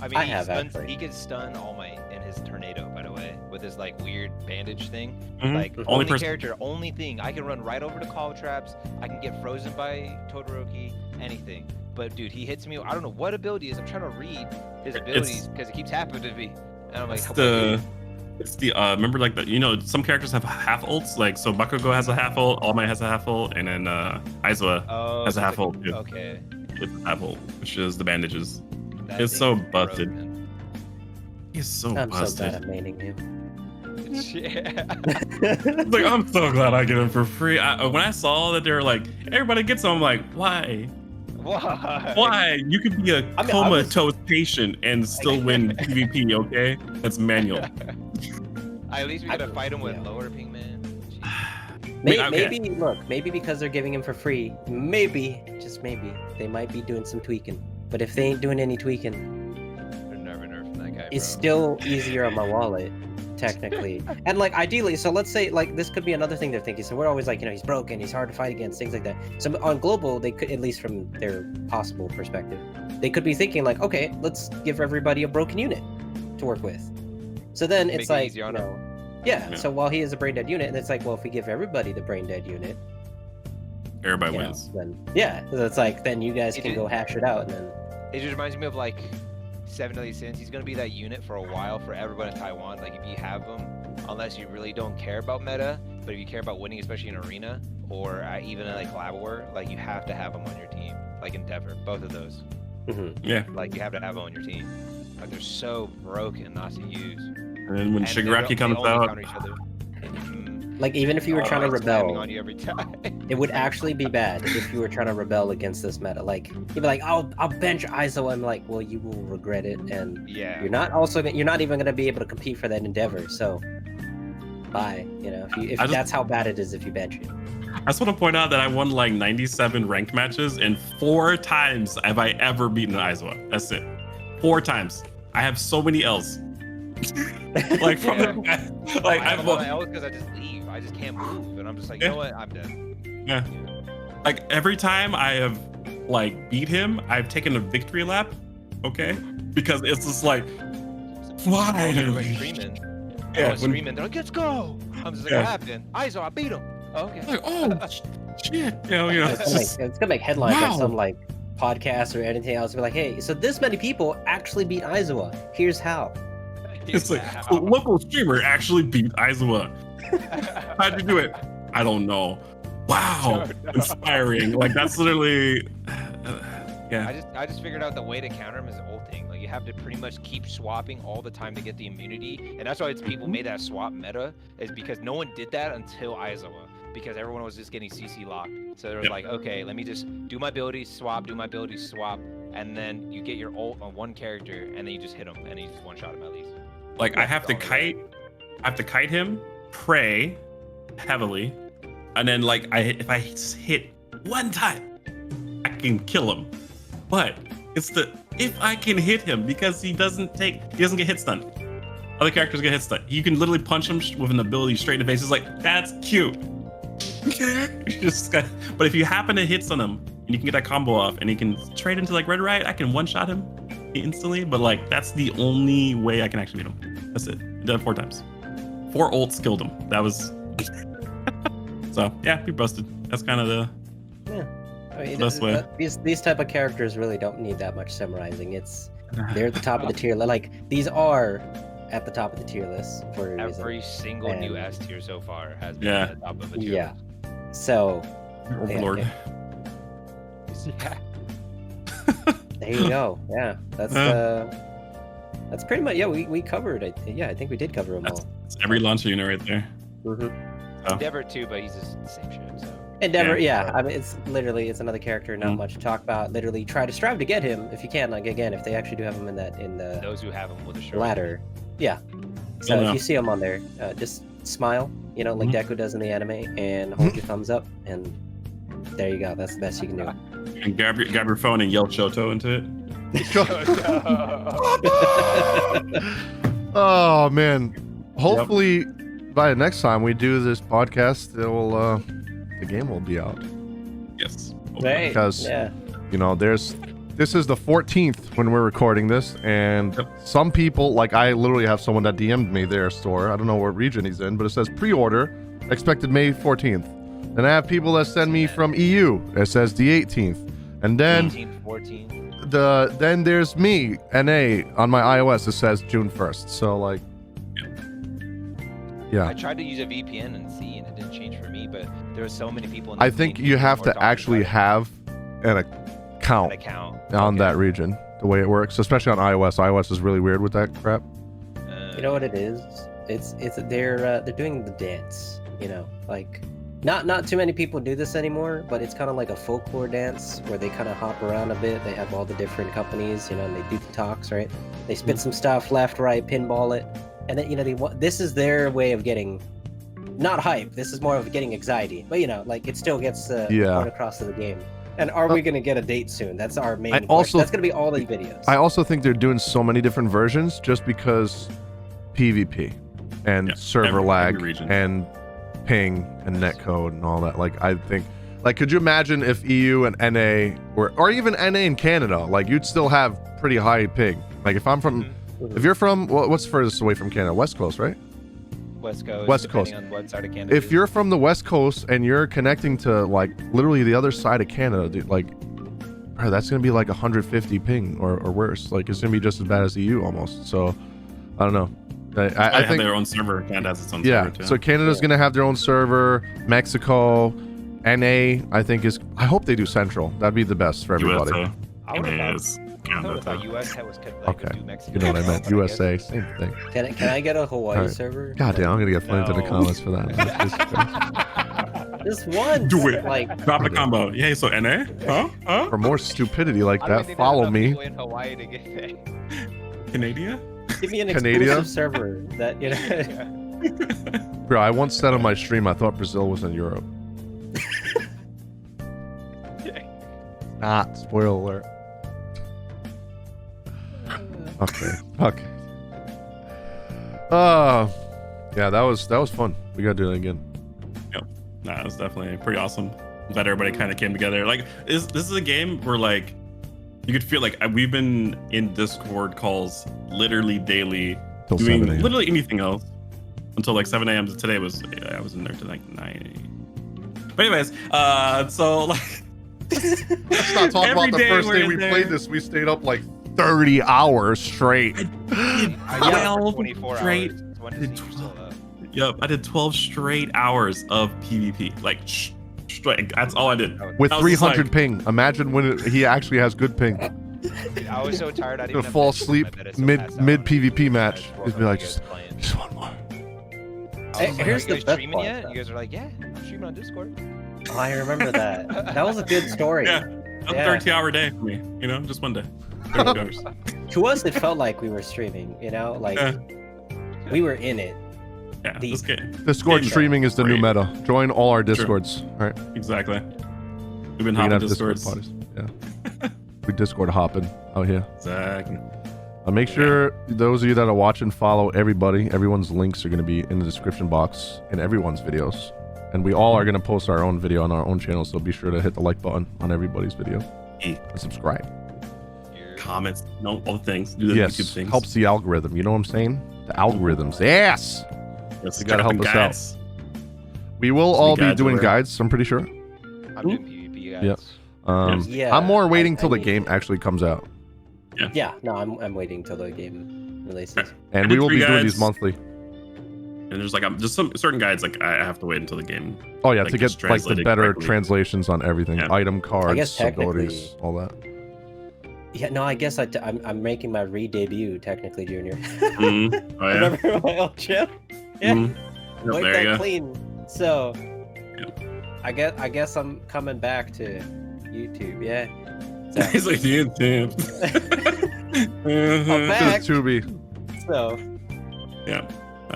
Speaker 3: I mean,
Speaker 4: I have, actually.
Speaker 3: he could stun All Might in his tornado, by the way, with his like weird bandage thing.
Speaker 1: Mhm.
Speaker 3: Like
Speaker 1: Only
Speaker 3: only
Speaker 1: person-
Speaker 3: character, only thing. I can run right over to call traps. I can get frozen by Totoroki, anything. But dude, he hits me. I don't know what ability it is. I'm trying to read his abilities because it keeps happening to me. And I'm like,
Speaker 1: It's the remember like the some characters have half ults, like so Bakugo has a half ult, All Might has a half ult, and then Aizawa has a half ult too.
Speaker 3: Okay.
Speaker 1: With a half ult, which is the bandages.
Speaker 3: That
Speaker 1: It's
Speaker 3: thing
Speaker 1: so
Speaker 3: is
Speaker 1: busted.
Speaker 3: broken.
Speaker 1: He's so
Speaker 4: I'm so bad
Speaker 1: busted.
Speaker 4: at maining him.
Speaker 3: Yeah.
Speaker 1: Like I'm so glad I get him for free. When I saw that they were like everybody gets them, I'm like, why?
Speaker 3: Why?
Speaker 1: Why? You could be a
Speaker 4: I mean,
Speaker 1: comatose patient and still win PvP, okay? That's manual.
Speaker 3: At least we gotta fight him with lower ping, man.
Speaker 4: Maybe,
Speaker 1: Okay.
Speaker 4: maybe because they're giving him for free, maybe, just maybe, they might be doing some tweaking. But if they ain't doing any tweaking,
Speaker 3: They're never nerfing that guy,
Speaker 4: it's
Speaker 3: bro.
Speaker 4: still easier on my wallet, technically. And like ideally, so let's say like this could be another thing they're thinking. So we're always like, he's broken, he's hard to fight against, things like that. So on global, they could, at least from their possible perspective, they could be thinking like, okay, let's give everybody a broken unit to work with. So then
Speaker 3: Make
Speaker 4: it's
Speaker 3: it
Speaker 4: like,
Speaker 3: easier on him.
Speaker 4: yeah. So while he is a brain dead unit, and it's like, well, if we give everybody the brain dead unit,
Speaker 1: Everybody
Speaker 4: you know,
Speaker 1: wins.
Speaker 4: then yeah, so it's like then you guys
Speaker 3: It
Speaker 4: can
Speaker 3: is-
Speaker 4: go hash it out, and then
Speaker 3: It just reminds me of like 7 Deadly Sins. He's gonna be that unit for a while for everyone in Taiwan. Like if you have him, unless you really don't care about meta, but if you care about winning, especially in arena or even in like Collab War, like you have to have him on your team. Like Endeavor, both of those.
Speaker 1: Yeah.
Speaker 3: Like you have to have them on your team. Like they're so broken not to use.
Speaker 1: And then when
Speaker 3: And
Speaker 1: Shigaraki
Speaker 3: they
Speaker 1: comes
Speaker 3: only
Speaker 1: out,
Speaker 3: counter each other.
Speaker 4: like even if you were
Speaker 3: Oh,
Speaker 4: trying to
Speaker 3: it's spamming
Speaker 4: rebel,
Speaker 3: on you every time.
Speaker 4: it would actually be bad if you were trying to rebel against this meta. Like you'd be like, I'll bench Aizawa. I'm like, well, you will regret it, and
Speaker 3: Yeah.
Speaker 4: you're not even gonna be able to compete for that endeavor. So bye. You know, if
Speaker 1: I just-
Speaker 4: that's how bad it is if you bench it.
Speaker 1: I just want to point out that I won like 97 ranked matches, and 4 times have I ever beaten Aizawa. That's it. 4 times. I have so many L's. Like from like
Speaker 3: I have
Speaker 1: I've
Speaker 3: a lot of L's because I just leave. I just can't move, and I'm just like, you know what? I'm dead.
Speaker 1: Yeah. Like every time I have like beat him, I've taken a victory lap. Okay, because it's just like why?
Speaker 3: Everybody's screaming.
Speaker 1: Yeah,
Speaker 3: Everyone's
Speaker 1: when-
Speaker 3: screaming. They're like, let's go. I'm just like,
Speaker 1: Yeah.
Speaker 3: what happened? Aizawa, I beat him. Okay.
Speaker 1: Like, oh shit,
Speaker 4: It's gonna make headlines
Speaker 1: Wow.
Speaker 4: on some like podcast or anything else. Be like, hey, so this many people actually beat Aizawa. Here's how.
Speaker 1: It's like a local streamer actually beat Aizawa. How'd you do it? I don't know. Wow, inspiring. Like that's literally, yeah.
Speaker 3: I just figured out the way to counter him is ulting. Like you have to pretty much keep swapping all the time to get the immunity, and that's why people made that swap meta, is because no one did that until Aizawa, because everyone was just getting CC locked. So they were like, okay, let me just do my ability swap, and then you get your ult on one character, and then you just hit him, and you just one shot him at least.
Speaker 1: Like I have to kite him, pray heavily, and then like if I hit one time, I can kill him. But it's if I can hit him, because he doesn't get hit stun. Other characters get hit stun. You can literally punch him with an ability straight in the face. It's like, that's cute. But if you happen to hit stun him and you can get that combo off and he can trade into like red right, I can one shot him instantly. But like that's the only way I can actually beat him. That's it. I did it 4 times. 4 ults killed him. That was so yeah, we busted. That's kind of the
Speaker 4: I mean,
Speaker 1: best way.
Speaker 4: These type of characters really don't need that much summarizing. They're at the top of the tier. Like these are at the top of the tier list for a reason.
Speaker 3: Every single new S tier so far has been at the top of the tier.
Speaker 4: Yeah. So
Speaker 1: Overlord.
Speaker 3: Yeah.
Speaker 4: There you go. Yeah, that's pretty much. Yeah, we covered. I think we did cover them all.
Speaker 1: That's every launcher unit right there.
Speaker 3: Endeavor too, but he's just the same shit. So.
Speaker 4: Endeavor, yeah. I mean, it's another character, not much to talk about. Literally, strive to get him if you can. Like again, if they actually do have him in the
Speaker 3: those who have him with a shirt
Speaker 4: ladder, yeah. So if you see him on there, just smile, like Deku does in the anime, and hold your thumbs up, and there you go. That's the best you can do.
Speaker 1: And grab your phone and yell Shoto into it.
Speaker 2: Oh man! Hopefully, by the next time we do this podcast, the game will be out.
Speaker 1: Yes.
Speaker 4: Right.
Speaker 2: Because this is the 14th when we're recording this, and some people, like I literally have someone that DM'd me their store. I don't know what region he's in, but it says pre-order expected May 14th. And I have people that send me from EU. It says the 18th. And then
Speaker 3: 18th, 14th.
Speaker 2: Then there's me, NA, on my iOS. It says June 1st. So like, yeah.
Speaker 3: I tried to use a VPN and see, and it didn't change for me. But there were so many people.
Speaker 2: I think you have to actually have an account on that region. The way it works, especially on iOS. iOS is really weird with that crap.
Speaker 4: You know what it is? It's they're doing the dance. Like. Not too many people do this anymore, but it's kind of like a folklore dance where they kind of hop around a bit. They have all the different companies, and they do the talks, right? They spit some stuff left, right, pinball it, and then this is their way of getting not hype. This is more of getting anxiety, but like it still gets point across to the game. And are we gonna get a date soon? That's our main question. That's gonna be all the videos.
Speaker 2: I also think they're doing so many different versions just because PvP and server lag and ping and netcode and all that. Like I think, like, could you imagine if EU and NA or even NA in Canada, like you'd still have pretty high ping. Like if you're from what's furthest away from Canada? West Coast, right?
Speaker 3: West Coast.
Speaker 2: West Coast.
Speaker 3: On what side of Canada.
Speaker 2: If you're from the West Coast and you're connecting to like literally the other side of Canada, dude, like that's gonna be like 150 ping or worse. Like it's gonna be just as bad as EU almost. So I don't know. I think
Speaker 1: their own server. Canada has its own server too.
Speaker 2: So Canada's gonna have their own server. Mexico, NA, I think I hope they do Central. That'd be the best for everybody.
Speaker 1: NA is Canada.
Speaker 3: US was
Speaker 2: okay.
Speaker 3: Do Mexico.
Speaker 2: You know what I meant? USA, same thing.
Speaker 4: Can I get a Hawaii server?
Speaker 2: God damn, I'm gonna get flamed in the comments for that.
Speaker 4: Just one.
Speaker 1: Do it.
Speaker 4: Like
Speaker 1: drop a combo. Yeah. So NA. Huh?
Speaker 2: For more stupidity like that, follow me.
Speaker 3: In Hawaii to get
Speaker 1: Canada.
Speaker 4: Give me an exclusive server that
Speaker 2: Bro, I once said on my stream I thought Brazil was in Europe. Not spoiler alert. Okay. Yeah, that was fun. We gotta do it again.
Speaker 1: Yep. Nah, it was definitely pretty awesome. I'm glad everybody kind of came together. Like this is a game where like you could feel like we've been in Discord calls literally daily, doing literally anything else until like 7 a.m. Today I was in there to like 9 But anyways, so like,
Speaker 2: Let's not talk about the first day we played this. We stayed up like 30 hours straight.
Speaker 3: I 24
Speaker 1: straight.
Speaker 3: hours. When to see you still up.
Speaker 1: Yep, I did 12 straight hours of PvP. Like, straight. That's all I did.
Speaker 2: With
Speaker 1: I was just
Speaker 2: 300
Speaker 1: like-
Speaker 2: ping. Imagine when he actually has good ping.
Speaker 3: Dude, I was so tired. I didn't
Speaker 2: Gonna
Speaker 3: have
Speaker 2: fall
Speaker 3: to
Speaker 2: asleep
Speaker 3: my bed. I still
Speaker 2: mid
Speaker 3: passed out.
Speaker 2: PvP match.
Speaker 3: I
Speaker 2: He'd be like,
Speaker 3: just playing.
Speaker 2: just one more.
Speaker 3: I was like,
Speaker 4: Here's
Speaker 3: are
Speaker 4: the
Speaker 3: you guys
Speaker 4: best
Speaker 3: streaming
Speaker 4: part,
Speaker 3: yet?
Speaker 4: though.
Speaker 3: You guys are like, yeah, I'm streaming on Discord.
Speaker 4: Oh, I remember that. That was a good story.
Speaker 1: Yeah, a
Speaker 4: Yeah.
Speaker 1: 30-hour day for me. You know, just one day. 30 hours.
Speaker 4: To us, it felt like we were streaming. You know, like
Speaker 1: Yeah.
Speaker 4: we were in it.
Speaker 1: Yeah,
Speaker 4: The-
Speaker 1: this game.
Speaker 2: Discord
Speaker 1: Game's
Speaker 2: streaming is the new
Speaker 1: great.
Speaker 2: meta. Join all our Discords. All right.
Speaker 1: Exactly. We've been
Speaker 2: We can
Speaker 1: hopping
Speaker 2: have
Speaker 1: Discords.
Speaker 2: Discord parties. Yeah. We Discord hopping out here.
Speaker 1: Exactly.
Speaker 2: Make sure those of you that are watching follow everybody. Everyone's links are going to be in the description box in everyone's videos. And we all are going to post our own video on our own channel, so be sure to hit the like button on everybody's video and subscribe.
Speaker 1: Comments, all the things. Do the
Speaker 2: Yes,
Speaker 1: YouTube things.
Speaker 2: helps the algorithm. You know what I'm saying? The algorithms. Yes!
Speaker 1: Yes,
Speaker 2: You gotta
Speaker 1: check
Speaker 2: help
Speaker 1: them
Speaker 2: us
Speaker 1: guys.
Speaker 2: We will
Speaker 1: So
Speaker 2: all
Speaker 1: the
Speaker 2: be
Speaker 1: guides
Speaker 2: doing
Speaker 1: are-
Speaker 2: guides, I'm pretty sure.
Speaker 3: I'm doing PvP, guys.
Speaker 2: Yeah.
Speaker 1: Yes.
Speaker 4: Yeah,
Speaker 2: I'm more waiting
Speaker 4: I
Speaker 2: till the
Speaker 4: need-
Speaker 2: game actually comes out.
Speaker 4: Yeah, no, I'm waiting till the game releases.
Speaker 2: And
Speaker 1: I
Speaker 2: we
Speaker 1: did
Speaker 2: will be
Speaker 1: 3
Speaker 2: doing these
Speaker 1: guides.
Speaker 2: monthly.
Speaker 1: And there's like just some certain guides like I have to wait until the game.
Speaker 2: Oh yeah,
Speaker 1: Like,
Speaker 2: to
Speaker 1: just
Speaker 2: get like the
Speaker 1: translated
Speaker 2: better
Speaker 1: correctly.
Speaker 2: translations on everything.
Speaker 1: Yeah.
Speaker 2: Item cards,
Speaker 4: guess technically-
Speaker 2: abilities, all that.
Speaker 4: Yeah, no, I guess I'm making my re-debut technically, Junior.
Speaker 1: Mm. Oh yeah.
Speaker 4: Remember my old channel? Yeah,
Speaker 1: Mm. Yep,
Speaker 4: wipe
Speaker 1: there
Speaker 4: that
Speaker 1: you go.
Speaker 4: clean. So,
Speaker 1: Yep.
Speaker 4: I guess I'm coming back to YouTube. Yeah. So,
Speaker 1: He's like YouTube.
Speaker 4: I'm back.
Speaker 2: Tubi.
Speaker 4: So,
Speaker 1: Yeah.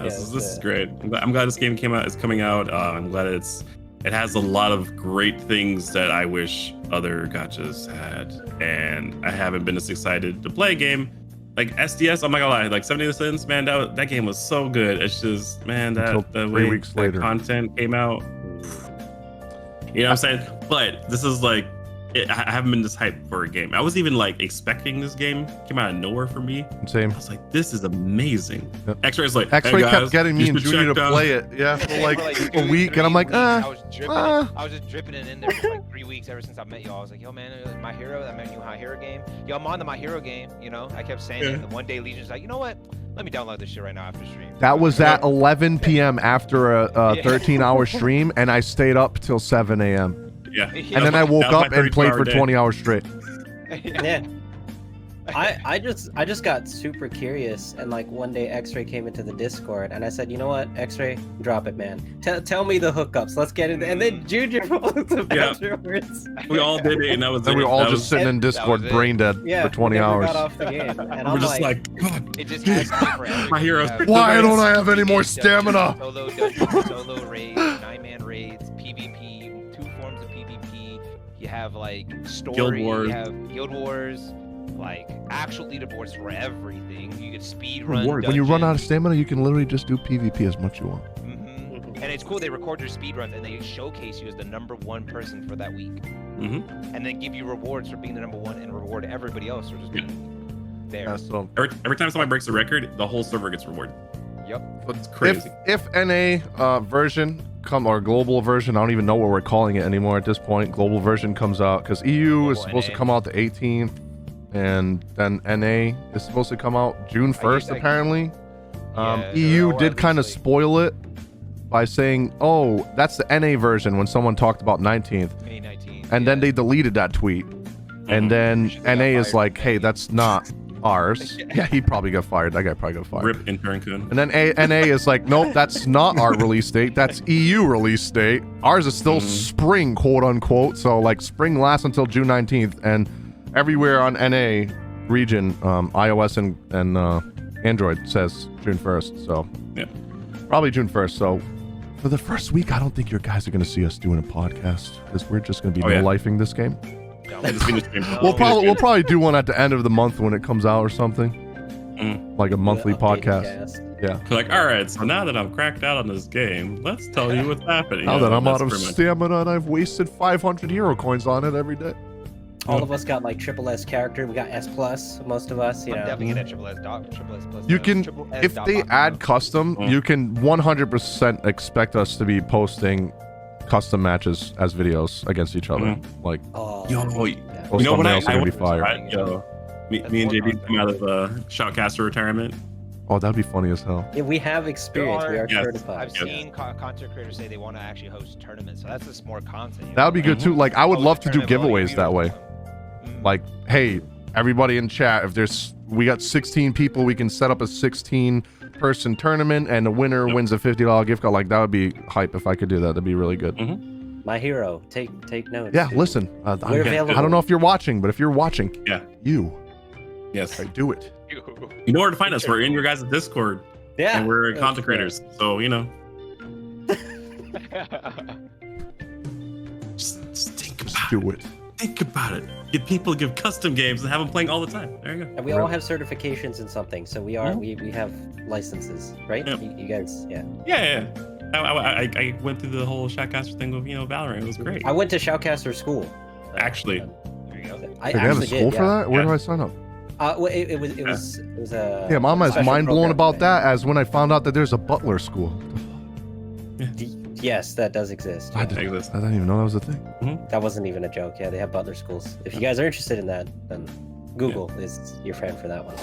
Speaker 1: This is
Speaker 4: it's,
Speaker 1: great. I'm glad this game is coming out. I'm glad it has a lot of great things that I wish other gachas had, and I haven't been as excited to play a game like SDS. I'm not gonna lie, like 70 cents, man. That game was so good. It's just, man,
Speaker 2: Until
Speaker 1: that the
Speaker 2: 3
Speaker 1: way
Speaker 2: weeks
Speaker 1: that
Speaker 2: later.
Speaker 1: content came out. You know what I'm saying? But this is like, I haven't been this hyped for a game. I was even like expecting this game. Came out of nowhere for me.
Speaker 2: Same.
Speaker 1: I was like, this is amazing.
Speaker 2: Yep.
Speaker 1: X-Ray's like,
Speaker 2: X-Ray
Speaker 1: hey
Speaker 2: kept
Speaker 1: guys,
Speaker 2: getting me
Speaker 1: you
Speaker 2: and
Speaker 1: should
Speaker 2: Junior
Speaker 1: check
Speaker 2: to
Speaker 1: out-
Speaker 2: play it. Yeah, for
Speaker 3: Yeah,
Speaker 2: like
Speaker 3: for
Speaker 2: a week, and I'm like,
Speaker 3: I was dripping.
Speaker 2: ah.
Speaker 3: I was just dripping it in there for like 3 weeks ever since I met y'all. I was like, yo, man, My Hero, that new My Hero game. Yo, I'm on the My Hero game. You know, I kept saying it. And the one day Legion's like, you know what? Let me download this shit right now after stream.
Speaker 2: That was at 11 p.m. after a
Speaker 3: Yeah.
Speaker 2: 13-hour stream, and I stayed up till 7 a.m.
Speaker 1: Yeah.
Speaker 2: And then I woke
Speaker 1: That was
Speaker 2: up
Speaker 1: my
Speaker 2: and played
Speaker 1: 32-hour
Speaker 2: for
Speaker 1: day.
Speaker 2: 20 hours straight.
Speaker 4: yeah. I just got super curious, and like one day X-Ray came into the Discord, and I said, you know what, X-Ray, drop it, man. Tell me the hookups. Let's get it. And then Junior followed up
Speaker 1: Yeah.
Speaker 4: afterwards.
Speaker 1: We all did it, and that was
Speaker 2: Then
Speaker 1: it.
Speaker 2: we were all
Speaker 1: That
Speaker 2: just
Speaker 1: was-
Speaker 2: sitting in
Speaker 3: that
Speaker 2: Discord
Speaker 3: was it.
Speaker 2: brain dead
Speaker 4: Yeah,
Speaker 2: for 20
Speaker 4: we never
Speaker 2: hours.
Speaker 4: got off the game, and
Speaker 1: we're
Speaker 4: I'm
Speaker 1: just
Speaker 4: like,
Speaker 1: like, God,
Speaker 3: It just has to be for everything.
Speaker 1: My Hero's
Speaker 3: You have
Speaker 2: Why don't I have
Speaker 3: PvP
Speaker 2: any more
Speaker 3: dungeons,
Speaker 2: stamina?
Speaker 3: Solo dungeons, solo raids, 9-man raids, PvP, 2 forms of PvP. You have like story,
Speaker 1: Wars.
Speaker 3: you have Guild Wars, like actual leaderboards for everything. You can speed run.
Speaker 2: When you run out of stamina, you can literally just do PvP as much you want.
Speaker 3: And it's cool. They record your speed runs and they showcase you as the #1 person for that week,
Speaker 1: Mhm.
Speaker 3: and then give you rewards for being the #1 and reward everybody else for just being there.
Speaker 2: Yeah, so
Speaker 1: every time somebody breaks a record, the whole server gets rewarded.
Speaker 3: Yep.
Speaker 1: It's crazy.
Speaker 2: if NA version or global version, I don't even know what we're calling it anymore at this point. Global version comes out because EU is
Speaker 3: Global
Speaker 2: supposed to
Speaker 3: NA.
Speaker 2: come out the 18th, and then NA is supposed to come out June 1st
Speaker 3: I-
Speaker 2: apparently.
Speaker 3: Yeah,
Speaker 2: EU
Speaker 3: or
Speaker 2: did
Speaker 3: at
Speaker 2: kind of
Speaker 3: least, like-
Speaker 2: spoil it by saying, "Oh, that's the NA version." When someone talked about 19th,
Speaker 3: 2019.
Speaker 2: and then they deleted that tweet, and then
Speaker 3: They got
Speaker 2: NA is
Speaker 3: fired
Speaker 2: like,
Speaker 3: from
Speaker 2: "Hey,
Speaker 3: NA.
Speaker 2: that's not ours." Yeah, he probably got fired. That guy probably got fired.
Speaker 1: Rip intern Kun.
Speaker 2: And then NA is like, nope, that's not our release date. That's EU release date. Ours is still spring, quote unquote. So like spring lasts until June 19th, and everywhere on NA region, iOS and Android says June 1st. So
Speaker 1: Yeah.
Speaker 2: probably June 1st. So for the first week, I don't think your guys are going to see us doing a podcast because we're just going to be
Speaker 1: Oh, yeah.
Speaker 2: no-lifing this game.
Speaker 1: I just finished the game.
Speaker 2: We'll probably do one at the end of the month when it comes out or something, like a monthly
Speaker 4: the updated
Speaker 2: podcast.
Speaker 4: cast.
Speaker 2: Yeah.
Speaker 1: Like, all right, so now that I'm cracked out on this game, let's tell you what's happening.
Speaker 2: Now
Speaker 1: You
Speaker 2: that
Speaker 1: know,
Speaker 2: I'm out
Speaker 1: that's
Speaker 2: of
Speaker 1: pretty much-
Speaker 2: stamina and I've wasted 500 hero coins on it every day.
Speaker 4: All of us got like triple S character. We got S plus. Most of us, you
Speaker 3: I'm
Speaker 4: know.
Speaker 3: definitely gonna triple S doc, triple S plus.
Speaker 2: You can,
Speaker 3: triple S
Speaker 2: if
Speaker 3: dot
Speaker 2: they
Speaker 3: box
Speaker 2: add
Speaker 3: now.
Speaker 2: custom, you can 100% expect us to be posting custom matches as videos against each other. Like,
Speaker 4: Oh,
Speaker 1: Yo,
Speaker 2: those
Speaker 1: you know what
Speaker 2: thumbnails are gonna be
Speaker 1: want?
Speaker 2: fire.
Speaker 1: Right, yo, me and JB come out of Shoutcaster retirement.
Speaker 2: Oh, that'd be funny as hell.
Speaker 4: yeah, we have experience. We are
Speaker 1: Yes.
Speaker 4: certified.
Speaker 3: I've seen content creators say they want to actually host tournaments, so that's just more content.
Speaker 2: That would be good too. Like, I would
Speaker 3: Host
Speaker 2: love
Speaker 3: a
Speaker 2: to do
Speaker 3: tournament while you
Speaker 2: giveaways that way.
Speaker 3: Mm.
Speaker 2: Like, hey, everybody in chat, if we got 16 people, we can set up a 16-person tournament, and the winner wins a $50 gift card. Like, that would be hype if I could do that. That'd be really good.
Speaker 4: My hero, take notes.
Speaker 2: Yeah, listen. I don't know if you're watching, but if you're watching,
Speaker 1: Yes.
Speaker 2: do it.
Speaker 1: You know where to find us. We're in your guys' Discord.
Speaker 4: Yeah,
Speaker 1: And we're content creators. So, you know. Just think about
Speaker 2: Do it.
Speaker 1: Think about it. Get people to give custom games and have them playing all the time. There you go.
Speaker 4: And we all have certifications in something, so we have licenses, right?
Speaker 1: Yep.
Speaker 4: You guys, yeah.
Speaker 1: Yeah. I went through the whole Shoutcaster thing with Valorant. It was great.
Speaker 4: I went to Shoutcaster school.
Speaker 1: Actually.
Speaker 3: There you go.
Speaker 4: I
Speaker 2: They have a
Speaker 4: actually
Speaker 2: school
Speaker 4: did,
Speaker 2: for
Speaker 4: yeah.
Speaker 2: that? Where
Speaker 1: Yeah.
Speaker 2: do I sign up?
Speaker 4: Well, it was a.
Speaker 2: Yeah, I'm as
Speaker 4: special
Speaker 2: mind blown
Speaker 4: program
Speaker 2: about
Speaker 4: thing.
Speaker 2: that as when I found out that there's a butler school.
Speaker 4: Yes, that does exist.
Speaker 2: I
Speaker 4: yeah.
Speaker 2: didn't even know that was a thing.
Speaker 4: That wasn't even a joke. Yeah, they have butler schools. If you guys are interested in that, then Google is your friend for that one.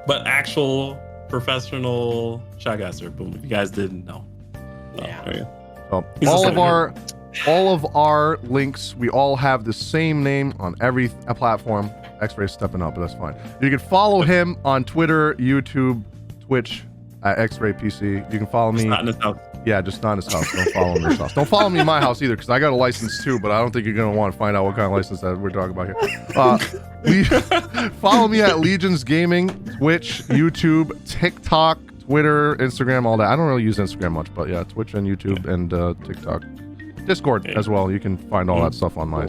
Speaker 1: But actual professional Shoutcaster. Boom. If you guys didn't know.
Speaker 4: Yeah.
Speaker 1: There you go.
Speaker 2: So,
Speaker 1: He's
Speaker 2: all
Speaker 1: just
Speaker 2: of our links, we all have the same name on every platform. X-Ray's stepping up, but that's fine. You can follow him on Twitter, YouTube, Twitch at X-Ray PC. You can follow me.
Speaker 1: Not in this house.
Speaker 2: Yeah, just not in his house. Don't follow him in his house. Don't follow me in my house either, because I got a license too, but I don't think you're going to want to find out what kind of license that we're talking about here. Follow me at LegionzGaming, Twitch, YouTube, TikTok, Twitter, Instagram, all that. I don't really use Instagram much, but yeah, Twitch and YouTube and TikTok. Discord as well. You can find all that stuff on my...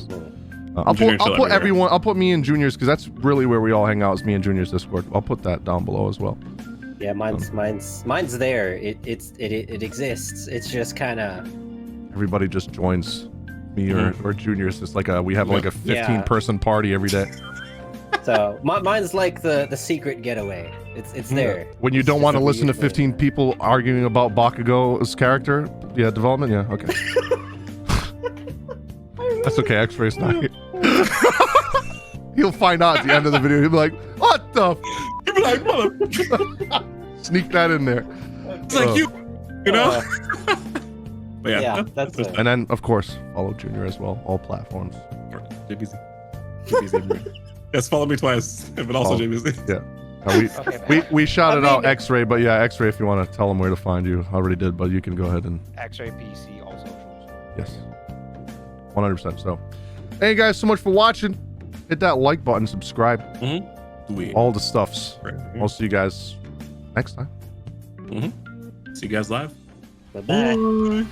Speaker 2: I'll put me and Juniors, because that's really where we all hang out, is me and Juniors Discord. I'll put that down below as well.
Speaker 4: Yeah, mine's there. It exists. It's just kind of.
Speaker 2: Everybody just joins me or Juniors. It's like we have like a 15-person party every day.
Speaker 4: So mine's like the secret getaway. It's there.
Speaker 2: When you don't want to listen to 15 people arguing about Bakugo's character, development. Yeah, okay. That's okay. X-Ray's not here. He'll find out at the end of the video. He'll be like, "What the?"
Speaker 1: You'd be like, mother.
Speaker 2: Sneak that in there.
Speaker 1: It's like you know? But
Speaker 4: yeah, that's it.
Speaker 2: And then, of course, follow Junior as well. All platforms.
Speaker 1: JBZ. Yes, follow me twice, but also JBZ.
Speaker 2: Yeah.
Speaker 3: Okay,
Speaker 2: We shouted out X-Ray, but yeah, X-Ray, if you want to tell them where to find you, I already did, but you can go ahead and...
Speaker 3: X-Ray PC, all socials.
Speaker 2: Yes. 100%. So, thank you guys so much for watching. Hit that like button, subscribe. All the stuffs. I'll see you guys next time.
Speaker 1: See you guys live.
Speaker 4: Bye-bye.
Speaker 1: Bye.